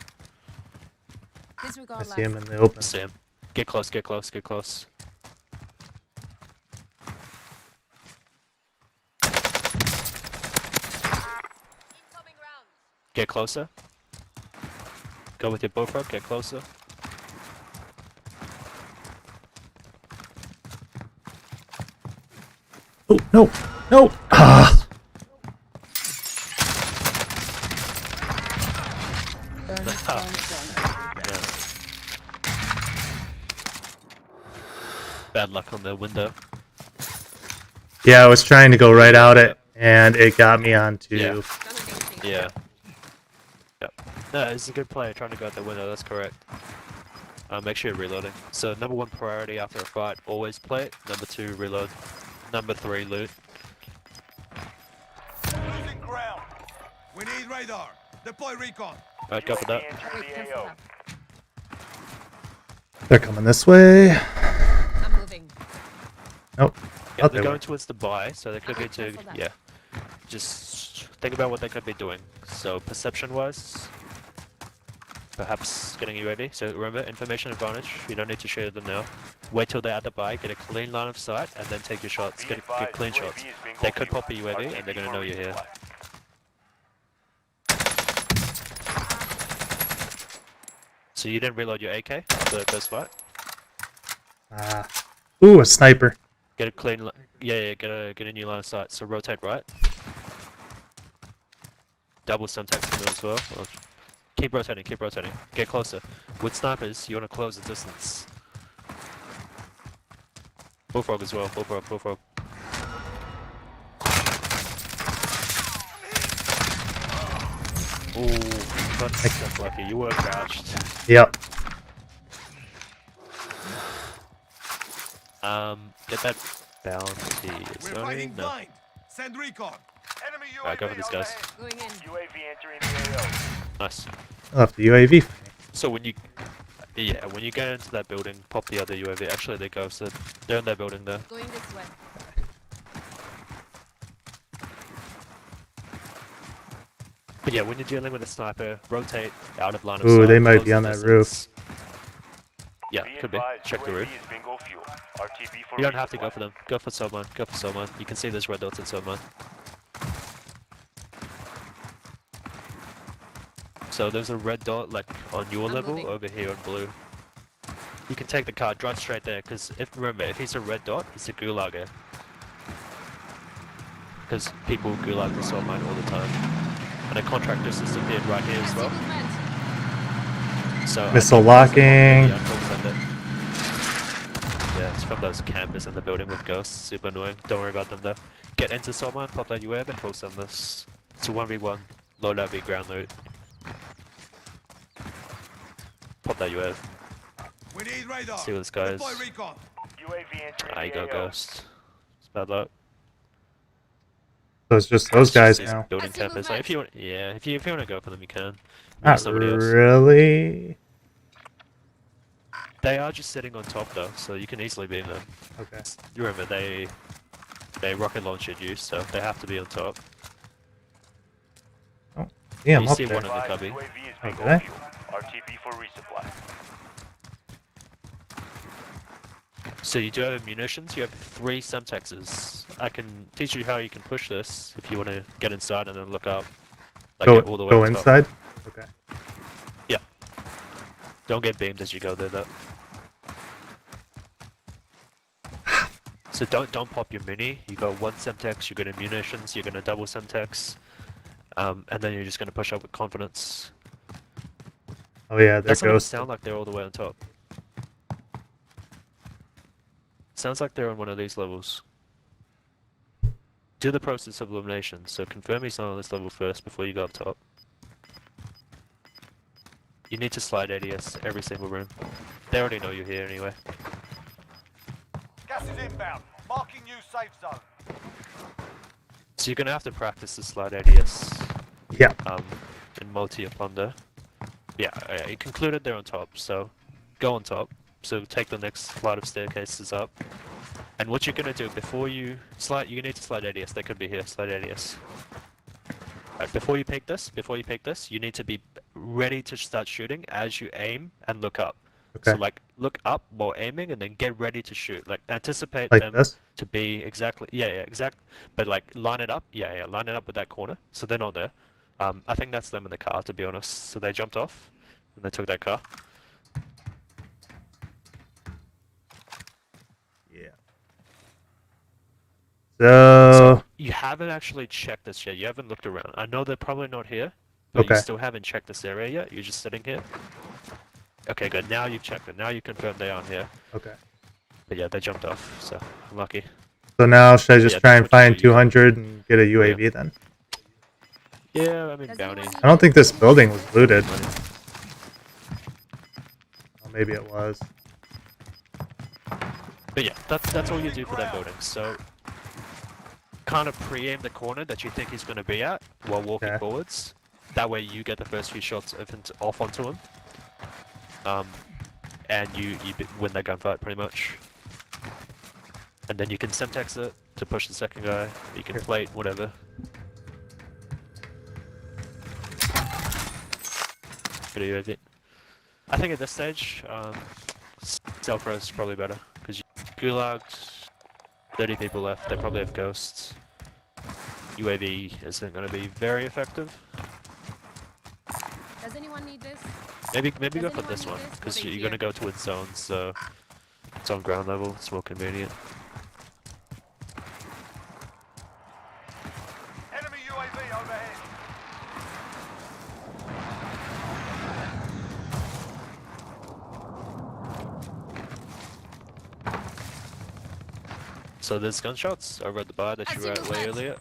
Disregard I see him last. in the open. See him. Get close, get close, get close. Incoming round. Get closer. Go with your bullfrog, get closer. Oh no, no! Ah, Bad luck on the window. yeah, I was trying to go right out it, and it got me onto. Yeah. Found an aid station. Yeah. Yep. No, it's a good play trying to go out the window, that's correct. Make sure you're reloading. So number 1 priority after a fight, always play it. Number 2, reload. Number 3, loot. Losing ground. We need radar. Deploy recon. Alright, go for that. UAV entering Wait, the cancel AO. that. They're coming this way. I'm moving. Nope. Yeah, Out they're there. going towards the buy, so they could be to, cancel that. yeah. Just think about what they could be doing. So perception-wise, perhaps getting UAV. So remember, information advantage. You don't need to share them now. Wait till they're at the buy, get a clean line of sight, and then take your shots. Be Get advised, clean UAV shots. is bingo They could fuel. pop a UAV, and they're gonna RTB know you're here. resupply. So you didn't reload your AK after the first fight? Ah. Ooh, a sniper. Get a clean, yeah, get a new line of sight. So rotate right. Double sometimes from as well. Or keep rotating, keep rotating. Get closer. With snipers, you want to close the distance. Bullfrog as well. Bullfrog, bullfrog. Ooh, that's lucky. You were crouched. Yep. Get that bounty. It's We're only fighting no. blind. Send recon. Enemy UAV Alright, go for these guys. overhead. Going in. UAV entering the AO. Nice. I left the UAV for me. So when you, yeah, when you get into that building, pop the other UAV. Actually, they ghosted. They're in that building there. Going this way. But yeah, when you're dealing with a sniper, rotate out of line of Ooh, sight. they might close be the on that roof. distance. Yeah, Be could be. advised, Check the UAV roof. is bingo fuel. RTB for You don't have to resupply. go for them. Go for someone. Go for someone. You can see there's red dots in someone. So there's a red dot like on your I'm level moving. over here on blue. You can take the car, drive straight there, because remember, if he's a red dot, he's a gulager. Because people gulag the soul mine all the time. And a contract just disappeared right here I as see well. movement. So Missile I think locking. yeah, I'll send it. Yeah, it's from those campers in the building with ghosts. Super annoying. Don't worry about them though. Get into soul mine, pop that UAV, and full send this. It's a 1v1. Load out big ground loot. Pop that UAV. We need radar. See what this guy is. Deploy recon. UAV entering Ah, you the go AO. ghost. It's bad luck. So it's just those guys These now. Building I see campers. Like, if movement. you want, yeah, if you want to go for them, you can. Maybe Not somebody else. really. They are just sitting on top though, so you can easily beam them. Okay. You remember they rocket launched you, so they have to be on top. Yeah, I'm You up see there. one in the Advised, cubby. UAV is Oh, bingo did I? fuel. RTB for resupply. So you do have munitions. You have 3 semtexes. I can teach you how you can push this if you want to get inside and then look up. Like Go, get all the way go to the top. inside. Okay. Don't get beamed as you go there though. So don't pop your mini. You got 1 semtex, you're gonna munitions, you're gonna double semtex, and then you're just gonna push up with confidence. Oh yeah, there Doesn't even goes. sound like they're all the way on top. Sounds like they're on one of these levels. do the process of elimination. So confirm he's not on this level first before you go up top. You need to slide ADS every single room. They already know you're here anyway. Gas is inbound. Marking new safe zone. So you're gonna have to practice the slide ADS Yeah. in multi up under. Yeah, you concluded they're on top, so go on top. So take the next flight of staircases up. And what you're gonna do before you slide, you need to slide ADS. They could be here. Slide ADS. Right, before you pick this, you need to be ready to start shooting as you aim and look up. Okay. So like look up while aiming, and then get ready to shoot. Like anticipate Like them this? to be exactly, but like line it up, line it up with that corner. So they're not there. I think that's them in the car, to be honest. So they jumped off and they took that car. Yeah. So You haven't actually checked this yet. You haven't looked around. I know they're probably not here, but you Okay. still haven't checked this area yet. You're just sitting here. Okay, good. Now you've checked it. Now you confirm they aren't here. okay. But yeah, they jumped off, so unlucky. So now should I just Yeah, try that's and what find you- 200 and get a UAV then? Yeah, I mean Does bounty. anyone I don't think this building was looted. Well, maybe it was. But yeah, that's all you do for that building. So kind of pre-aim the corner that you think he's going to be at while walking Okay. forwards. That way you get the first few shots off onto him. And you win that gunfight pretty much. And then you can Semtex it to push the second guy. You can plate, whatever. Good UAV. I think at this stage, self-res is probably better. Because you gulagged, 30 people left, they probably have ghosts. UAV isn't going to be very effective. Does anyone need this? Maybe Does go for anyone this need one, this? because Nothing you're here. going to go towards zones, so it's on ground level, it's more convenient. Enemy UAV overhead. So there's gunshots over at the bar that I you see were at way movement. earlier.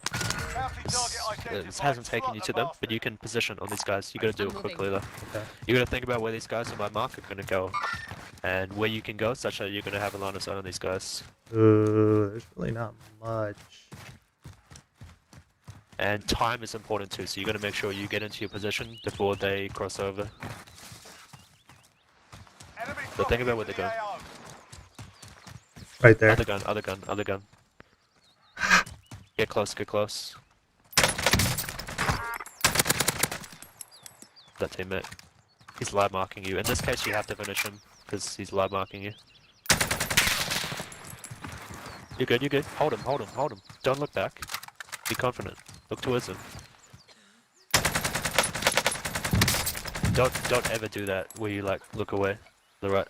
Bounty target identified. This hasn't taken you to them, but you can position on these guys. You gotta do it quickly though. You gotta think about where these guys on my mark are gonna go, and where you can go, such that you're gonna have a line of sight on these guys. Ooh, there's really not much. And time is important too, so you gotta make sure you get into your position before they cross over. Enemy So think about dropping where they into go. the AO. Right there. Other gun, other gun, other gun. Get close, get close. That teammate. He's live marking you. In this case, you have to finish him, because he's live marking you. You're good, you're good. Hold him, hold him, hold him. Don't look back. Be confident. Look towards him. Don't ever do that where you like look away. The right.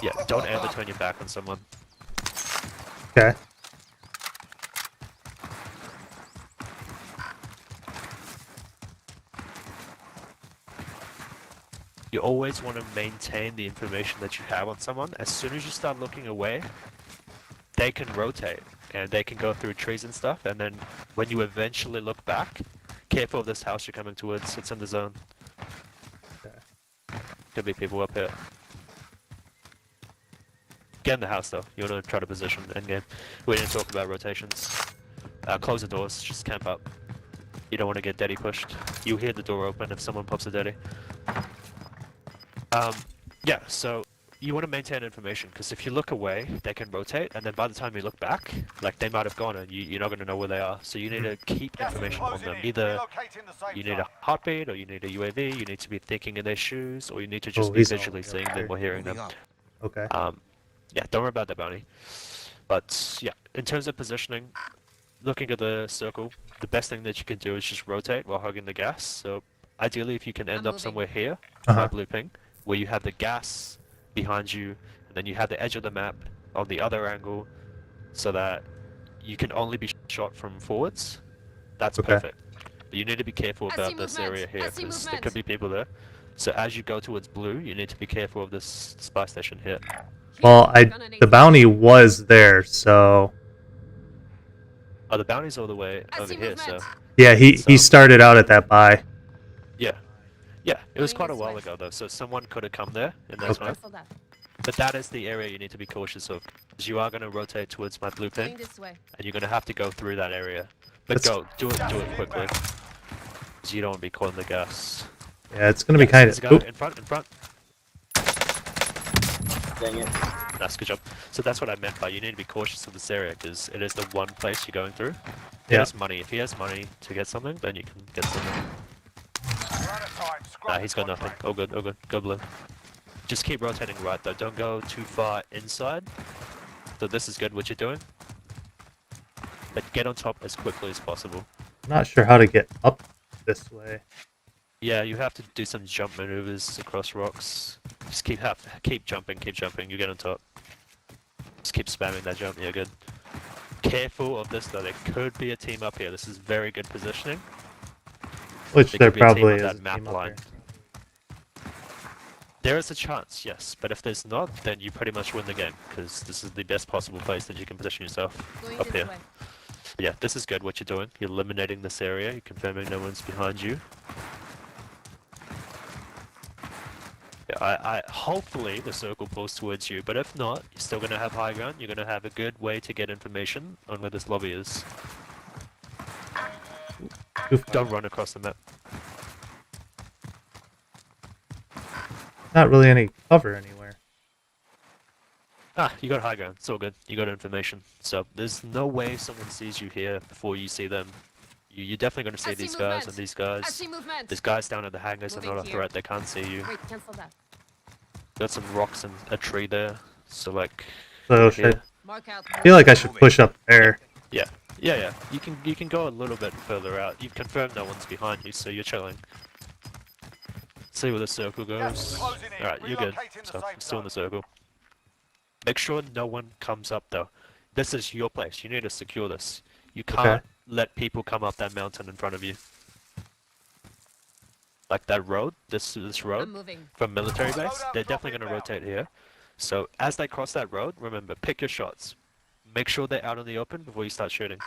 Yeah, don't ever turn your back on someone. Okay. You always want to maintain the information that you have on someone. As soon as you start looking away, they can rotate and they can go through trees and stuff, and then when you eventually look back, careful of this house you're coming towards, it's in the zone. Okay. Could be people up here. Get in the house though, you want to try to position endgame. We didn't talk about rotations. Close the doors, just camp up. You don't want to get daddy pushed. You hear the door open if someone pops a daddy. Yeah, so you want to maintain information, because if you look away, they can rotate, and then by the time you look back, like they might have gone and you're not going to know where they are. So you need to keep Gas is information on closing them. in. Either Relocating the safe you need zone. a heartbeat, or you need a UAV, you need to be thinking in their shoes, or you need to just Oh, be he's all visually the way seeing up them there. or hearing them. Moving up. Okay. Yeah, don't worry about that bounty. But yeah, in terms of positioning, looking at the circle, the best thing that you can do is just rotate while hugging the gas. So ideally, if you can end I'm up moving. somewhere here, Uh-huh. my blue ping, where you have the gas behind you, and then you have the edge of the map on the other angle, so that you can only be shot from forwards. That's Okay. perfect. But you need to be careful I about see this movement. area I here, see because there movement. could be people there. So as you go towards blue, you need to be careful of this spy station here. Well, Gonna need the bounty was there, so Oh, the bounty's all the way I over see here, so... movement. Yeah, he So- started out at that buy. Yeah. Yeah, it was Going quite a this while way. ago, though, so someone could have come there in that Okay. time. Cancel that. But that is the area you need to be cautious of, because you are going to rotate towards my blue Going pin, this way. and you're going to have to go through that area. But That's- go, do it quickly, because you don't want to be caught in the gas. Yeah, it's gonna be Yeah, kind there's a of. guy in front. Dang it. That's good job. So that's what I meant by you need to be cautious of this area, because it is the one place you're going through. He Yeah. has money. If he has money to get something, then you can get something. We're out of time. Scrap Nah, the he's got nothing. contract. All good, all good. Go blue. Just keep rotating right, though. Don't go too far inside. So this is good, what you're doing. But get on top as quickly as possible. I'm not sure how to get up this way. Yeah, you have to do some jump maneuvers across rocks. Just keep jumping, you get on top. Just keep spamming that jump, yeah, good. Careful of this though, there could be a team up here. This is very good positioning. Which There there could be a team probably on is. that a map team up line. here. There is a chance, yes, but if there's not, then you pretty much win the game, because this is the best possible place that you can position yourself. Going Up this here. way. Yeah, this is good what you're doing. You're eliminating this area, you're confirming no one's behind you. Yeah, I hopefully the circle pulls towards you, but if not, you're still gonna have high ground, you're gonna have a good way to get information on where this lobby is. Too far. Don't run across the map. Not really any cover anywhere. Ah, you got high ground, it's all good. You got information. So there's no way someone sees you here before you see them. You're definitely gonna see I see these guys movement. and these I guys. see movement. There's guys down at the hangars are Moving not a here. threat, they can't see you. Wait, cancel that. Got some rocks and a tree there, so like... So here. Mark out. I feel like I should push up there. Yeah. You can go a little bit further out. You've confirmed no one's behind you, so you're chilling. See where the circle Gas goes. is closing in. Alright, you're good. Relocating the So, safe I'm still in the zone. circle. Make sure no one comes up though. This is your place. You need to secure this. You can't let people come up that mountain in front of you. Like that road, this road I'm moving. from military Loadout base, they're drop definitely going to inbound. rotate here. So as they cross that road, remember, pick your shots. Make sure they're out in the open before you start shooting.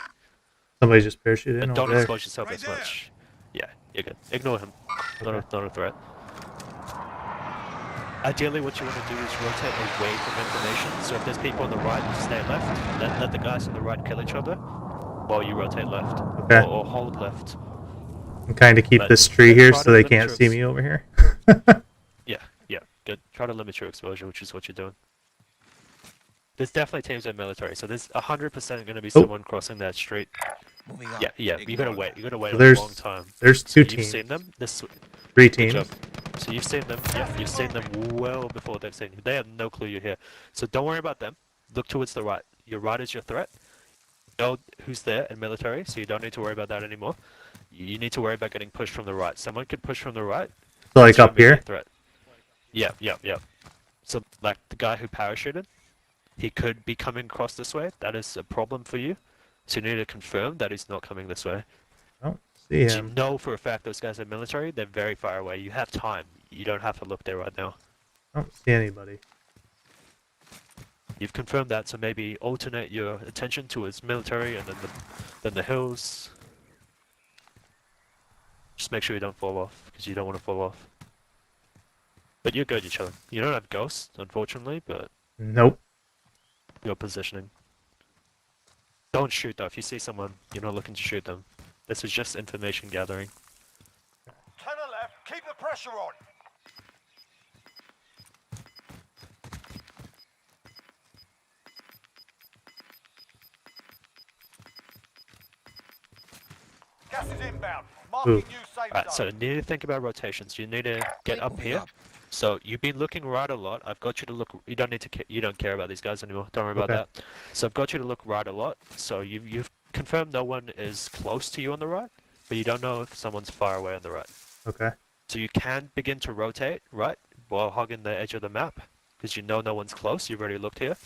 Somebody just parachuted in And over don't there. expose yourself Right as there. much. Yeah, you're good. Ignore him. Not a threat. Ideally, what you want to do is rotate away from information. So if there's people on the right, stay left. Let the guys on the right kill each other while you rotate left. Okay. Or hold left. And kind of keep But this tree here try so to they limit can't your see ex- me over here. Yeah, good. Try to limit your exposure, which is what you're doing. There's definitely teams in military, so there's 100% going to be someone crossing that street. Moving on. Yeah, you gotta Ignore wait. You gotta wait So a there's- long time. There's So two you've teams. seen them. This 3 good teams. job. So you've seen them. Yeah, you've seen them well before they've seen you. They have no clue you're here. So don't worry about them. Look towards the right. Your right is your threat. Know who's there in military, so you don't need to worry about that anymore. You need to worry about getting pushed from the right. Someone could push from the right. So like That's your up here. immediate threat. Yeah. So like the guy who parachuted, he could be coming across this way. That is a problem for you. So you need to confirm that he's not coming this way. I don't see So you him. know for a fact those guys are military, they're very far away. You have time. You don't have to look there right now. I don't see anybody. You've confirmed that, so maybe alternate your attention towards military and then the hills. Just make sure you don't fall off, because you don't want to fall off. But you're good, you're chilling. You don't have ghosts, unfortunately, but Nope. you're positioning. Don't shoot though. If you see someone, you're not looking to shoot them. This is just information gathering. Tenor left. Keep the pressure on. Gas is inbound. Marking Ooh. new safe Alright, so zone. you need to think about rotations. You need to get up here. So you've been looking right a lot. I've got you to look. You don't need to. You don't care about these guys anymore. Don't worry about Okay. that. So I've got you to look right a lot. So you've confirmed no one is close to you on the right, but you don't know if someone's far away on the right. Okay. So you can begin to rotate right while hugging the edge of the map, because you know no one's close. You've already looked here.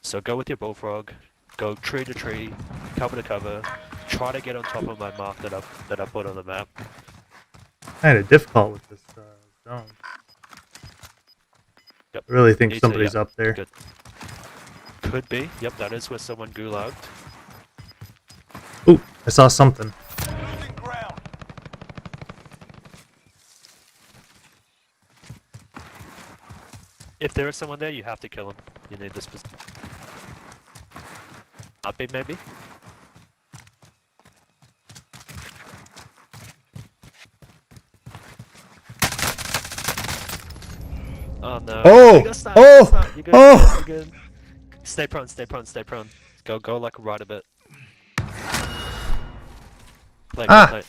So go with your bullfrog. Go tree to tree, cover to cover. Try to get on top of my mark that I put on the map. Kind of difficult with this zone. Yep. I really think Need to, somebody's yeah. up there. Good. Could be. Yep, that is where someone gulagged. I saw something. Losing ground. If there is someone there, you have to kill him. You need this position. Up it maybe? Oh no. Oh! You got sniped, Oh! you got sniped, you're good, Oh! you're good. Stay prone, stay prone, stay prone. Go like right a bit. Play, Ah! play.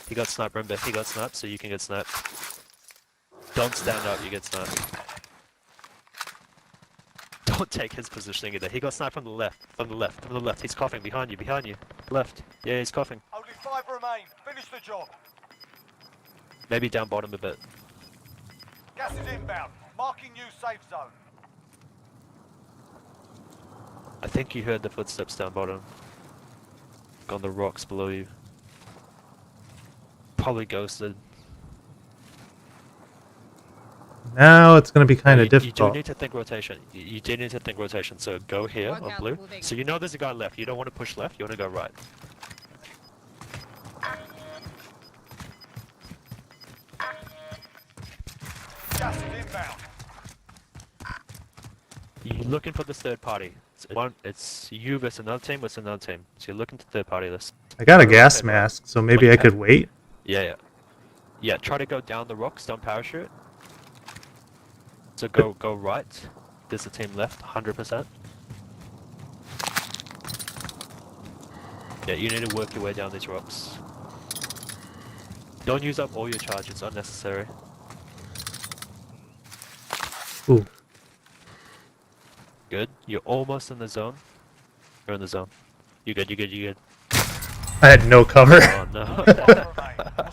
He got sniped, remember, he got sniped, so you can get sniped. Don't stand up, you get sniped. Don't take his positioning either. He got sniped from the left, from the left, from the left. He's coughing behind you, behind you. Left. Yeah, he's coughing. Only 5 remain. Finish the job. Maybe down bottom a bit. Gas is inbound. Marking new safe zone. I think you heard the footsteps down bottom. On the rocks below you. Probably ghosted. Now it's gonna be kind of You difficult. do need to think rotation. You do need to think rotation. So go here Work on out, blue. moving. So you know there's a guy left. You don't want to push left. You want to go right. Gas is inbound. You're looking for this third party. It's you versus another team versus another team. So you're looking to third party list. I got a gas Okay, mask, so maybe I could wait. Yeah. Yeah, try to go down the rocks, don't parachute. So go right. There's a team left, 100%. Yeah, you need to work your way down these rocks. Don't use up all your charges, unnecessary. Ooh. Good. You're almost in the zone. You're in the zone. You good, you good, you good. I had no cover. Oh no. 5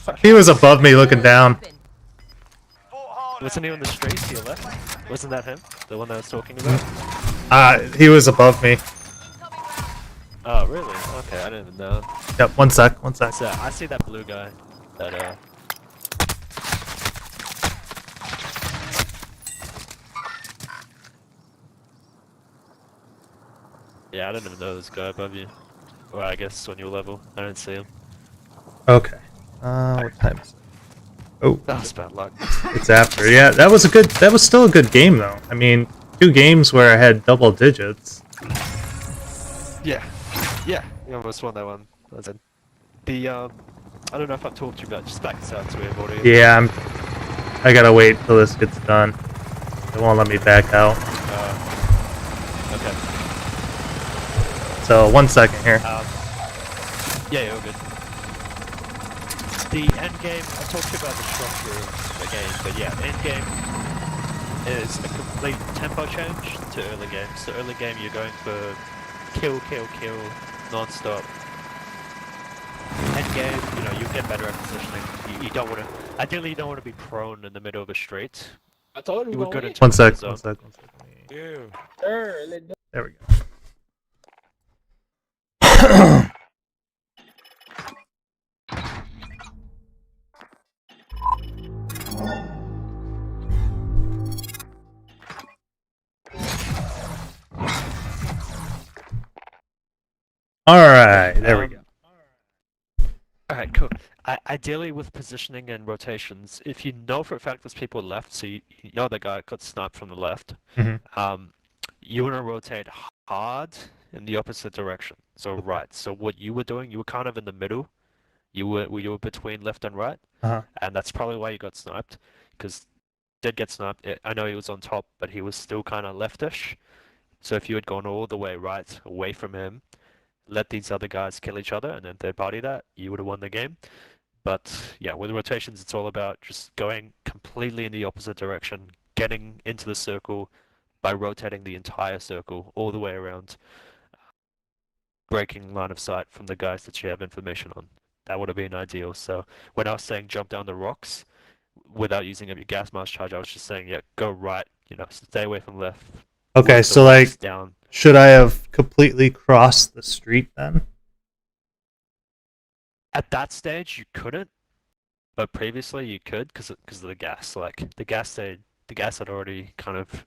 remain. He was above me looking down. Open. Fought hard Wasn't he out on the there. street to your left? Wasn't that him? The one that I was talking about? He was above me. Incoming round. Oh, really? Okay, I didn't even know. Yep, one sec. So, I see that blue guy. That, Yeah, I didn't even know this guy above you. Or I guess on your level. I didn't see him. Okay. What time is it? Oh, That was bad luck. it's after. Yeah, that was still a good game though. I mean, 2 games where I had double digits. Yeah. Yeah, you almost won that one. That's it. The, I don't know if I've talked to you about just back this out to everybody. Yeah, I gotta wait till this gets done. It won't let me back out. Okay. So 1 second here. Yeah, you're good. The end game, I talked to you about the structure of the game, but yeah, end game is a complete tempo change to early game. So early game, you're going for kill, kill, kill, non-stop. End game, you know, you get better at positioning. You don't want to, ideally you don't want to be prone in the middle of a street. I told you You would go go in. to 1 sec. zone. 1 sec. Yeah. Sure, let's go. There we go. All right, there we go. Alright, cool. Ideally with positioning and rotations, if you know for a fact there's people left, so you know the guy got sniped from the left, Mhm. you want to rotate hard in the opposite direction, so right. So what you were doing, you were kind of in the middle, you were between left and right, Uh-huh. and that's probably why you got sniped, because did get sniped. I know he was on top, but he was still kind of leftish, so if you had gone all the way right, away from him, let these other guys kill each other and then third party that, you would have won the game. But yeah, with rotations, it's all about just going completely in the opposite direction, getting into the circle by rotating the entire circle all the way around, breaking line of sight from the guys that you have information on. That would have been ideal. So when I was saying jump down the rocks without using up your gas mask charge, I was just saying, yeah, go right, you know, stay away from left. Okay, work the so rocks like, down. should I have completely crossed the street then? At that stage, you couldn't, but previously you could because of the gas. Like the gas had already kind of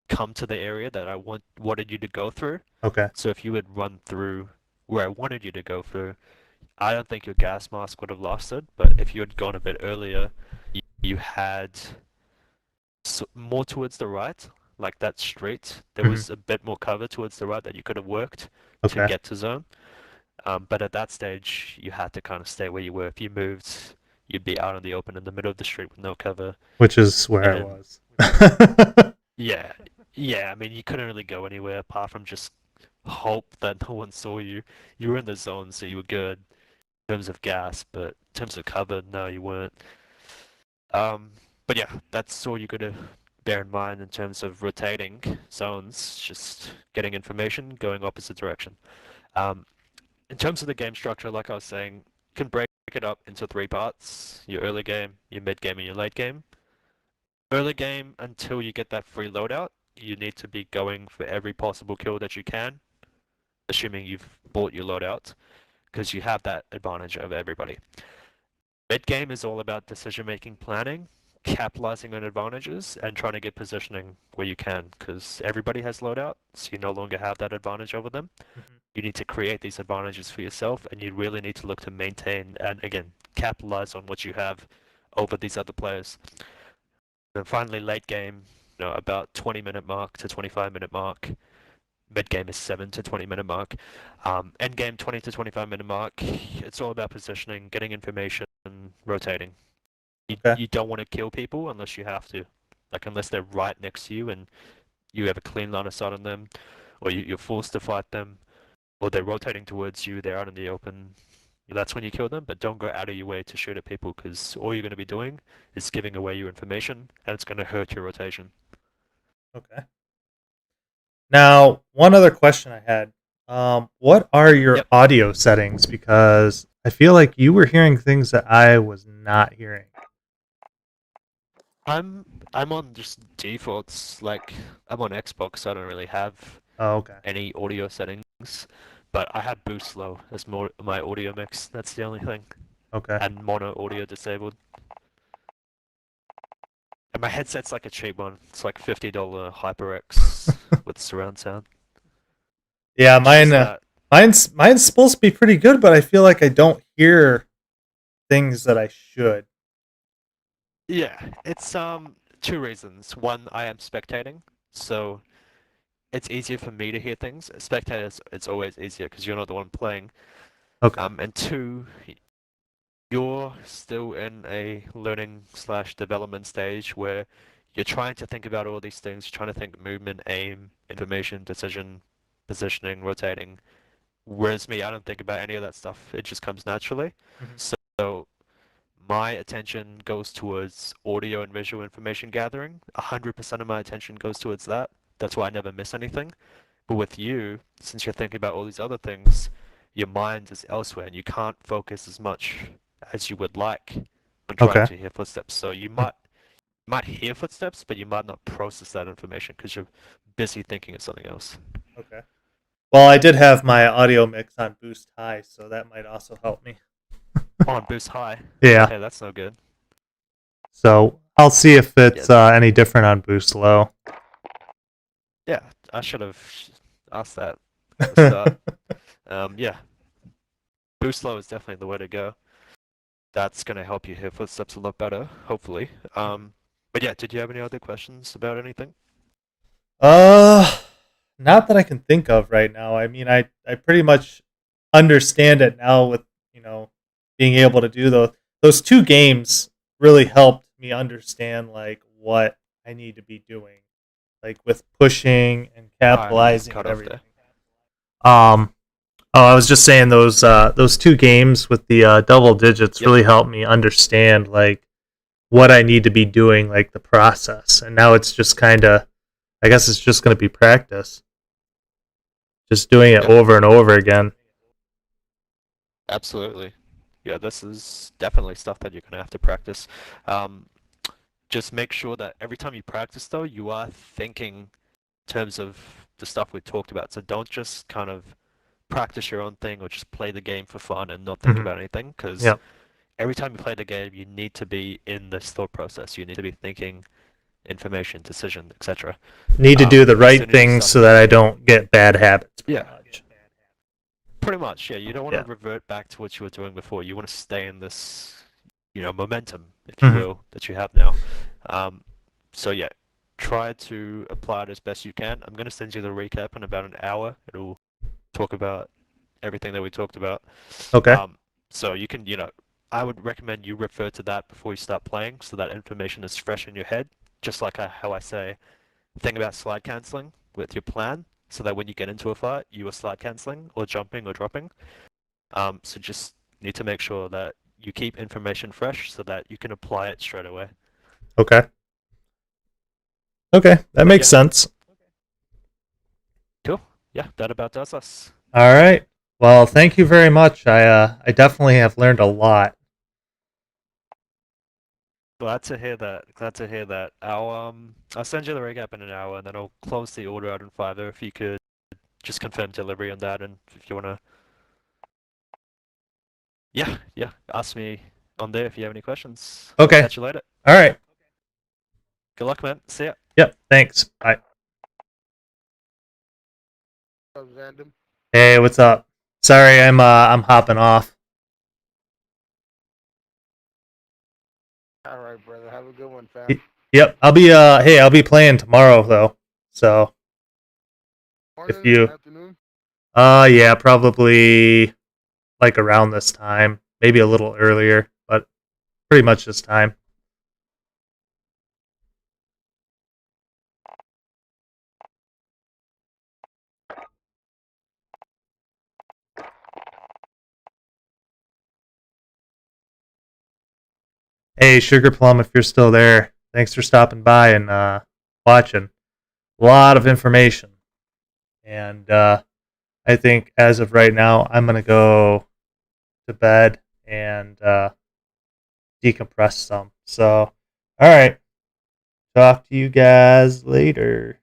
come to the area that I wanted you to go through. Okay. So if you had run through where I wanted you to go through, I don't think your gas mask would have lasted, but if you had gone a bit earlier, you had more towards the right, like that street. There Mhm. was a bit more cover towards the right that you could have worked to Okay. get to zone. But at that stage, you had to kind of stay where you were. If you moved, you'd be out in the open in the middle of the street with no cover. Which is where I And was. yeah, yeah, I mean, you couldn't really go anywhere apart from just hope that no one saw you. You were in the zone, so you were good in terms of gas, but in terms of cover, no, you weren't. Um, but yeah, that's all you got to bear in mind in terms of rotating zones, just getting information, going opposite direction. Um, in terms of the game structure, like I was saying, you can break it up into three parts: your early game, your mid game, and your late game. Early game, until you get that free loadout, you need to be going for every possible kill that you can, assuming you've bought your loadout, because you have that advantage over everybody. Mid game is all about decision making, planning, capitalizing on advantages, and trying to get positioning where you can, because everybody has loadout, so you no longer have that advantage over them. Mhm. You need to create these advantages for yourself, and you really need to look to maintain and, again, capitalize on what you have over these other players. And finally, late game, about 20-minute mark to 25-minute mark. Mid game is 7 to 20-minute mark. End game, 20 to 25-minute mark. It's all about positioning, getting information, rotating. Okay. You don't want to kill people unless you have to, like unless they're right next to you and you have a clean line of sight on them, or you're forced to fight them, or they're rotating towards you, they're out in the open. That's when you kill them, but don't go out of your way to shoot at people because all you're going to be doing is giving away your information and it's going to hurt your rotation. Okay. Now, one other question I had. What are your Yep. audio settings? Because I feel like you were hearing things that I was not hearing. I'm on just defaults, like I'm on Xbox, so I don't really have Oh, okay. any audio settings, but I have boost low as more my audio mix. That's the only thing. Okay. And mono audio disabled. And my headset's like a cheap one. It's like $50 HyperX with surround sound. Yeah, Just that. mine's supposed to be pretty good, but I feel like I don't hear things that I should. Yeah, it's two reasons. One, I am spectating, so it's easier for me to hear things. Spectators, it's always easier because you're not the one playing. Okay. And two, you're still in a learning slash development stage where you're trying to think about all these things. You're trying to think movement, aim, information, decision, positioning, rotating. Whereas me, I don't think about any of that stuff. It just comes naturally. Mhm. So my attention goes towards audio and visual information gathering. 100% of my attention goes towards that. That's why I never miss anything. But with you, since you're thinking about all these other things, your mind is elsewhere and you can't focus as much as you would like when trying Okay. to hear footsteps. So you might hear footsteps, but you might not process that information because you're busy thinking of something else. Okay. Well, I did have my audio mix on boost high, so that might also help me. On boost high. Yeah. Hey, that's no good. So I'll see if it's any different on boost low. Yeah, I should have asked that at the start. Yeah, boost low is definitely the way to go. That's gonna help you hear footsteps a lot better, hopefully. But yeah, did you have any other questions about anything? Uh, Not that I can think of right now. I mean, I pretty much understand it now with, being able to do those two games really helped me understand like what I need to be doing, like with pushing and I think it's capitalizing cut and off everything. there. Oh, I was just saying those two games with the double digits Yep. really helped me understand like what I need to be doing, like the process. And now it's just kind of, I guess it's just going to be practice, just doing it Yep. over and over again. Absolutely. Yeah, this is definitely stuff that you're gonna have to practice. Um, just make sure that every time you practice, though, you are thinking in terms of the stuff we talked about. So don't just kind of practice your own thing or just play the game for fun and not think Hmm. about anything. Because Yep. every time you play the game, you need to be in this thought process. You need to be thinking information, decision, etc. Need to do the As right soon as you things start so that I thinking, don't get bad habits. Pretty yeah, much. Pretty much, yeah. You don't want Yeah. to revert back to what you were doing before. You want to stay in this, momentum, if you Mhm. will, that you have now. So yeah, try to apply it as best you can. I'm going to send you the recap in about an hour. It'll talk about everything that we talked about. Okay. So you can, I would recommend you refer to that before you start playing, so that information is fresh in your head. Just like how I say, think about slide canceling with your plan, so that when you get into a fight, you are slide canceling or jumping or dropping. So just need to make sure that you keep information fresh so that you can apply it straight away. Okay. Okay, that But makes yeah, sense. cool. Yeah, that about does us. All right. Well, thank you very much. I definitely have learned a lot. Glad to hear that. Glad to hear that. I'll send you the recap in an hour, and then I'll close the order out in Fiverr. If you could just confirm delivery on that, and if you wanna, yeah, ask me on there if you have any questions. I'll Okay. catch you later. All right. Good luck, man. See ya. Yep. Thanks. Bye. Random. Hey, what's up? Sorry, I'm hopping off. All right, brother. Have a good one, fam. Yep. I'll be playing tomorrow though. So if Morning, you afternoon. yeah, probably like around this time, maybe a little earlier, but pretty much this time. Hey, Sugar Plum, if you're still there, thanks for stopping by and watching. A lot of information. And I think as of right now, I'm going to go to bed and decompress some. So, all right. Talk to you guys later.